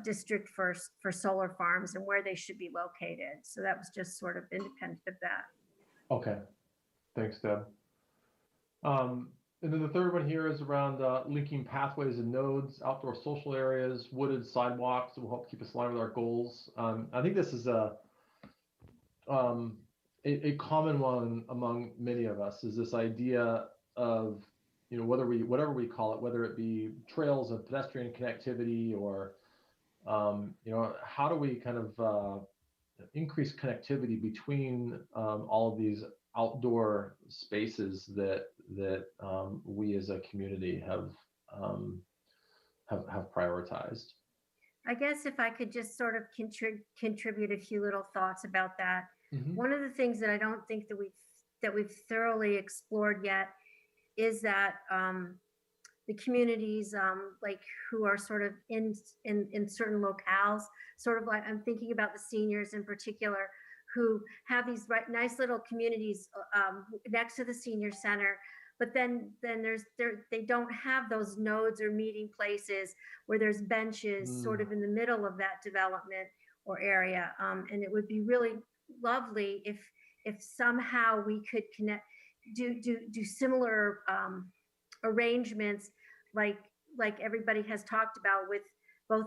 district for solar farms and where they should be located. So that was just sort of independent of that. okay. Thanks, Deb. And then the third one here is around linking pathways and nodes, outdoor social areas, wooded sidewalks that will help keep us aligned with our goals. I think this is a common one among many of us, is this idea of, whatever we call it, whether it be trails and pedestrian connectivity, or, how do we kind of increase connectivity between all of these outdoor spaces that we as a community have prioritized. I guess if I could just sort of contribute a few little thoughts about that. Mm-hmm. One of the things that I don't think that we've thoroughly explored yet is that the communities like who are sort of in certain locales, sort of like, I'm thinking about the seniors in particular, who have these nice little communities next to the senior center, but then they don't have those nodes or meeting places where there's benches sort of in the middle of that development or area. And it would be really lovely if somehow we could do similar arrangements like everybody has talked about, with both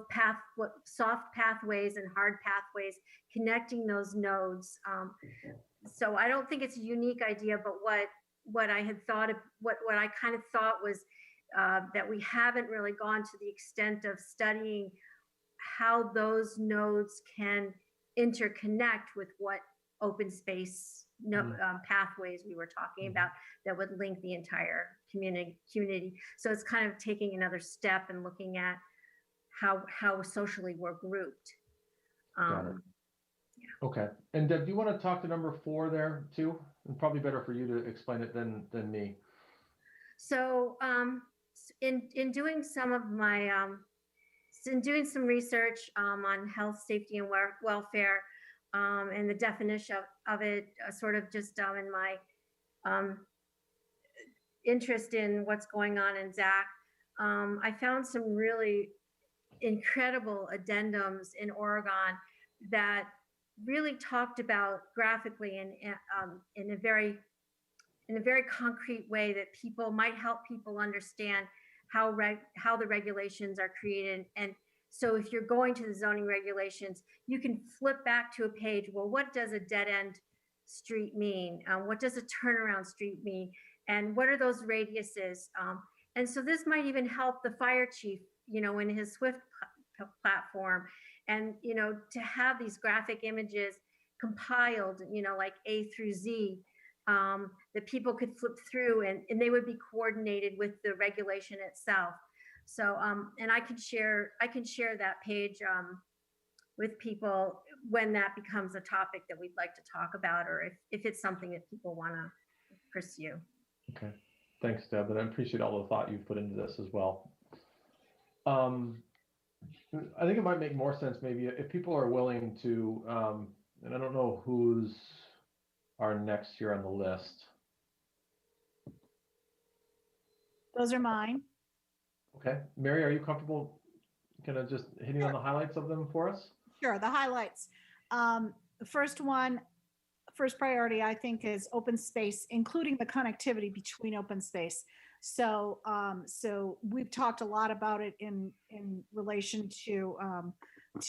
soft pathways and hard pathways connecting those nodes. So I don't think it's a unique idea, but what I had thought of, what I kind of thought was that we haven't really gone to the extent of studying how those nodes can interconnect with what open space pathways we were talking about that would link the entire community. So it's kind of taking another step and looking at how socially we're grouped. Got it. Yeah. Okay. And Deb, do you want to talk to number 4 there too? And probably better for you to explain it than me. So in doing some of my in doing some research on health, safety, and welfare, and the definition of it, sort of just in my interest in what's going on in ZAC, I found some really incredible addendums in Oregon that really talked about graphically and in a very concrete way that might help people understand how the regulations are created. And so if you're going to the zoning regulations, you can flip back to a page. Well, what does a dead end street mean? What does a turnaround street mean? And what are those radiuses? And so this might even help the fire chief, in his Swift platform, and, to have these graphic images compiled, like A through Z, that people could flip through, and they would be coordinated with the regulation itself. So, and I can share that page with people when that becomes a topic that we'd like to talk about, or if it's something that people want to pursue. Okay, thanks, Deb, and I appreciate all the thought you've put into this as well. I think it might make more sense maybe if people are willing to, and I don't know who's our next here on the list. Those are mine. Okay, Mary, are you comfortable kind of just hitting on the highlights of them for us? Sure, the highlights. The first priority, I think, is open space, including the connectivity between open space. So, so we've talked a lot about it in relation to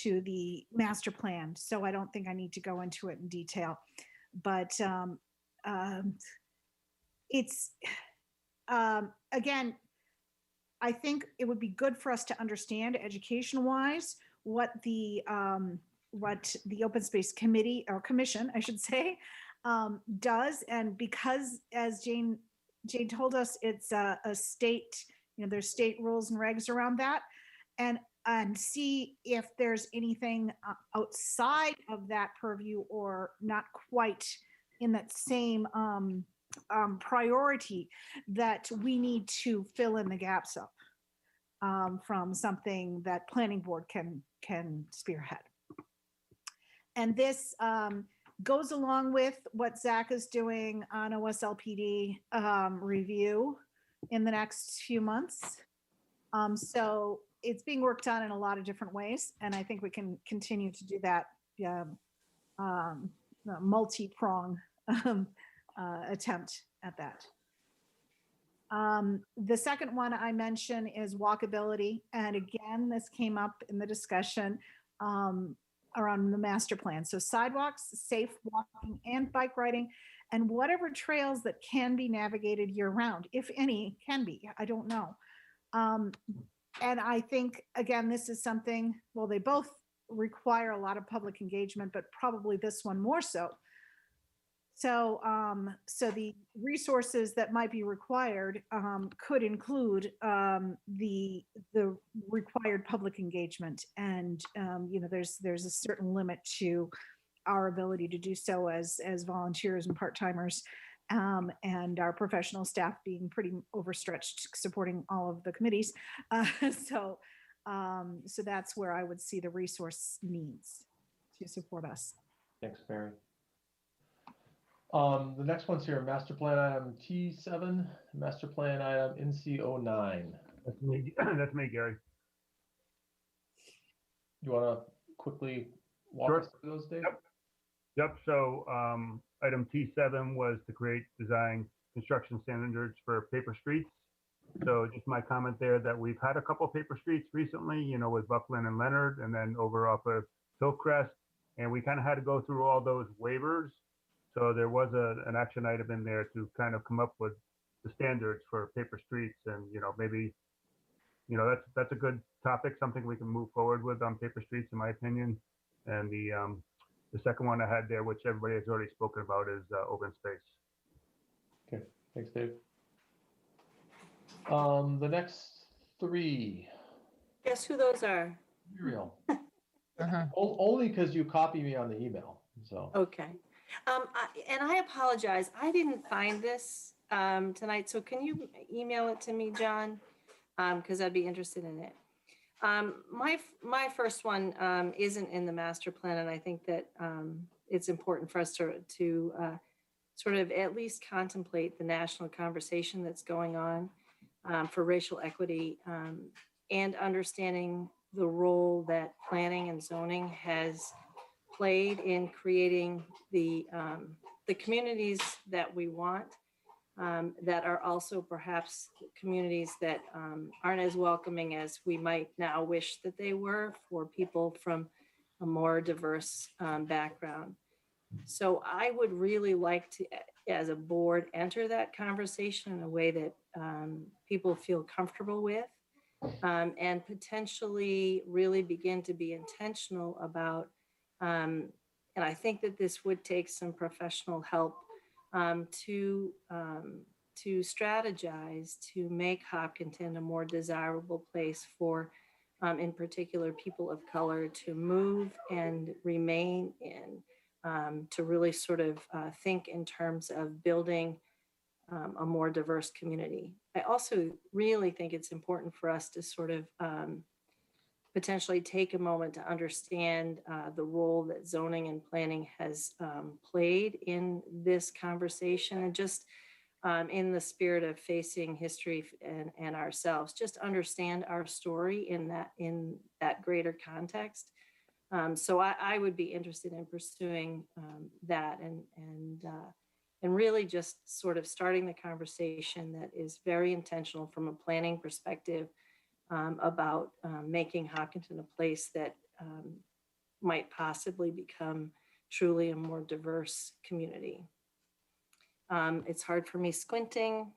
the master plan. So I don't think I need to go into it in detail, but it's again, I think it would be good for us to understand education-wise what the Open Space Committee or Commission, I should say, does. And because, as Jane told us, it's a state, there's state rules and regs around that, and see if there's anything outside of that purview or not quite in that same priority that we need to fill in the gaps of from something that planning board can spearhead. And this goes along with what Zach is doing on OSLPD review in the next few months. So it's being worked on in a lot of different ways, and I think we can continue to do that multi-prong attempt at that. The second one I mentioned is walkability. And again, this came up in the discussion around the master plan. So sidewalks, safe walking and bike riding, and whatever trails that can be navigated year round, if any can be, I don't know. And I think, again, this is something, well, they both require a lot of public engagement, but probably this one more so. So, so the resources that might be required could include the required public engagement, and there's a certain limit to our ability to do so as volunteers and part-timers, and our professional staff being pretty overstretched supporting all of the committees. So that's where I would see the resource needs to support us. Thanks, Mary. The next one's here, master plan item T7, master plan item NC09. That's me, that's me, Gary. You want to quickly walk us through those, Dave? Yep. So item T7 was to create design construction standards for paper streets. So just my comment there that we've had a couple of paper streets recently, with Buckland and Leonard, and then over off of Hillcrest, and we kind of had to go through all those waivers. So there was an action item in there to kind of come up with the standards for paper streets, and maybe that's a good topic, something we can move forward with on paper streets, in my opinion. And the second one I had there, which everybody has already spoken about, is open space. Okay, thanks, Dave. The next three. Guess who those are? Real. Only because you copy me on the email. So. Okay. And I apologize. I didn't find this tonight. So can you email it to me, John? Because I'd be interested in it. My first one isn't in the master plan, and I think that it's important for us to sort of at least contemplate the national conversation that's going on for racial equity, and understanding the role that planning and zoning has played in creating the communities that we want, that are also perhaps communities that aren't as welcoming as we might now wish that they were for people from a more diverse background. So I would really like to, as a board, enter that conversation in a way that people feel comfortable with, and potentially really begin to be intentional about, and I think that this would take some professional help to strategize to make Hopkinton a more desirable place for, in particular, people of color to move and remain in, to really sort of think in terms of building a more diverse community. I also really think it's important for us to sort of potentially take a moment to understand the role that zoning and planning has played in this conversation, and just in the spirit of facing history and ourselves, just understand our story in that greater context. So I would be interested in pursuing that and really just sort of starting the conversation that is very intentional from a planning perspective about making Hopkinton a place that might possibly become truly a more diverse community. It's hard for me squinting.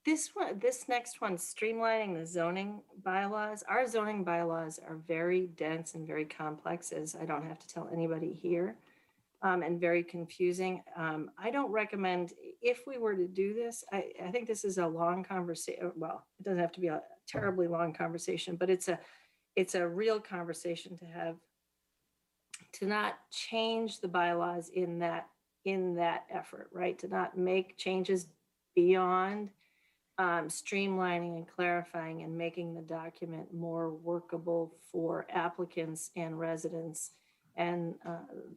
This next one, streamlining the zoning bylaws. Our zoning bylaws are very dense and very complex, as I don't have to tell anybody here, and very confusing. I don't recommend, if we were to do this, I think this is a long conversation. Well, it doesn't have to be a terribly long conversation, but it's a real conversation to have, to not change the bylaws in that effort, right? To not make changes beyond streamlining and clarifying and making the document more workable for applicants and residents and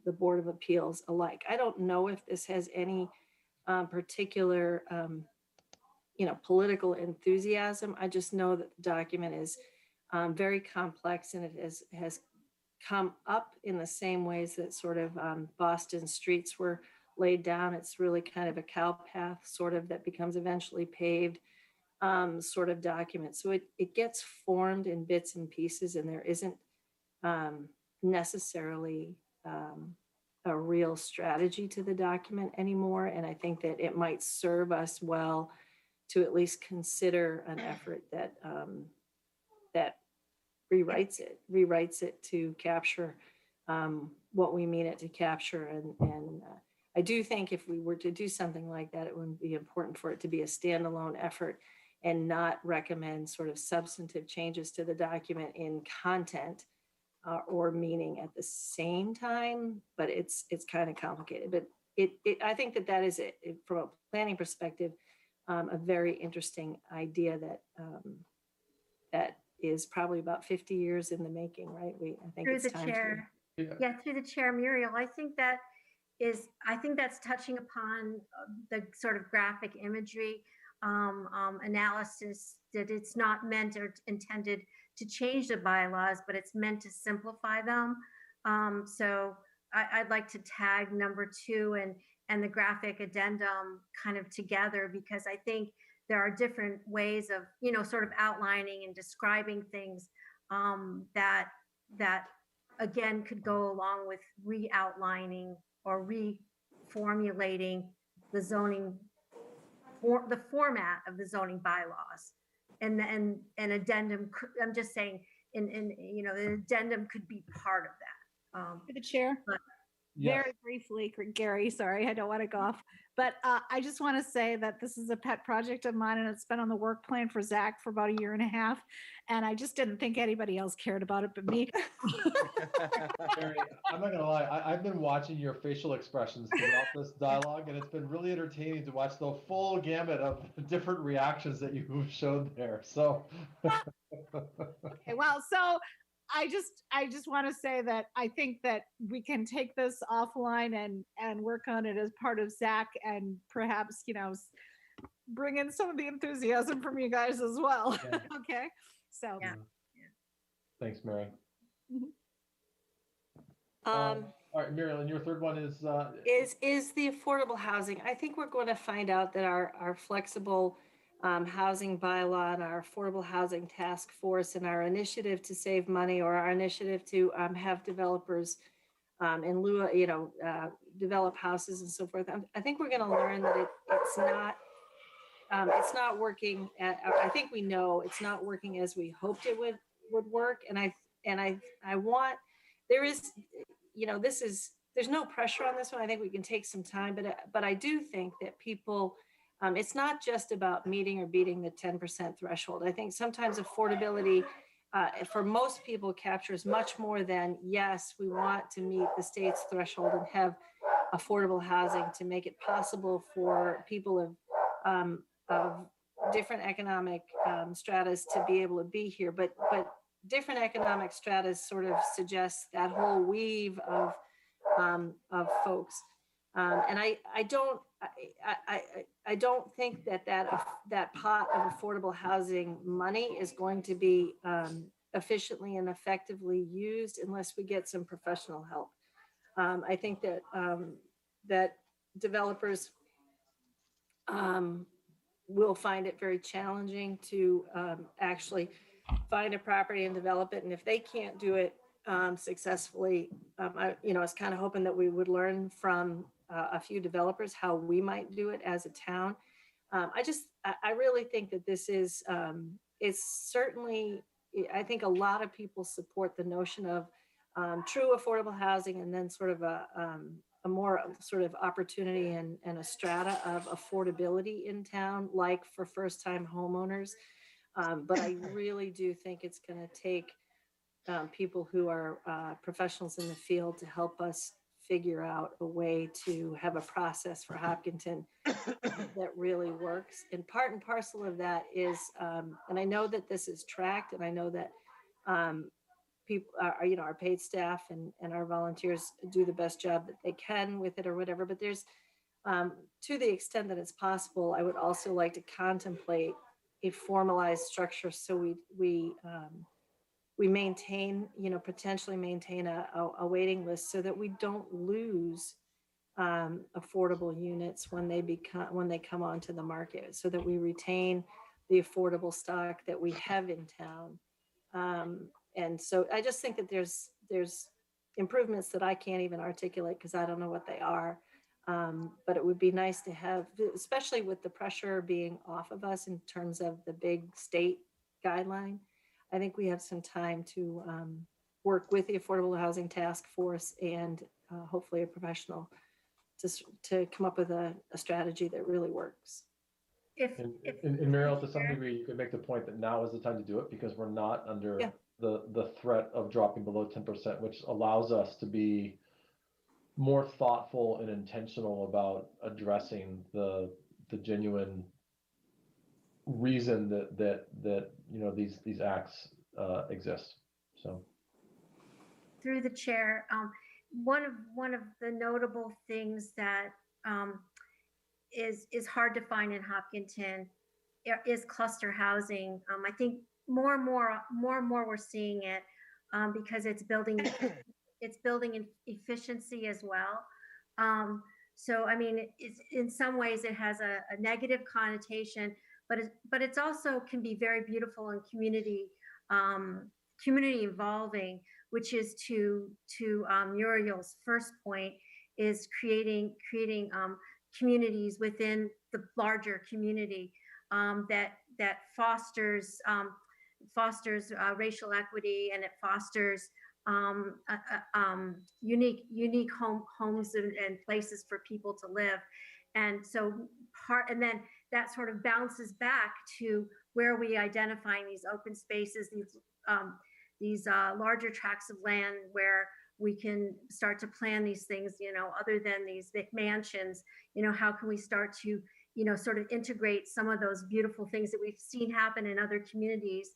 the Board of Appeals alike. I don't know if this has any particular, political enthusiasm. I just know that the document is very complex, and it has come up in the same ways that sort of Boston streets were laid down. It's really kind of a cow path sort of that becomes eventually paved sort of document. So it gets formed in bits and pieces, and there isn't necessarily a real strategy to the document anymore. And I think that it might serve us well to at least consider an effort that that rewrites it to capture what we mean it to capture. And I do think if we were to do something like that, it would be important for it to be a standalone effort and not recommend sort of substantive changes to the document in content or meaning at the same time. But it's kind of complicated. But I think that is it from a planning perspective, a very interesting idea that is probably about 50 years in the making, right? I think Through it's the time chair. to. Yeah, through the chair, Muriel, I think that's touching upon the sort of graphic imagery analysis, that it's not meant or intended to change the bylaws, but it's meant to simplify them. So I'd like to tag number 2 and the graphic addendum kind of together, because I think there are different ways of, sort of outlining and describing things that again could go along with re-outlining or reformulating the zoning the format of the zoning bylaws. And addendum, I'm just saying, the addendum could be part of that. To the chair. Very briefly, Gary, sorry, I don't want to go off, but I just want to say that this is a pet project of mine, and it's been on the work plan for Zach for about 1.5 years, and I just didn't think anybody else cared about it but me. Mary, I'm not gonna lie, I've been watching your facial expressions throughout this dialogue, and it's been really entertaining to watch the full gamut of different reactions that you've showed there. So Okay, well, so I just want to say that I think that we can take this offline and work on it as part of Zach, and perhaps, bring in some of the enthusiasm from you guys as well. Yeah. Okay. So yeah. Thanks, Mary. Mhm. All right, Marilyn, your third one is the affordable housing. I think we're going to find out that our flexible housing bylaw and our affordable housing task force and our initiative to save money, or our initiative to have developers in lieu of, develop houses and so forth. I think we're going to learn that it's not working. I think we know it's not working as we hoped it would work. And I want, there is, this is there's no pressure on this one. I think we can take some time, but I do think that people, it's not just about meeting or beating the 10% threshold. I think sometimes affordability for most people captures much more than, yes, we want to meet the state's threshold and have affordable housing to make it possible for people of different economic stratas to be able to be here. But different economic stratas sort of suggests that whole weave of folks. And I don't think that pot of affordable housing money is going to be efficiently and effectively used unless we get some professional help. I think that that developers will find it very challenging to actually find a property and develop it. And if they can't do it successfully, I was kind of hoping that we would learn from a few developers how we might do it as a town. I really think that this is, it's certainly, I think a lot of people support the notion of true affordable housing and then sort of a more sort of opportunity and a strata of affordability in town, like for first-time homeowners. But I really do think it's going to take people who are professionals in the field to help us figure out a way to have a process for Hopkinton that really works. And part and parcel of that is, and I know that this is tracked, and I know that people are, our paid staff and our volunteers do the best job that they can with it or whatever, but there's, to the extent that it's possible, I would also like to contemplate a formalized structure so we maintain, potentially maintain a waiting list so that we don't lose affordable units when they come onto the market, so that we retain the affordable stock that we have in town. And so I just think that there's improvements that I can't even articulate because I don't know what they are. But it would be nice to have, especially with the pressure being off of us in terms of the big state guideline. I think we have some time to work with the Affordable Housing Task Force and hopefully a professional to come up with a strategy that really works. And Mariel, to some degree, you could make the point that now is the time to do it because we're not under the threat of dropping below 10%, which allows us to be more thoughtful and intentional about addressing the genuine reason that these acts exist. So, through the chair, one of the notable things that is hard to find in Hopkinton is cluster housing. I think more and more we're seeing it because it's building efficiency as well. So I mean, it's, in some ways it has a negative connotation, but it's also can be very beautiful and community involving, which is to Muriel's first point, is creating communities within the larger community that fosters racial equity, and it fosters unique homes and places for people to live. And so and then that sort of bounces back to where we identifying these open spaces, these larger tracts of land where we can start to plan these things, other than these big mansions, how can we start to, sort of integrate some of those beautiful things that we've seen happen in other communities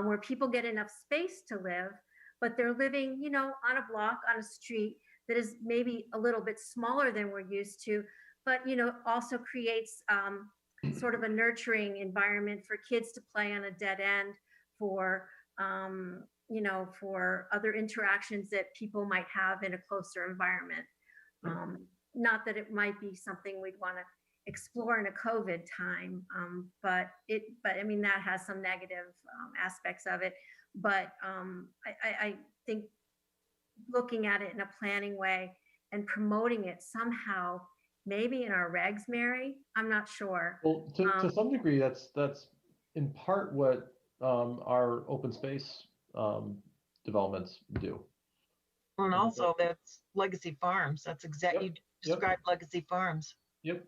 where people get enough space to live, but they're living, on a block, on a street that is maybe a little bit smaller than we're used to, but, also creates sort of a nurturing environment for kids to play on a dead end, for for other interactions that people might have in a closer environment. Not that it might be something we'd want to explore in a COVID time, but I mean, that has some negative aspects of it. But I think looking at it in a planning way and promoting it somehow, maybe in our regs, Mary, I'm not sure. Well, to some degree, that's in part what our open space developments do. And also that's legacy farms. That's exactly, you described legacy farms. Yep.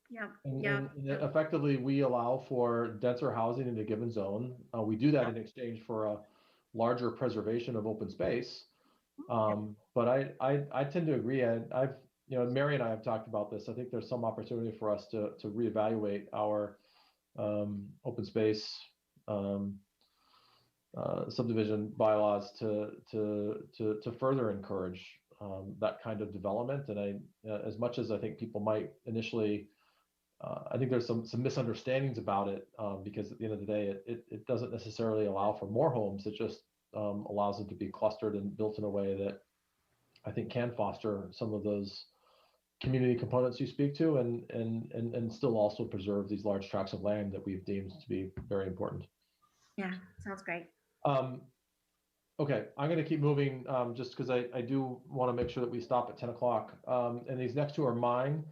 Yep. And, Yep. and effectively, we allow for denser housing in a given zone. We do that in exchange for a larger preservation of open space. But I tend to agree. I've, Mary and I have talked about this. I think there's some opportunity for us to reevaluate our open space subdivision bylaws to further encourage that kind of development. And as much as I think people might initially, I think there's some misunderstandings about it because at the end of the day, it doesn't necessarily allow for more homes. It just allows them to be clustered and built in a way that I think can foster some of those community components you speak to, and still also preserve these large tracts of land that we've deemed to be very important. Yeah, sounds great. Okay, I'm going to keep moving just because I do want to make sure that we stop at 10 o'clock. And these next two are mine.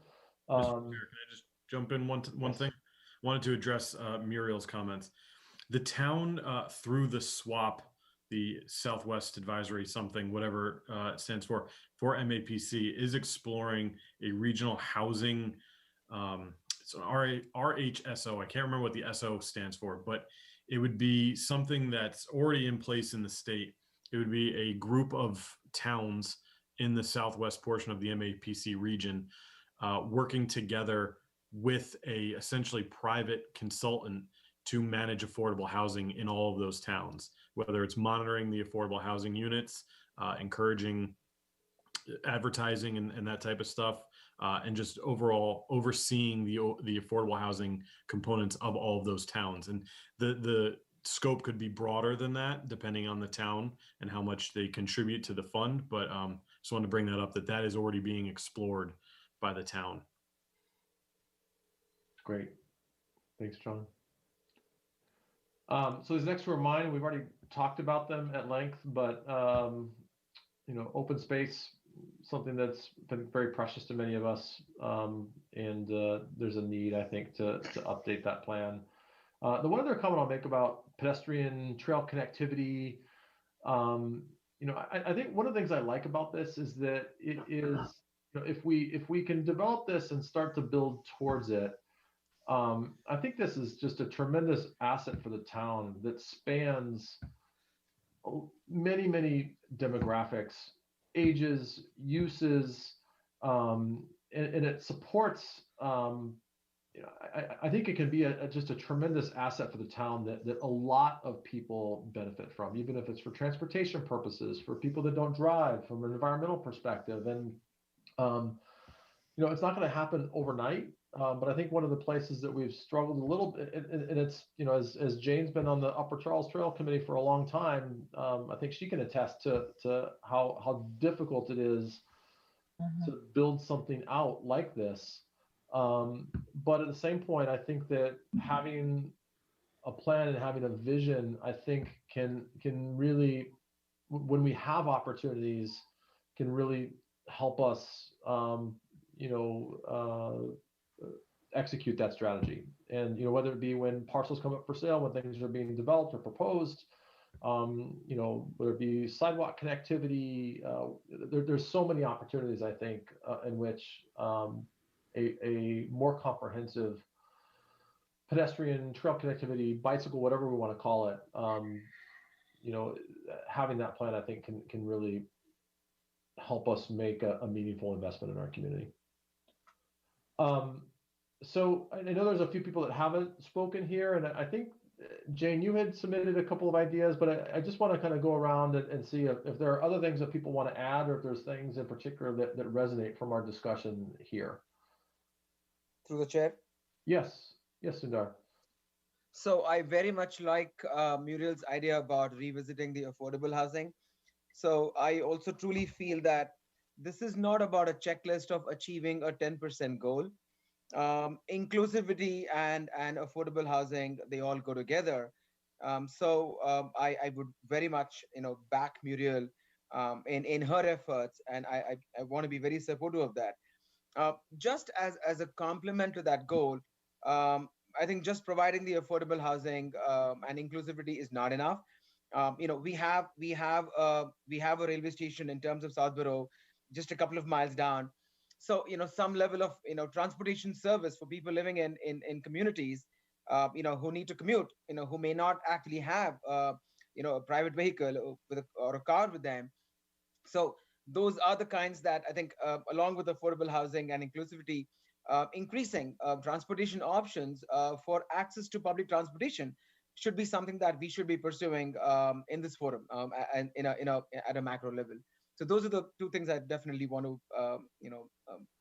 Mr. Chair, can I just jump in one thing? Wanted to address Muriel's comments. The town through the SWAP, the Southwest Advisory something, whatever it stands for MAPC, is exploring a regional housing, it's an RHSO. I can't remember what the SO stands for, but it would be something that's already in place in the state. It would be a group of towns in the southwest portion of the MAPC region working together with a essentially private consultant to manage affordable housing in all of those towns, whether it's monitoring the affordable housing units, encouraging advertising and that type of stuff, and just overall overseeing the affordable housing components of all of those towns. And the scope could be broader than that, depending on the town and how much they contribute to the fund. But just wanted to bring that up, that is already being explored by the town. Great. Thanks, John. So these next two are mine. We've already talked about them at length, but open space, something that's been very precious to many of us, and there's a need, I think, to update that plan. The one other comment I'll make about pedestrian trail connectivity, I think one of the things I like about this is that it is, if we can develop this and start to build towards it, I think this is just a tremendous asset for the town that spans many, many demographics, ages, uses, and it supports, I think it can be just a tremendous asset for the town that a lot of people benefit from, even if it's for transportation purposes, for people that don't drive, from an environmental perspective. And, it's not going to happen overnight. But I think one of the places that we've struggled a little bit, and it's, as Jane's been on the Upper Charles Trail Committee for a long time, I think she can attest to how difficult it is to build something out like this. But at the same point, I think that having a plan and having a vision, I think can really, when we have opportunities, can really help us, execute that strategy. And whether it be when parcels come up for sale, when things are being developed or proposed, whether it be sidewalk connectivity, there's so many opportunities, I think, in which a more comprehensive pedestrian trail connectivity, bicycle, whatever we want to call it, having that plan, I think, can really help us make a meaningful investment in our community. So I know there's a few people that haven't spoken here, and I think, Jane, you had submitted a couple of ideas, but I just want to kind of go around and see if there are other things that people want to add, or if there's things in particular that resonate from our discussion here. Through the chair? Yes, Sundar. So I very much like Muriel's idea about revisiting the affordable housing. So I also truly feel that this is not about a checklist of achieving a 10% goal. Inclusivity and affordable housing, they all go together. So I would very much back Muriel in her efforts, and I want to be very supportive of that. Just as a complement to that goal, I think just providing the affordable housing and inclusivity is not enough. We have a railway station in terms of Southborough, just a couple of miles down. So some level of transportation service for people living in communities, who need to commute, who may not actually have a private vehicle or a car with them. So those are the kinds that I think, along with affordable housing and inclusivity, increasing transportation options for access to public transportation should be something that we should be pursuing in this forum, and at a macro level. So those are the two things I definitely want to,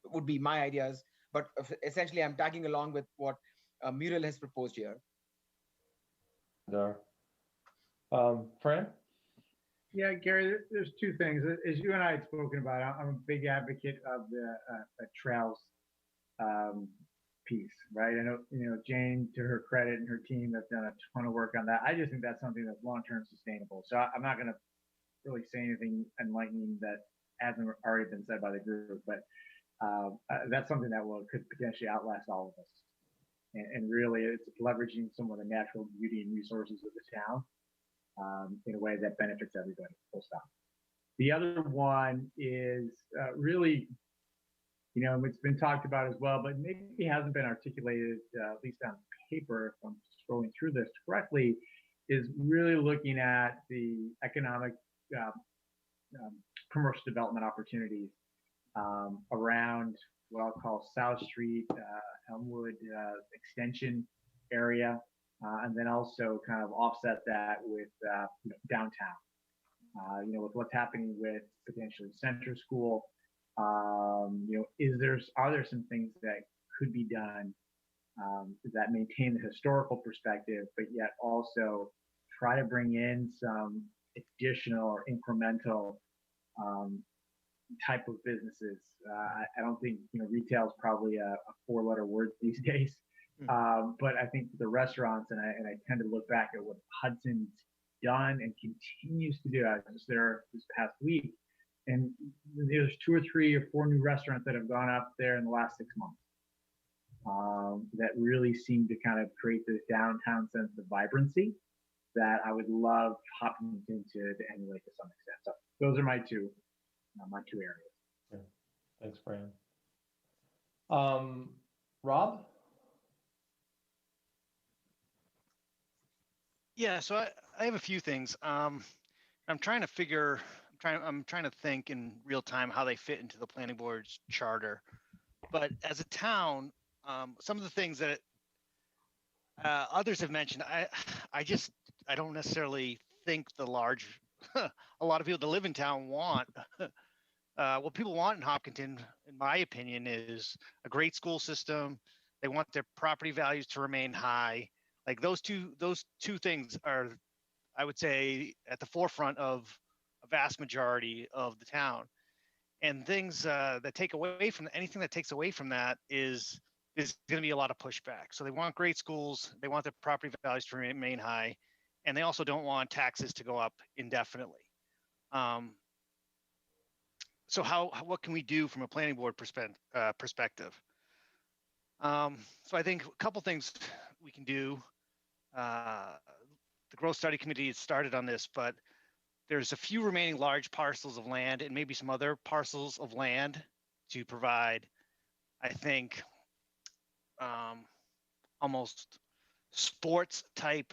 would be my ideas. But essentially, I'm tagging along with what Muriel has proposed here. Fran? Yeah, Gary, there's two things. As you and I had spoken about, I'm a big advocate of the trails piece, right? I know, Jane, to her credit, and her team have done a ton of work on that. I just think that's something that's long-term sustainable. So I'm not going to really say anything enlightening that hasn't already been said by the group, but that's something that could potentially outlast all of us. And really, it's leveraging some of the natural beauty and resources of the town in a way that benefits everybody. Full stop. The other one is really, it's been talked about as well, but maybe hasn't been articulated, at least on paper, if I'm scrolling through this correctly, is really looking at the economic commercial development opportunities around what I'll call South Street, Elmwood Extension area, and then also kind of offset that with downtown. With what's happening with potentially Center School, are there some things that could be done that maintain the historical perspective, but yet also try to bring in some additional or incremental type of businesses. I don't think retail is probably a four-letter word these days, but I think the restaurants, and I tend to look back at what Hudson's done and continues to do. I was just there this past week, and there's 2 or 3 or 4 new restaurants that have gone up there in the last 6 months that really seem to kind of create this downtown sense of vibrancy that I would love Hopkinton to emulate to some extent. So those are my two areas. Yeah. Thanks, Fran. Rob? Yeah, so I have a few things. I'm trying to think in real time how they fit into the planning board's charter. But as a town, some of the things that others have mentioned, I don't necessarily think a lot of people that live in town want. What people want in Hopkinton, in my opinion, is a great school system. They want their property values to remain high. Like those two things are, I would say, at the forefront of a vast majority of the town. And things that take away from anything that takes away from that is going to be a lot of pushback. So they want great schools, they want their property values to remain high, and they also don't want taxes to go up indefinitely. So what can we do from a planning board perspective? So I think a couple things we can do. The Growth Study Committee has started on this, but there's a few remaining large parcels of land and maybe some other parcels of land to provide, I think, almost sports type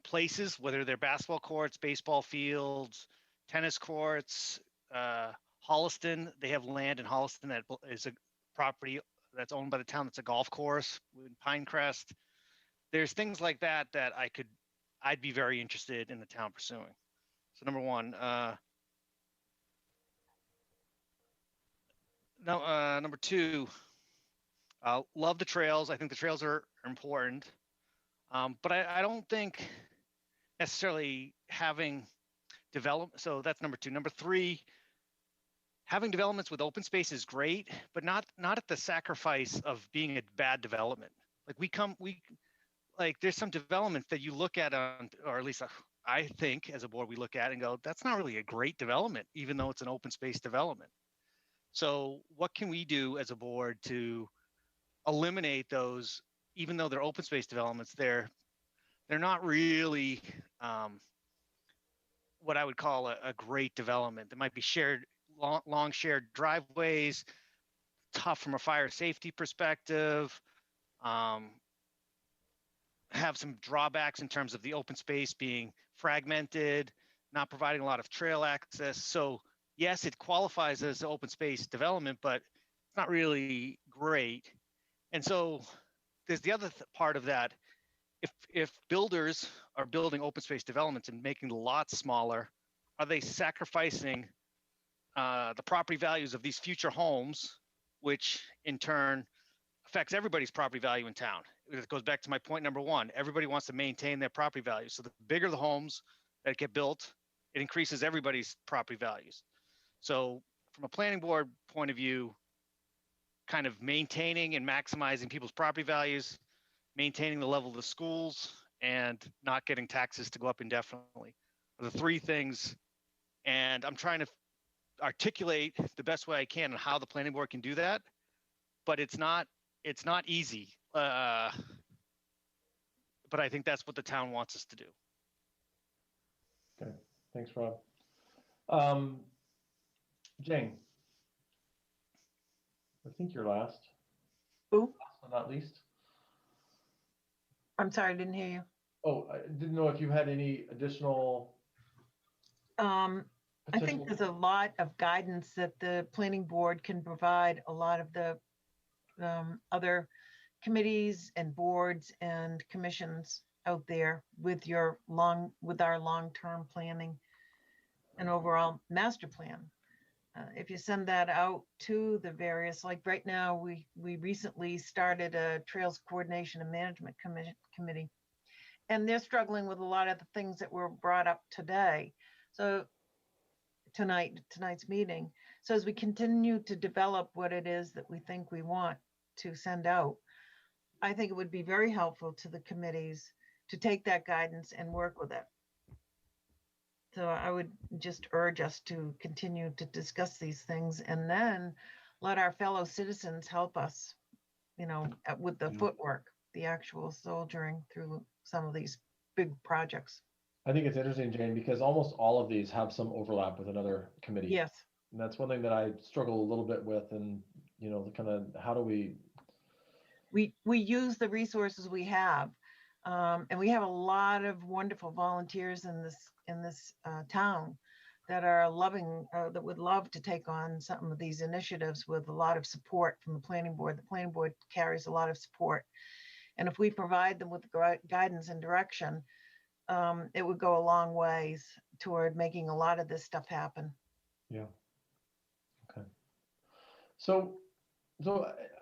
places, whether they're basketball courts, baseball fields, tennis courts. Holliston, they have land in Holliston that is a property that's owned by the town. That's a golf course in Pinecrest. There's things like that that I'd be very interested in the town pursuing. So number one. Number two, love the trails. I think the trails are important, but I don't think necessarily having development. So that's number two. Number three, having developments with open space is great, but not at the sacrifice of being a bad development. Like there's some developments that you look at or at least I think as a board we look at and go, that's not really a great development, even though it's an open space development. So what can we do as a board to eliminate those, even though they're open space developments, they're they're not really what I would call a great development. There might be shared, long shared driveways, tough from a fire safety perspective, have some drawbacks in terms of the open space being fragmented, not providing a lot of trail access. So yes, it qualifies as open space development, but it's not really great. And so there's the other part of that. If builders are building open space developments and making the lots smaller, are they sacrificing the property values of these future homes, which in turn affects everybody's property value in town? It goes back to my point number one. Everybody wants to maintain their property value. So the bigger the homes that get built, it increases everybody's property values. So from a planning board point of view, kind of maintaining and maximizing people's property values, maintaining the level of the schools, and not getting taxes to go up indefinitely are the three things. And I'm trying to articulate the best way I can on how the planning board can do that, but it's not easy. But I think that's what the town wants us to do. Okay, thanks, Rob. Jane, I think you're last. Who? Last but not least. I'm sorry, I didn't hear you. Oh, I didn't know if you had any additional. I think there's a lot of guidance that the planning board can provide, a lot of the other committees and boards and commissions out there with our long-term planning and overall master plan. If you send that out to the various, like right now, we recently started a Trails Coordination and Management Committee, and they're struggling with a lot of the things that were brought up today. So tonight's meeting. So as we continue to develop what it is that we think we want to send out, I think it would be very helpful to the committees to take that guidance and work with it. So I would just urge us to continue to discuss these things and then let our fellow citizens help us, with the footwork, the actual soldiering through some of these big projects. I think it's interesting, Jane, because almost all of these have some overlap with another committee. Yes. And that's one thing that I struggle a little bit with, and kind of how do we use the resources we have, and we have a lot of wonderful volunteers in this town that are that would love to take on some of these initiatives with a lot of support from the planning board. The planning board carries a lot of support, and if we provide them with guidance and direction, it would go a long ways toward making a lot of this stuff happen. Yeah. Okay. So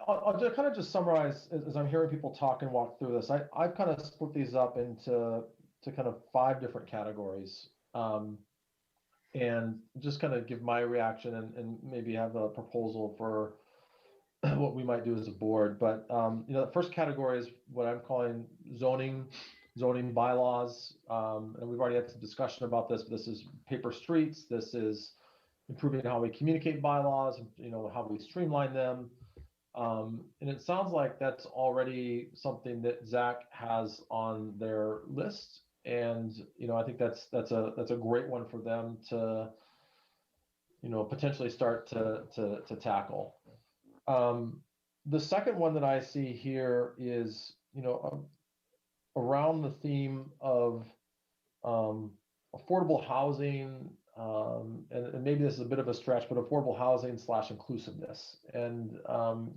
I'll just kind of summarize as I'm hearing people talk and walk through this. I've kind of split these up into kind of 5 different categories, and just kind of give my reaction and maybe have a proposal for what we might do as a board. But the first category is what I'm calling zoning bylaws, and we've already had some discussion about this. But this is paper streets. This is improving how we communicate bylaws, how we streamline them. And it sounds like that's already something that Zach has on their list. And, I think that's a great one for them to, potentially start to tackle. The second one that I see here is, around the theme of affordable housing, and maybe this is a bit of a stretch, but affordable housing / inclusiveness. And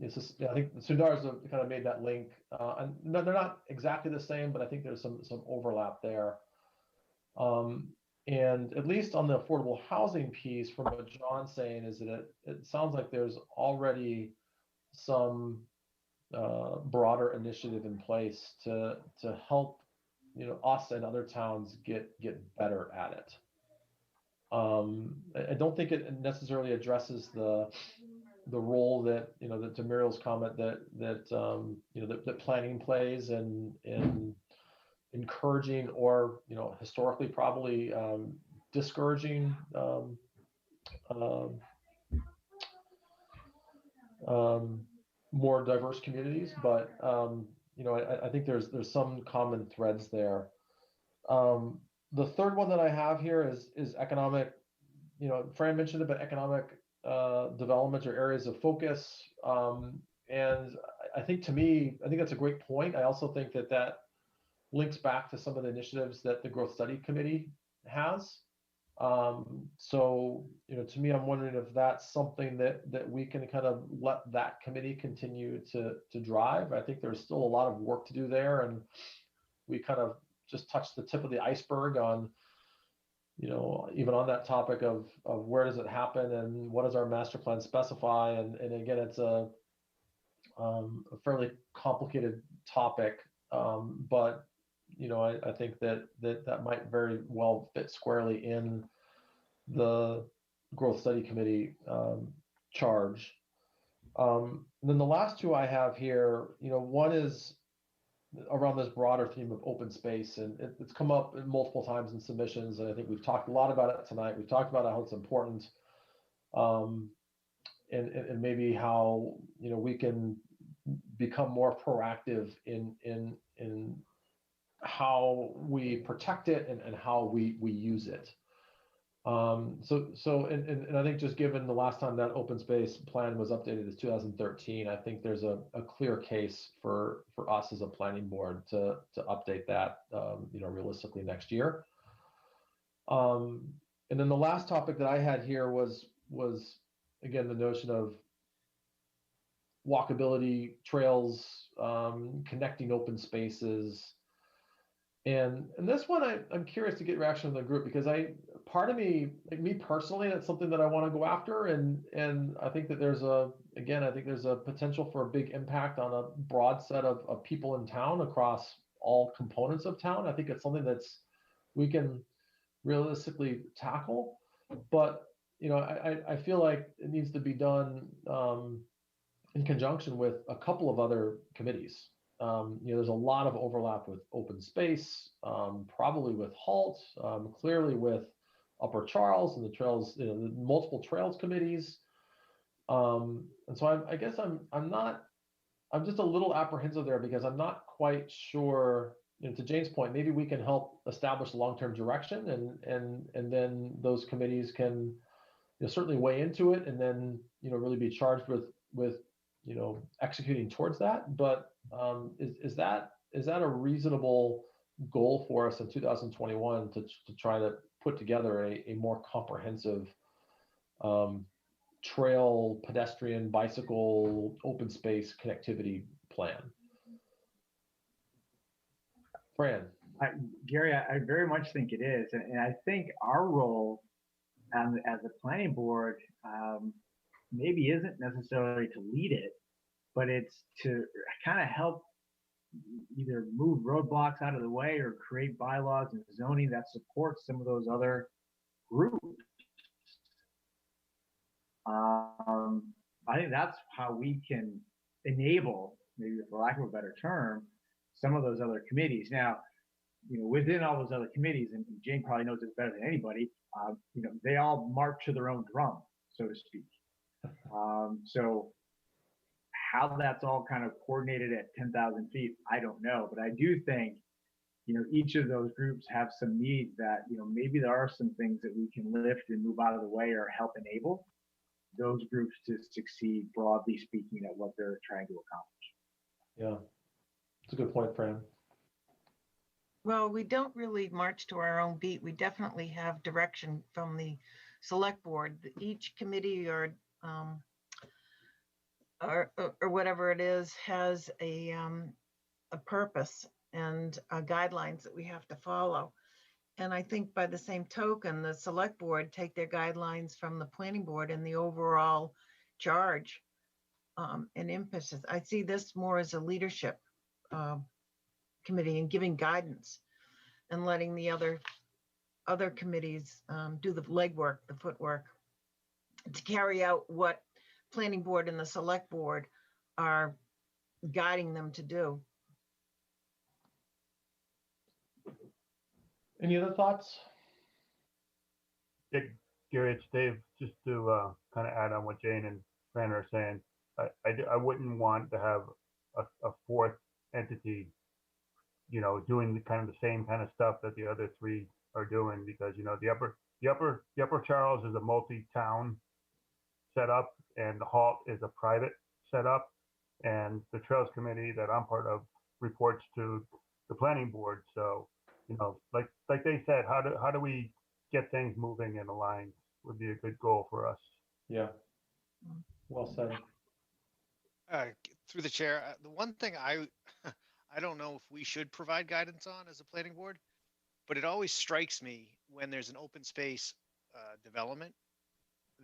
it's just, I think Sundar's kind of made that link, and they're not exactly the same, but I think there's some overlap there. And at least on the affordable housing piece, from what John's saying, is that it sounds like there's already some broader initiative in place to help us and other towns get better at it. I don't think it necessarily addresses the role that to Muriel's comment that planning plays in encouraging or historically probably discouraging more diverse communities, but I think there's some common threads there. The third one that I have here is economic. Fran mentioned about economic development or areas of focus. And I think to me, I think that's a great point. I also think that links back to some of the initiatives that the Growth Study Committee has. So, to me, I'm wondering if that's something that we can kind of let that committee continue to drive. I think there's still a lot of work to do there, and we kind of just touched the tip of the iceberg on, even on that topic of where does it happen and what does our master plan specify? And again, it's a fairly complicated topic, but I think that might very well fit squarely in the Growth Study Committee charge. And then the last two I have here, one is around this broader theme of open space, and it's come up multiple times in submissions, and I think we've talked a lot about it tonight. We've talked about how it's important, and maybe how we can become more proactive in how we protect it and how we use it. And I think just given the last time that open space plan was updated is 2013, I think there's a clear case for us as a planning board to update that, realistically next year. And then the last topic that I had here was again, the notion of walkability trails, connecting open spaces. And this one, I'm curious to get reaction from the group, because part of me, like me personally, it's something that I want to go after. And I think that there's a potential for a big impact on a broad set of people in town across all components of town. I think it's something we can realistically tackle, but I feel like it needs to be done in conjunction with a couple of other committees. There's a lot of overlap with open space, probably with HALT, clearly with Upper Charles and the trails, the multiple trails committees. And so I guess I'm just a little apprehensive there, because I'm not quite sure, to Jane's point, maybe we can help establish long-term direction, and then those committees can certainly weigh into it, and then really be charged with executing towards that. But is that a reasonable goal for us in 2021 to try to put together a more comprehensive trail, pedestrian, bicycle, open space connectivity plan? Fran. Gary, I very much think it is. And I think our role as a planning board maybe isn't necessarily to lead it, but it's to kind of help either move roadblocks out of the way or create bylaws and zoning that supports some of those other groups. I think that's how we can enable, maybe for lack of a better term, some of those other committees. Now, within all those other committees, and Jane probably knows this better than anybody, they all march to their own drum, so to speak. So how that's all kind of coordinated at 10,000 feet, I don't know. But I do think, each of those groups have some needs that, maybe there are some things that we can lift and move out of the way or help enable those groups to succeed, broadly speaking, at what they're trying to accomplish. Yeah, it's a good point, Fran. Well, we don't really march to our own beat. We definitely have direction from the select board. Each committee or whatever it is has a purpose and guidelines that we have to follow. And I think by the same token, the select board take their guidelines from the planning board and the overall charge and emphasis. I see this more as a leadership committee and giving guidance and letting the other committees do the legwork, the footwork, to carry out what planning board and the select board are guiding them to do. Any other thoughts? Yeah, Gary, it's Dave. Just to kind of add on what Jane and Fran are saying, I wouldn't want to have a fourth entity doing the kind of the same kind of stuff that the other three are doing, because, the upper Charles is a multi-town setup and the Halt is a private setup. And the Trails Committee that I'm part of reports to the planning board. So, like they said, how do we get things moving and aligned would be a good goal for us. Yeah. Well said. Through the chair, the one thing I don't know if we should provide guidance on as a planning board, but it always strikes me when there's an open space development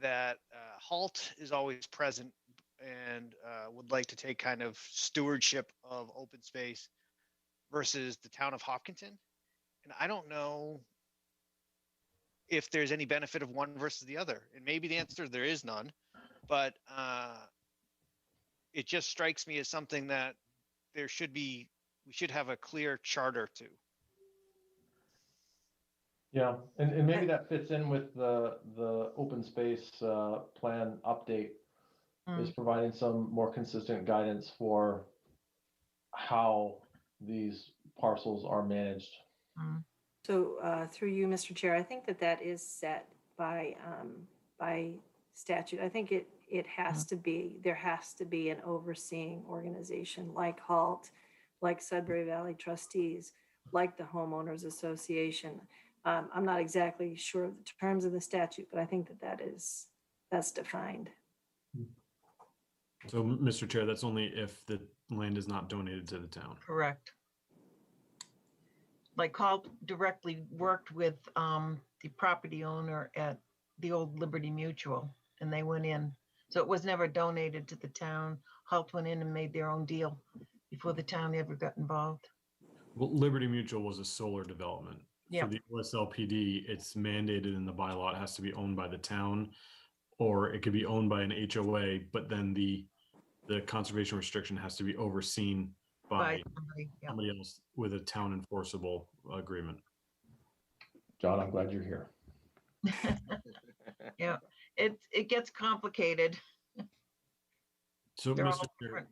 that Halt is always present and would like to take kind of stewardship of open space versus the town of Hopkinton. And I don't know if there's any benefit of one versus the other. And maybe the answer there is none, but it just strikes me as something that we should have a clear charter to. Yeah, and maybe that fits in with the open space plan update, is providing some more consistent guidance for how these parcels are managed. So through you, Mr. Chair, I think that is set by statute. I think it has to be, there has to be an overseeing organization like HALT, like Sudbury Valley Trustees, like the Homeowners Association. I'm not exactly sure of the terms of the statute, but I think that's defined. So, Mr. Chair, that's only if the land is not donated to the town. Correct. Like HALT directly worked with the property owner at the old Liberty Mutual, and they went in. So it was never donated to the town. HALT went in and made their own deal before the town ever got involved. Well, Liberty Mutual was a solar development. Yep. For the OSLPD, it's mandated in the bylaw. It has to be owned by the town, or it could be owned by an HOA, but then the conservation restriction has to be overseen by somebody else with a town enforceable agreement. John, I'm glad you're here. Yeah, it gets complicated. So, They're all Mr. Chair,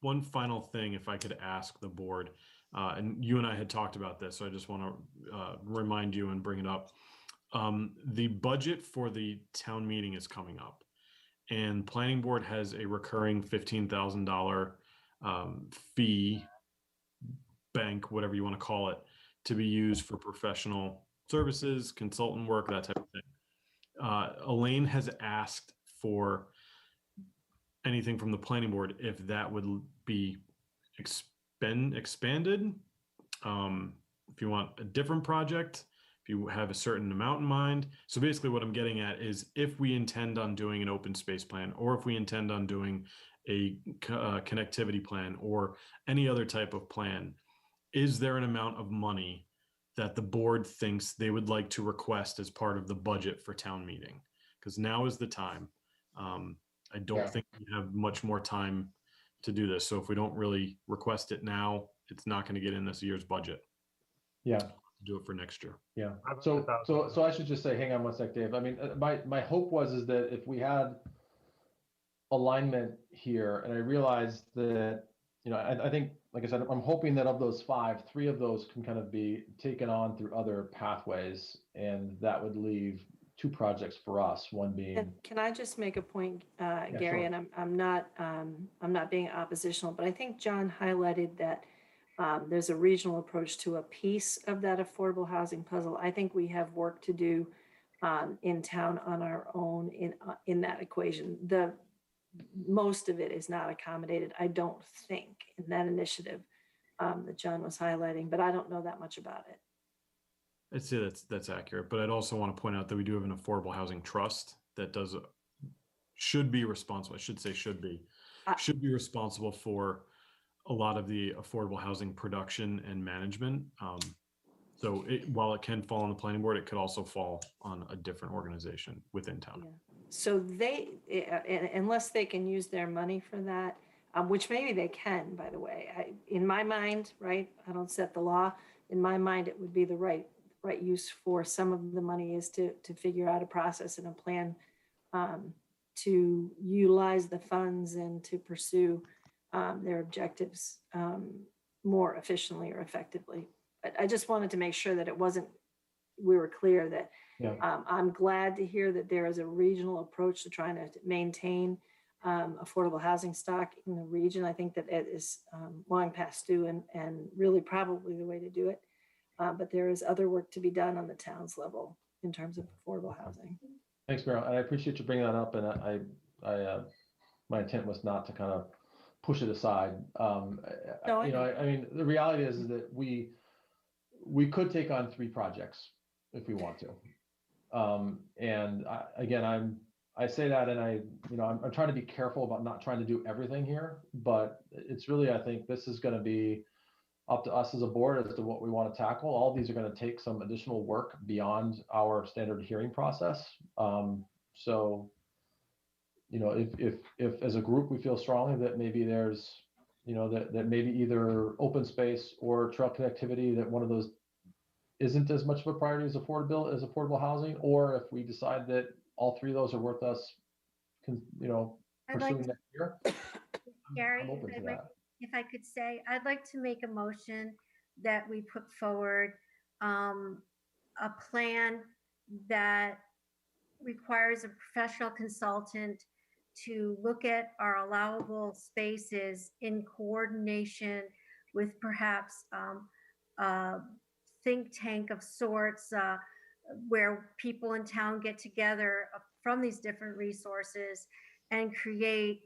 one final thing, if I could ask the board, and you and I had talked about this, so I just want to remind you and bring it up. The budget for the town meeting is coming up, and planning board has a recurring $15,000 fee bank, whatever you want to call it, to be used for professional services, consultant work, that type of thing. Elaine has asked for anything from the planning board if that would be expanded. If you want a different project, if you have a certain amount in mind. So basically what I'm getting at is if we intend on doing an open space plan, or if we intend on doing a connectivity plan or any other type of plan, is there an amount of money that the board thinks they would like to request as part of the budget for town meeting? Because now is the time. I don't think we have much more time to do this. So if we don't really request it now, it's not going to get in this year's budget. Yeah. Do it for next year. Yeah. So I should just say, hang on one sec, Dave. I mean, my hope is that if we had alignment here, and I realized that, I think, like I said, I'm hoping that of those 5, 3 of those can kind of be taken on through other pathways, and that would leave 2 projects for us, one being. Can I just make a point, Gary? Sure. And I'm not being oppositional, but I think John highlighted that there's a regional approach to a piece of that affordable housing puzzle. I think we have work to do in town on our own in that equation. Most of it is not accommodated, I don't think, in that initiative that John was highlighting, but I don't know that much about it. I'd say that's accurate, but I'd also want to point out that we do have an affordable housing trust that should be responsible for a lot of the affordable housing production and management. So while it can fall on the planning board, it could also fall on a different organization within town. Yeah. So unless they can use their money for that, which maybe they can, by the way, in my mind, right? I don't set the law. In my mind, it would be the right use for some of the money is to figure out a process and a plan to utilize the funds and to pursue their objectives more efficiently or effectively. But I just wanted to make sure that we were clear that I'm glad to hear that there is a regional approach to trying to maintain affordable housing stock in the region. I think that it is long past due and really probably the way to do it. But there is other work to be done on the town's level in terms of affordable housing. Thanks, Meryl. And I appreciate you bringing that up. And I my intent was not to kind of push it aside. I mean, the reality is that we could take on 3 projects if we want to. I say that, and I'm trying to be careful about not trying to do everything here, but it's really, I think this is going to be up to us as a board as to what we want to tackle. All of these are going to take some additional work beyond our standard hearing process. So, if as a group we feel strongly that maybe there's, that maybe either open space or trail connectivity, that one of those isn't as much of a priority as affordable housing, or if we decide that all 3 of those are worth us, pursuing next year. Gary, I'm open to that. if I could say, I'd like to make a motion that we put forward a plan that requires a professional consultant to look at our allowable spaces in coordination with perhaps a think tank of sorts, where people in town get together from these different resources and create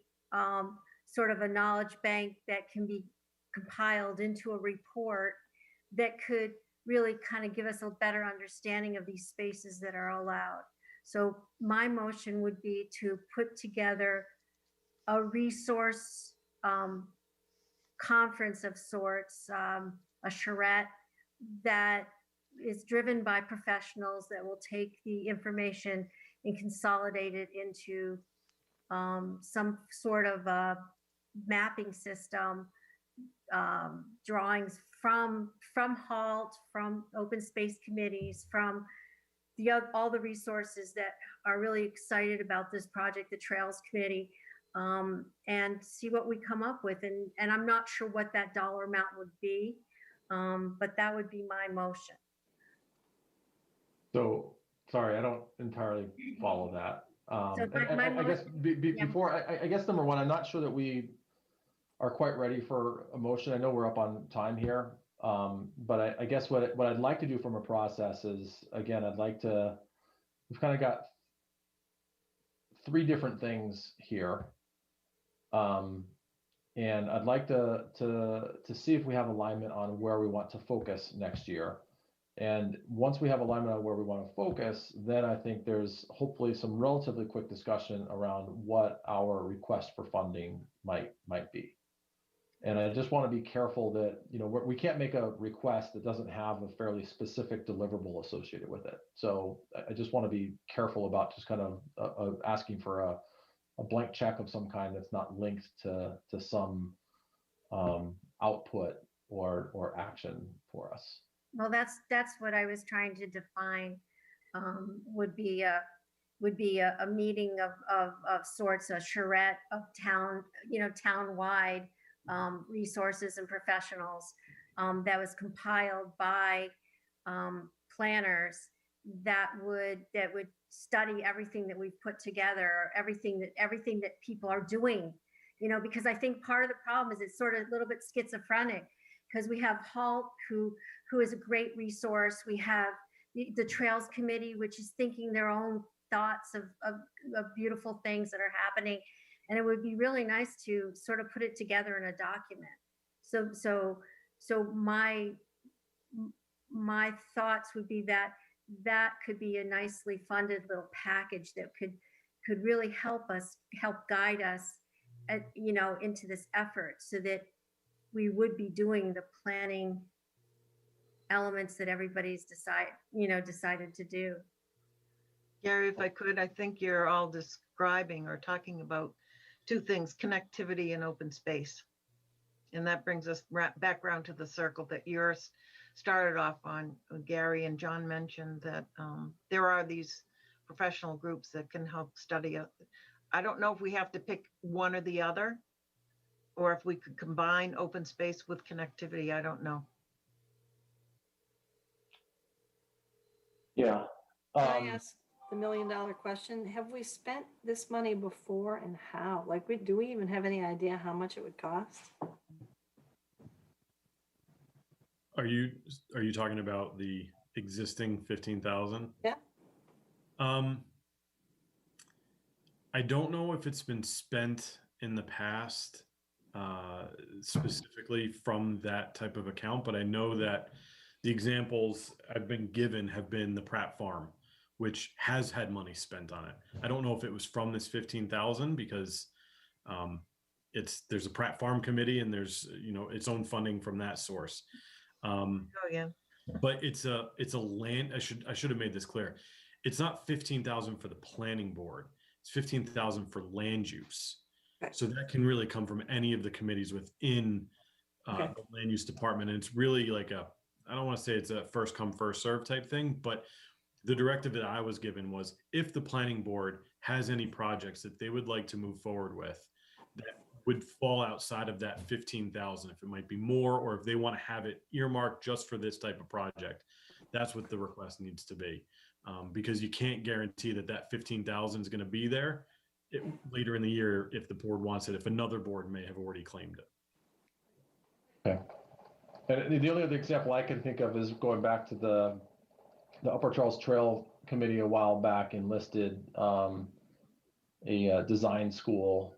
sort of a knowledge bank that can be compiled into a report that could really kind of give us a better understanding of these spaces that are allowed. So my motion would be to put together a resource conference of sorts, a charrette that is driven by professionals that will take the information and consolidate it into some sort of a mapping system, drawings from HALT, from open space committees, from all the resources that are really excited about this project, the Trails Committee, and see what we come up with. And I'm not sure what that dollar amount would be, but that would be my motion. So, sorry, I don't entirely follow that. So I guess before, I guess number one, I'm not sure that we are quite ready for a motion. I know we're up on time here, but I guess what I'd like to do from a process is, again, we've kind of got 3 different things here. And I'd like to see if we have alignment on where we want to focus next year. And once we have alignment on where we want to focus, then I think there's hopefully some relatively quick discussion around what our request for funding might be. And I just want to be careful that, we can't make a request that doesn't have a fairly specific deliverable associated with it. So I just want to be careful about just kind of asking for a blank check of some kind that's not linked to some output or action for us. Well, that's what I was trying to define. Would be a meeting of sorts, a charrette of town-wide resources and professionals that was compiled by planners that would study everything that we've put together, everything that people are doing. Because I think part of the problem is it's sort of a little bit schizophrenic, because we have HALT, who is a great resource. We have the Trails Committee, which is thinking their own thoughts of beautiful things that are happening. And it would be really nice to sort of put it together in a document. So my thoughts would be that could be a nicely funded little package that could really help guide us into this effort, so that we would be doing the planning elements that everybody's decided to do. Gary, if I could, I think you're all describing or talking about 2 things: connectivity and open space. And that brings us back around to the circle that yours started off on. Gary and John mentioned that there are these professional groups that can help study it. I don't know if we have to pick one or the other, or if we could combine open space with connectivity, I don't know. Yeah. Can I ask the million-dollar question? Have we spent this money before, and how? Like, do we even have any idea how much it would cost? Are you talking about the existing 15,000? Yeah. I don't know if it's been spent in the past, specifically from that type of account, but I know that the examples I've been given have been the Pratt Farm, which has had money spent on it. I don't know if it was from this 15,000 because there's a Pratt Farm committee and there's its own funding from that source. Oh yeah. But it's a land. I should have made this clear. It's not 15,000 for the planning board. It's 15,000 for land use. Okay. So that can really come from any of the committees within the land use department. And it's really like I don't want to say it's a first come, first serve type thing, but the directive that I was given was if the planning board has any projects that they would like to move forward with that would fall outside of that 15,000, if it might be more, or if they want to have it earmarked just for this type of project, that's what the request needs to be. Because you can't guarantee that 15,000 is going to be there later in the year if the board wants it, if another board may have already claimed it. Okay. And the only other example I can think of is going back to the Upper Charles Trail Committee a while back enlisted a design school.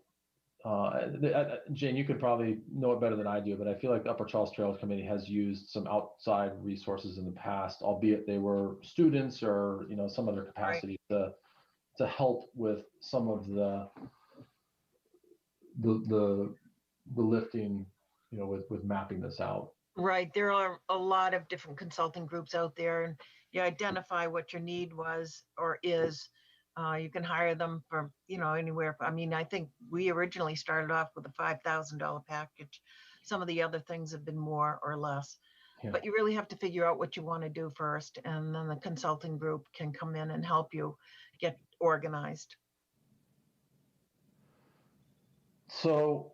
Jane, you could probably know it better than I do, but I feel like the Upper Charles Trails Committee has used some outside resources in the past, albeit they were students or some other capacity to help with some of the lifting, with mapping this out. Right. There are a lot of different consulting groups out there, and you identify what your need was or is. You can hire them for, anywhere. I mean, I think we originally started off with a $5,000 package. Some of the other things have been more or less. Yeah. But you really have to figure out what you want to do first, and then the consulting group can come in and help you get organized. So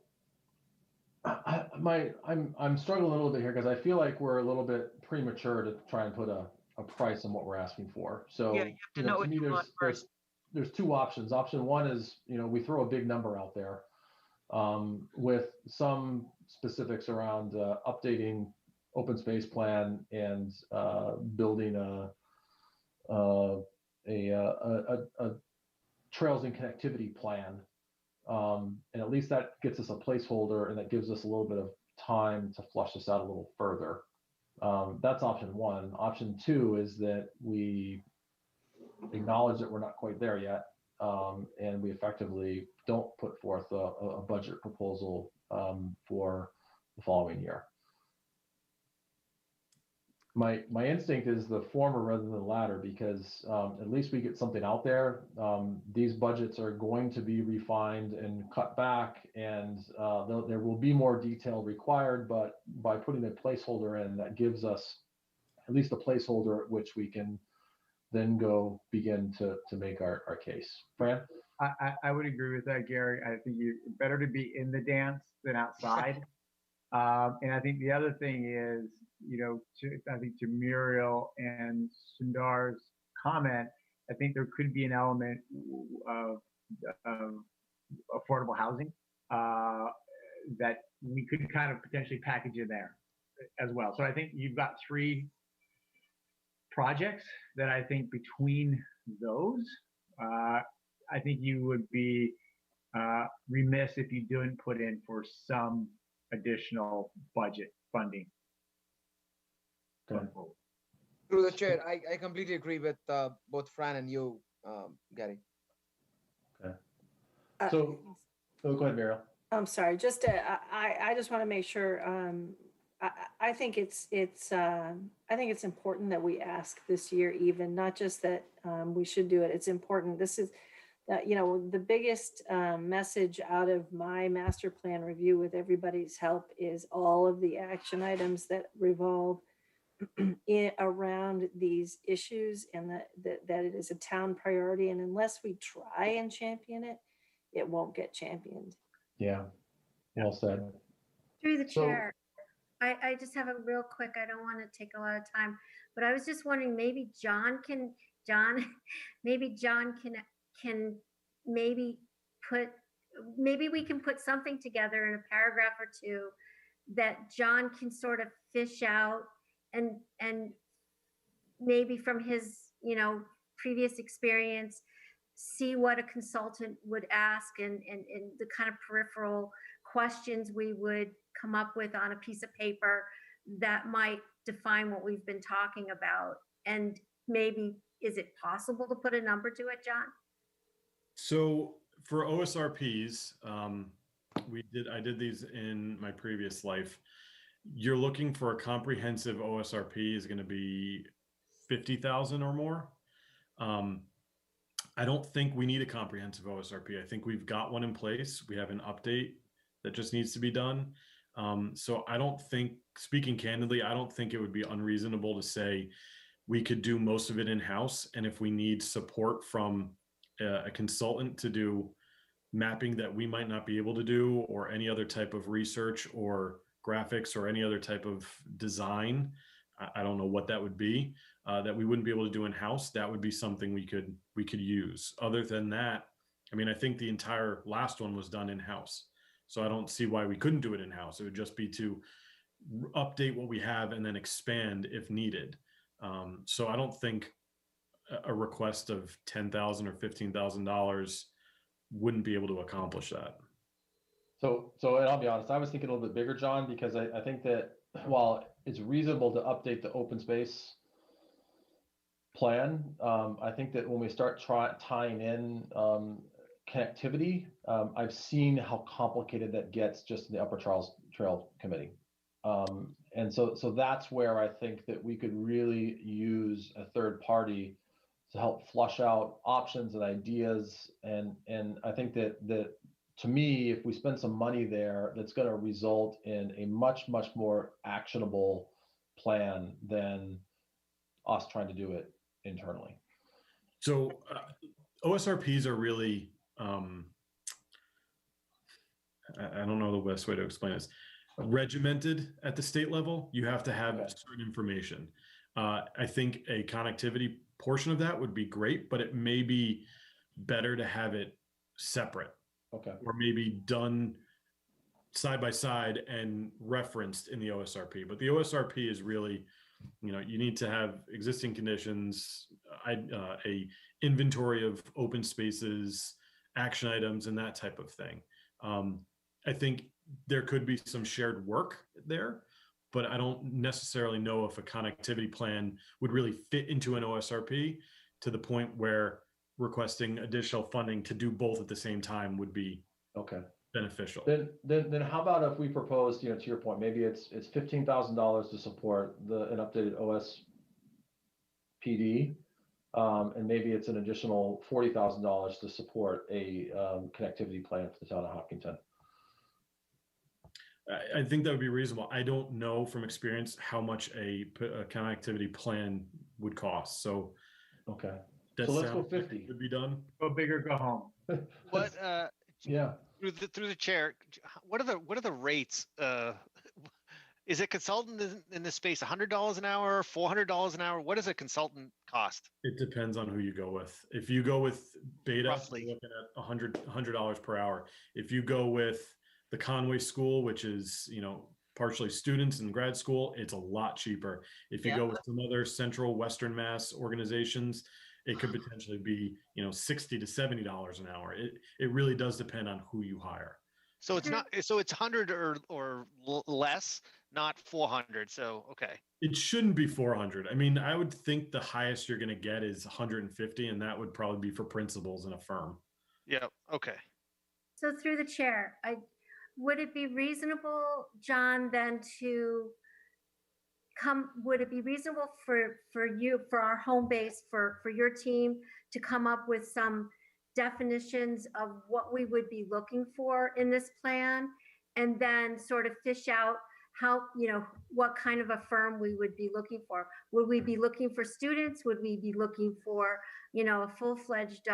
I'm struggling a little bit here because I feel like we're a little bit premature to try and put a price on what we're asking for. So yeah, you have to know what you want first. There's two options. Option one is, we throw a big number out there with some specifics around updating open space plan and building a trails and connectivity plan. And at least that gets us a placeholder, and that gives us a little bit of time to flush this out a little further. That's option one. Option two is that we acknowledge that we're not quite there yet, and we effectively don't put forth a budget proposal for the following year. My instinct is the former rather than the latter, because at least we get something out there. These budgets are going to be refined and cut back, and there will be more detail required, but by putting a placeholder in, that gives us at least a placeholder at which we can then go begin to make our case. Fran? I would agree with that, Gary. I think you better to be in the dance than outside. And I think the other thing is, I think to Muriel and Sundar's comment, I think there could be an element of affordable housing that we could kind of potentially package in there as well. So I think you've got three projects that I think between those, I think you would be remiss if you didn't put in for some additional budget funding. Okay. Through the chair, I completely agree with both Fran and you, Gary. Okay. So, go ahead, Muriel. I'm sorry. I just want to make sure. I think it's important that we ask this year, even not just that we should do it. It's important. This is, the biggest message out of my master plan review with everybody's help is all of the action items that revolve around these issues, and that it is a town priority. And unless we try and champion it, it won't get championed. Yeah. Well said. Through the So- chair, I just have a real quick, I don't want to take a lot of time, but I was just wondering, maybe John, maybe John can maybe put, maybe we can put something together in a paragraph or two that John can sort of fish out and maybe from his, previous experience, see what a consultant would ask and the kind of peripheral questions we would come up with on a piece of paper that might define what we've been talking about. And maybe, is it possible to put a number to it, John? So for OSRPs, I did these in my previous life. You're looking for a comprehensive OSRP is going to be 50,000 or more. I don't think we need a comprehensive OSRP. I think we've got one in place. We have an update that just needs to be done. So I don't think, speaking candidly, I don't think it would be unreasonable to say we could do most of it in-house. And if we need support from a consultant to do mapping that we might not be able to do, or any other type of research or graphics or any other type of design, I don't know what that would be, that we wouldn't be able to do in-house, that would be something we could use. Other than that, I mean, I think the entire last one was done in-house. So I don't see why we couldn't do it in-house. It would just be to update what we have and then expand if needed. So I don't think a request of $10,000 or $15,000 wouldn't be able to accomplish that. So and I'll be honest, I was thinking a little bit bigger, John, because I think that while it's reasonable to update the open space plan, I think that when we start tying in connectivity, I've seen how complicated that gets just in the Upper Charles Trail Committee. And so that's where I think that we could really use a third party to help flush out options and ideas. And I think that to me, if we spend some money there, that's going to result in a much, much more actionable plan than us trying to do it internally. So OSRPs are really, I don't know the best way to explain this, regimented at the state level. You have to have certain information. I think a connectivity portion of that would be great, but it may be better to have it separate. Okay. Or maybe done side by side and referenced in the OSRP. But the OSRP is really, you need to have existing conditions, a inventory of open spaces, action items, and that type of thing. I think there could be some shared work there, but I don't necessarily know if a connectivity plan would really fit into an OSRP to the point where requesting additional funding to do both at the same time would be beneficial. Then how about if we propose, to your point, maybe it's $15,000 to support an updated OSPD, and maybe it's an additional $40,000 to support a connectivity plan for the town of Hopkinton. I think that would be reasonable. I don't know from experience how much a connectivity plan would cost. So so let's go 50. Could be done. Go big or go home. What? Yeah. Through the chair, what are the rates? Is a consultant in this space $100 an hour, $400 an hour? What does a consultant cost? It depends on who you go with. If you go with Beta, Roughly. you're looking at $100 per hour. If you go with the Conway School, which is partially students and grad school, it's a lot cheaper. If you go with some other Central Western Mass organizations, it could potentially be $60 to $70 an hour. It really does depend on who you hire. So it's not. So it's 100 or less, not 400. So okay. It shouldn't be 400. I mean, I would think the highest you're going to get is 150, and that would probably be for principals in a firm. Yeah. Okay. So through the chair, would it be reasonable, John, then would it be reasonable for you, for our home base, for your team to come up with some definitions of what we would be looking for in this plan, and then sort of fish out how, what kind of a firm we would be looking for? Would we be looking for students? Would we be looking for, a full-fledged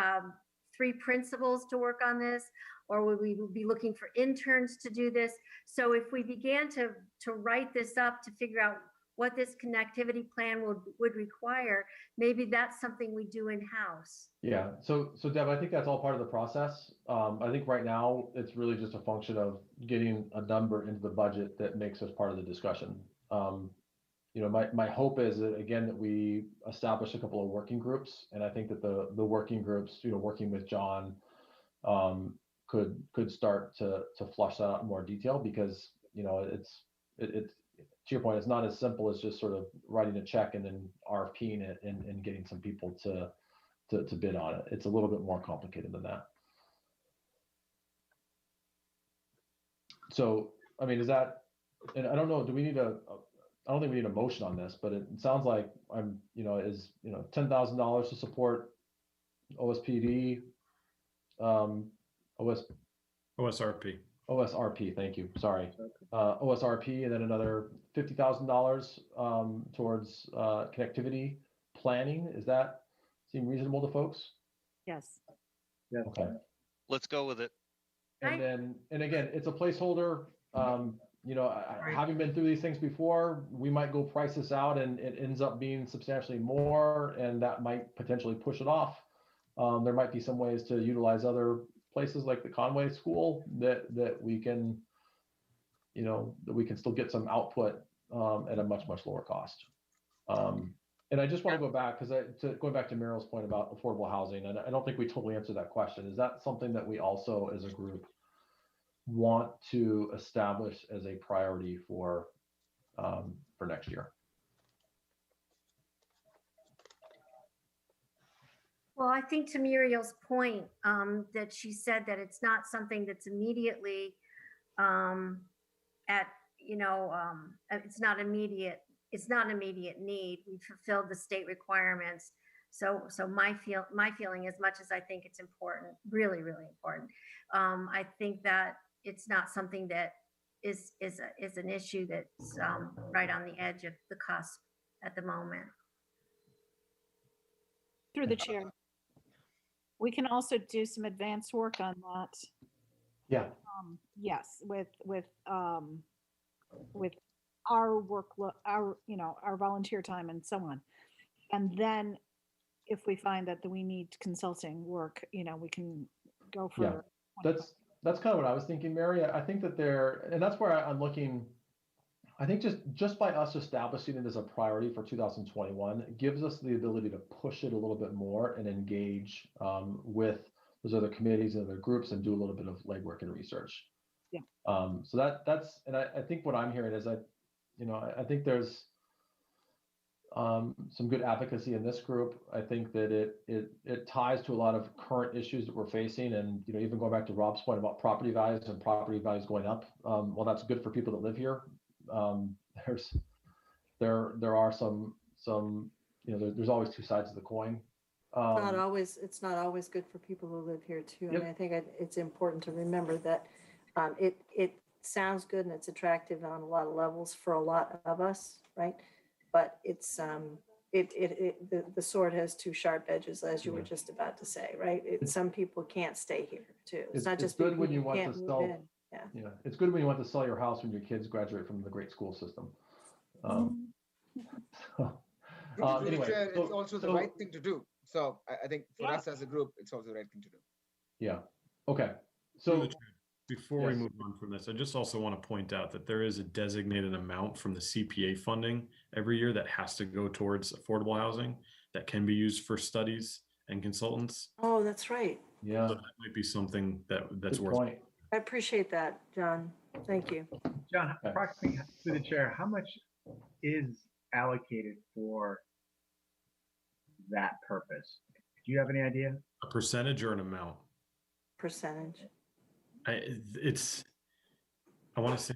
3 principals to work on this? or would we be looking for interns to do this? So if we began to write this up to figure out what this connectivity plan would require, maybe that's something we do in-house. Yeah, so Deb, I think that's all part of the process. I think right now it's really just a function of getting a number into the budget that makes us part of the discussion. My hope is that, again, that we establish a couple of working groups, and I think that the working groups, working with John, could start to flush that out in more detail, because it's to your point, it's not as simple as just sort of writing a check and then RFPing it and getting some people to bid on it. It's a little bit more complicated than that. So, I mean, is that, and I don't know, do we need I don't think we need a motion on this, but it sounds like is $10,000 to support OSPD, OSRP, thank you, sorry. OSRP, and then another $50,000 towards connectivity planning. Is that seem reasonable to folks? Yes. Yeah. Okay. Let's go with it. And again, it's a placeholder. Having been through these things before, we might go price this out and it ends up being substantially more, and that might potentially push it off. There might be some ways to utilize other places like the Conway School that we can, that we can still get some output at a much lower cost. And I just want to go back, going back to Meryl's point about affordable housing, and I don't think we totally answered that question. Is that something that we also, as a group, want to establish as a priority for next year? Well, I think to Muriel's point, that she said that it's not something that's immediately it's not immediate need. We fulfilled the state requirements. So my feeling, as much as I think it's important, really, really important, I think that it's not something that is an issue that's right on the edge of the cusp at the moment. Through the chair, we can also do some advanced work on that. Yeah. Yes, with our workload, our volunteer time and so on. And then if we find that we need consulting work, we can go for. Yeah, that's kind of what I was thinking, Mary. I think that and that's where I'm looking. I think just by us establishing it as a priority for 2021, it gives us the ability to push it a little bit more and engage with those other committees and other groups and do a little bit of legwork and research. Yeah. So that's, and I think what I'm hearing is I think there's some good advocacy in this group. I think that it ties to a lot of current issues that we're facing, and even going back to Rob's point about property values and property values going up. Well, that's good for people that live here. There are some there's always two sides of the coin. It's not always good for people who live here too. Yep. I mean, I think it's important to remember that it sounds good and it's attractive on a lot of levels for a lot of us, right? But it's the sword has two sharp edges, as you were just about to say, right? Some people can't stay here too. It's not just good when you want can't to move sell. in. Yeah, it's good when you want to sell your house when your kids graduate from the great school system. Anyway, it's also the right thing to do. So I think for us as a group, it's also the right thing to do. Yeah. Okay. So before we move on from this, I just also want to point out that there is a designated amount from the CPA funding every year that has to go towards affordable housing that can be used for studies and consultants. Oh, that's right. Yeah. So that might be something that's Good worth. point. I appreciate that, John. Thank you. John, approximately through the chair, how much is allocated for that purpose? Do you have any idea? A percentage or an amount? Percentage. I want to say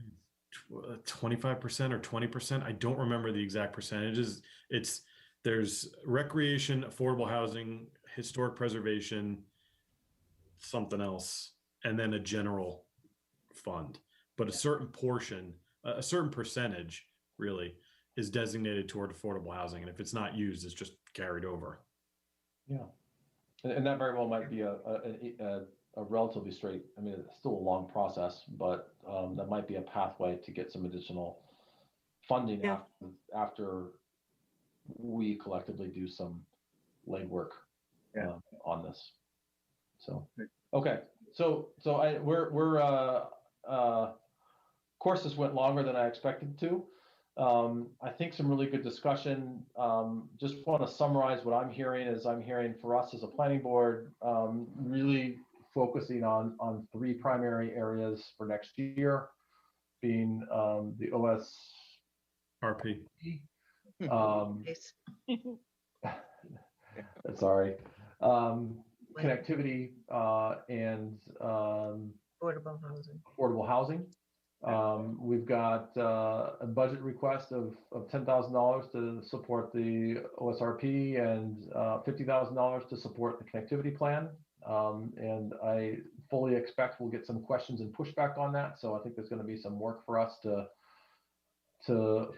25% or 20%. I don't remember the exact percentages. There's recreation, affordable housing, historic preservation, something else, and then a general fund. But a certain portion, a certain percentage really is designated toward affordable housing. And if it's not used, it's just carried over. Yeah. And that very well might be a a relatively straight, I mean, it's still a long process, but that might be a pathway to get some additional funding Yeah. after we collectively do some legwork on this. So, okay. So of course, this went longer than I expected to. I think some really good discussion. Just want to summarize what I'm hearing is I'm hearing for us as a planning board, really focusing on 3 primary areas for next year, being the RP. Sorry. Connectivity and affordable housing. We've got a budget request of $10,000 to support the OSRP and $50,000 to support the connectivity plan. And I fully expect we'll get some questions and pushback on that. So I think there's going to be some work for us to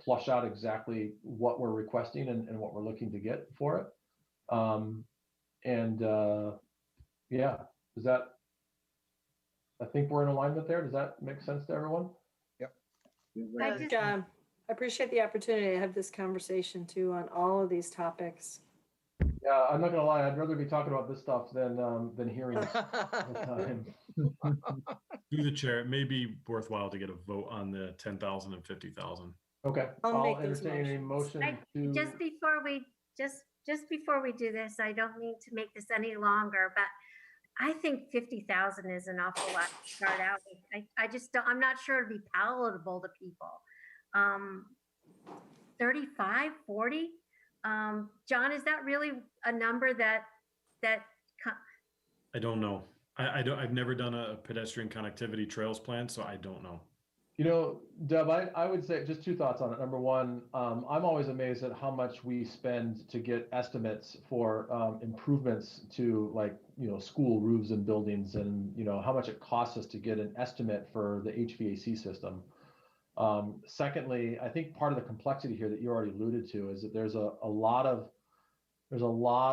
flush out exactly what we're requesting and what we're looking to get for it. Yeah, is that, I think we're in alignment there. Does that make sense to everyone? Yep. I appreciate the opportunity to have this conversation too on all of these topics. Yeah, I'm not gonna lie. I'd rather be talking about this stuff than hearing it. Through the chair, it may be worthwhile to get a vote on the 10,000 and 50,000. Okay, I'll entertain a motion to. Just before we do this, I don't mean to make this any longer, but I think 50,000 is an awful lot to start out with. I just don't, I'm not sure it'd be palatable to people. 35, 40? John, is that really a number that I don't know. I've never done a pedestrian connectivity trails plan, so I don't know. You know, Deb, I would say just 2 thoughts on it. Number one, I'm always amazed at how much we spend to get estimates for improvements to, like, school roofs and buildings, and, how much it costs us to get an estimate for the HVAC system. Secondly, I think part of the complexity here that you already alluded to is that there's a lot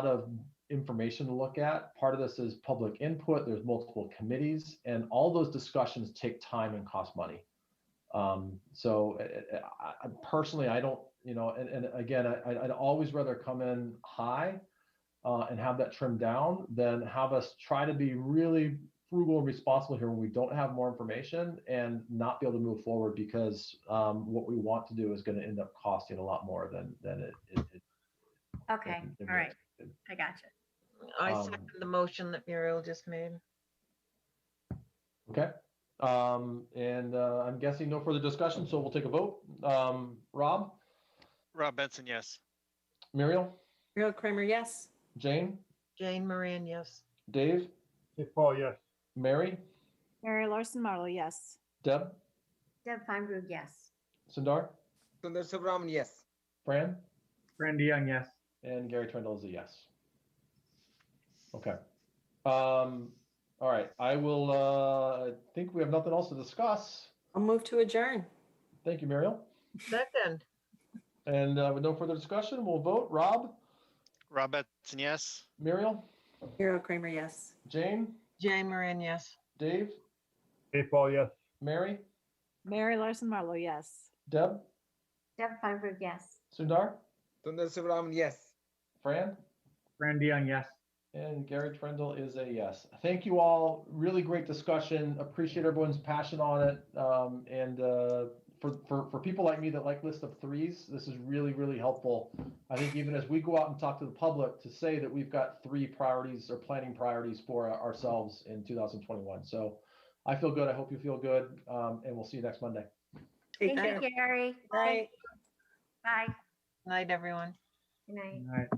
of information to look at. Part of this is public input. There's multiple committees, and all those discussions take time and cost money. So I personally, I don't, and again, I'd always rather come in high and have that trimmed down than have us try to be really frugal and responsible here when we don't have more information and not be able to move forward because what we want to do is going to end up costing a lot more than it. Okay, all right, I got you. I second the motion that Muriel just made. Okay. And I'm guessing no further discussion, so we'll take a vote. Rob? Rob Benson, yes. Muriel? Muriel Kramer, yes. Jane? Jane Moran, yes. Dave? Dave Paul, yes. Mary? Mary Larson Marlowe, yes. Deb? Deb Feinberg, yes. Sundar? Sundar Subramanian, yes. Fran? Fran DeYoung, yes. And Gary Trendle is a yes. Okay. All right, I will, I think we have nothing else to discuss. I'll move to adjourn. Thank you, Muriel. Second. And with no further discussion, we'll vote. Rob? Rob Benson, yes. Muriel? Muriel Kramer, yes. Jane? Jane Moran, yes. Dave? Dave Paul, yes. Mary? Mary Larson Marlowe, yes. Deb? Deb Feinberg, yes. Sundar? Sundar Subramanian, yes. Fran? Fran DeYoung, yes. And Gary Trendle is a yes. Thank you all. Really great discussion. Appreciate everyone's passion on it. For people like me that like list of threes, this is really, really helpful. I think even as we go out and talk to the public, to say that we've got 3 priorities or planning priorities for ourselves in 2021. So I feel good. I hope you feel good. And we'll see you next Monday. Thank you, Gary. Bye. Bye. Night, everyone. Good night. All right.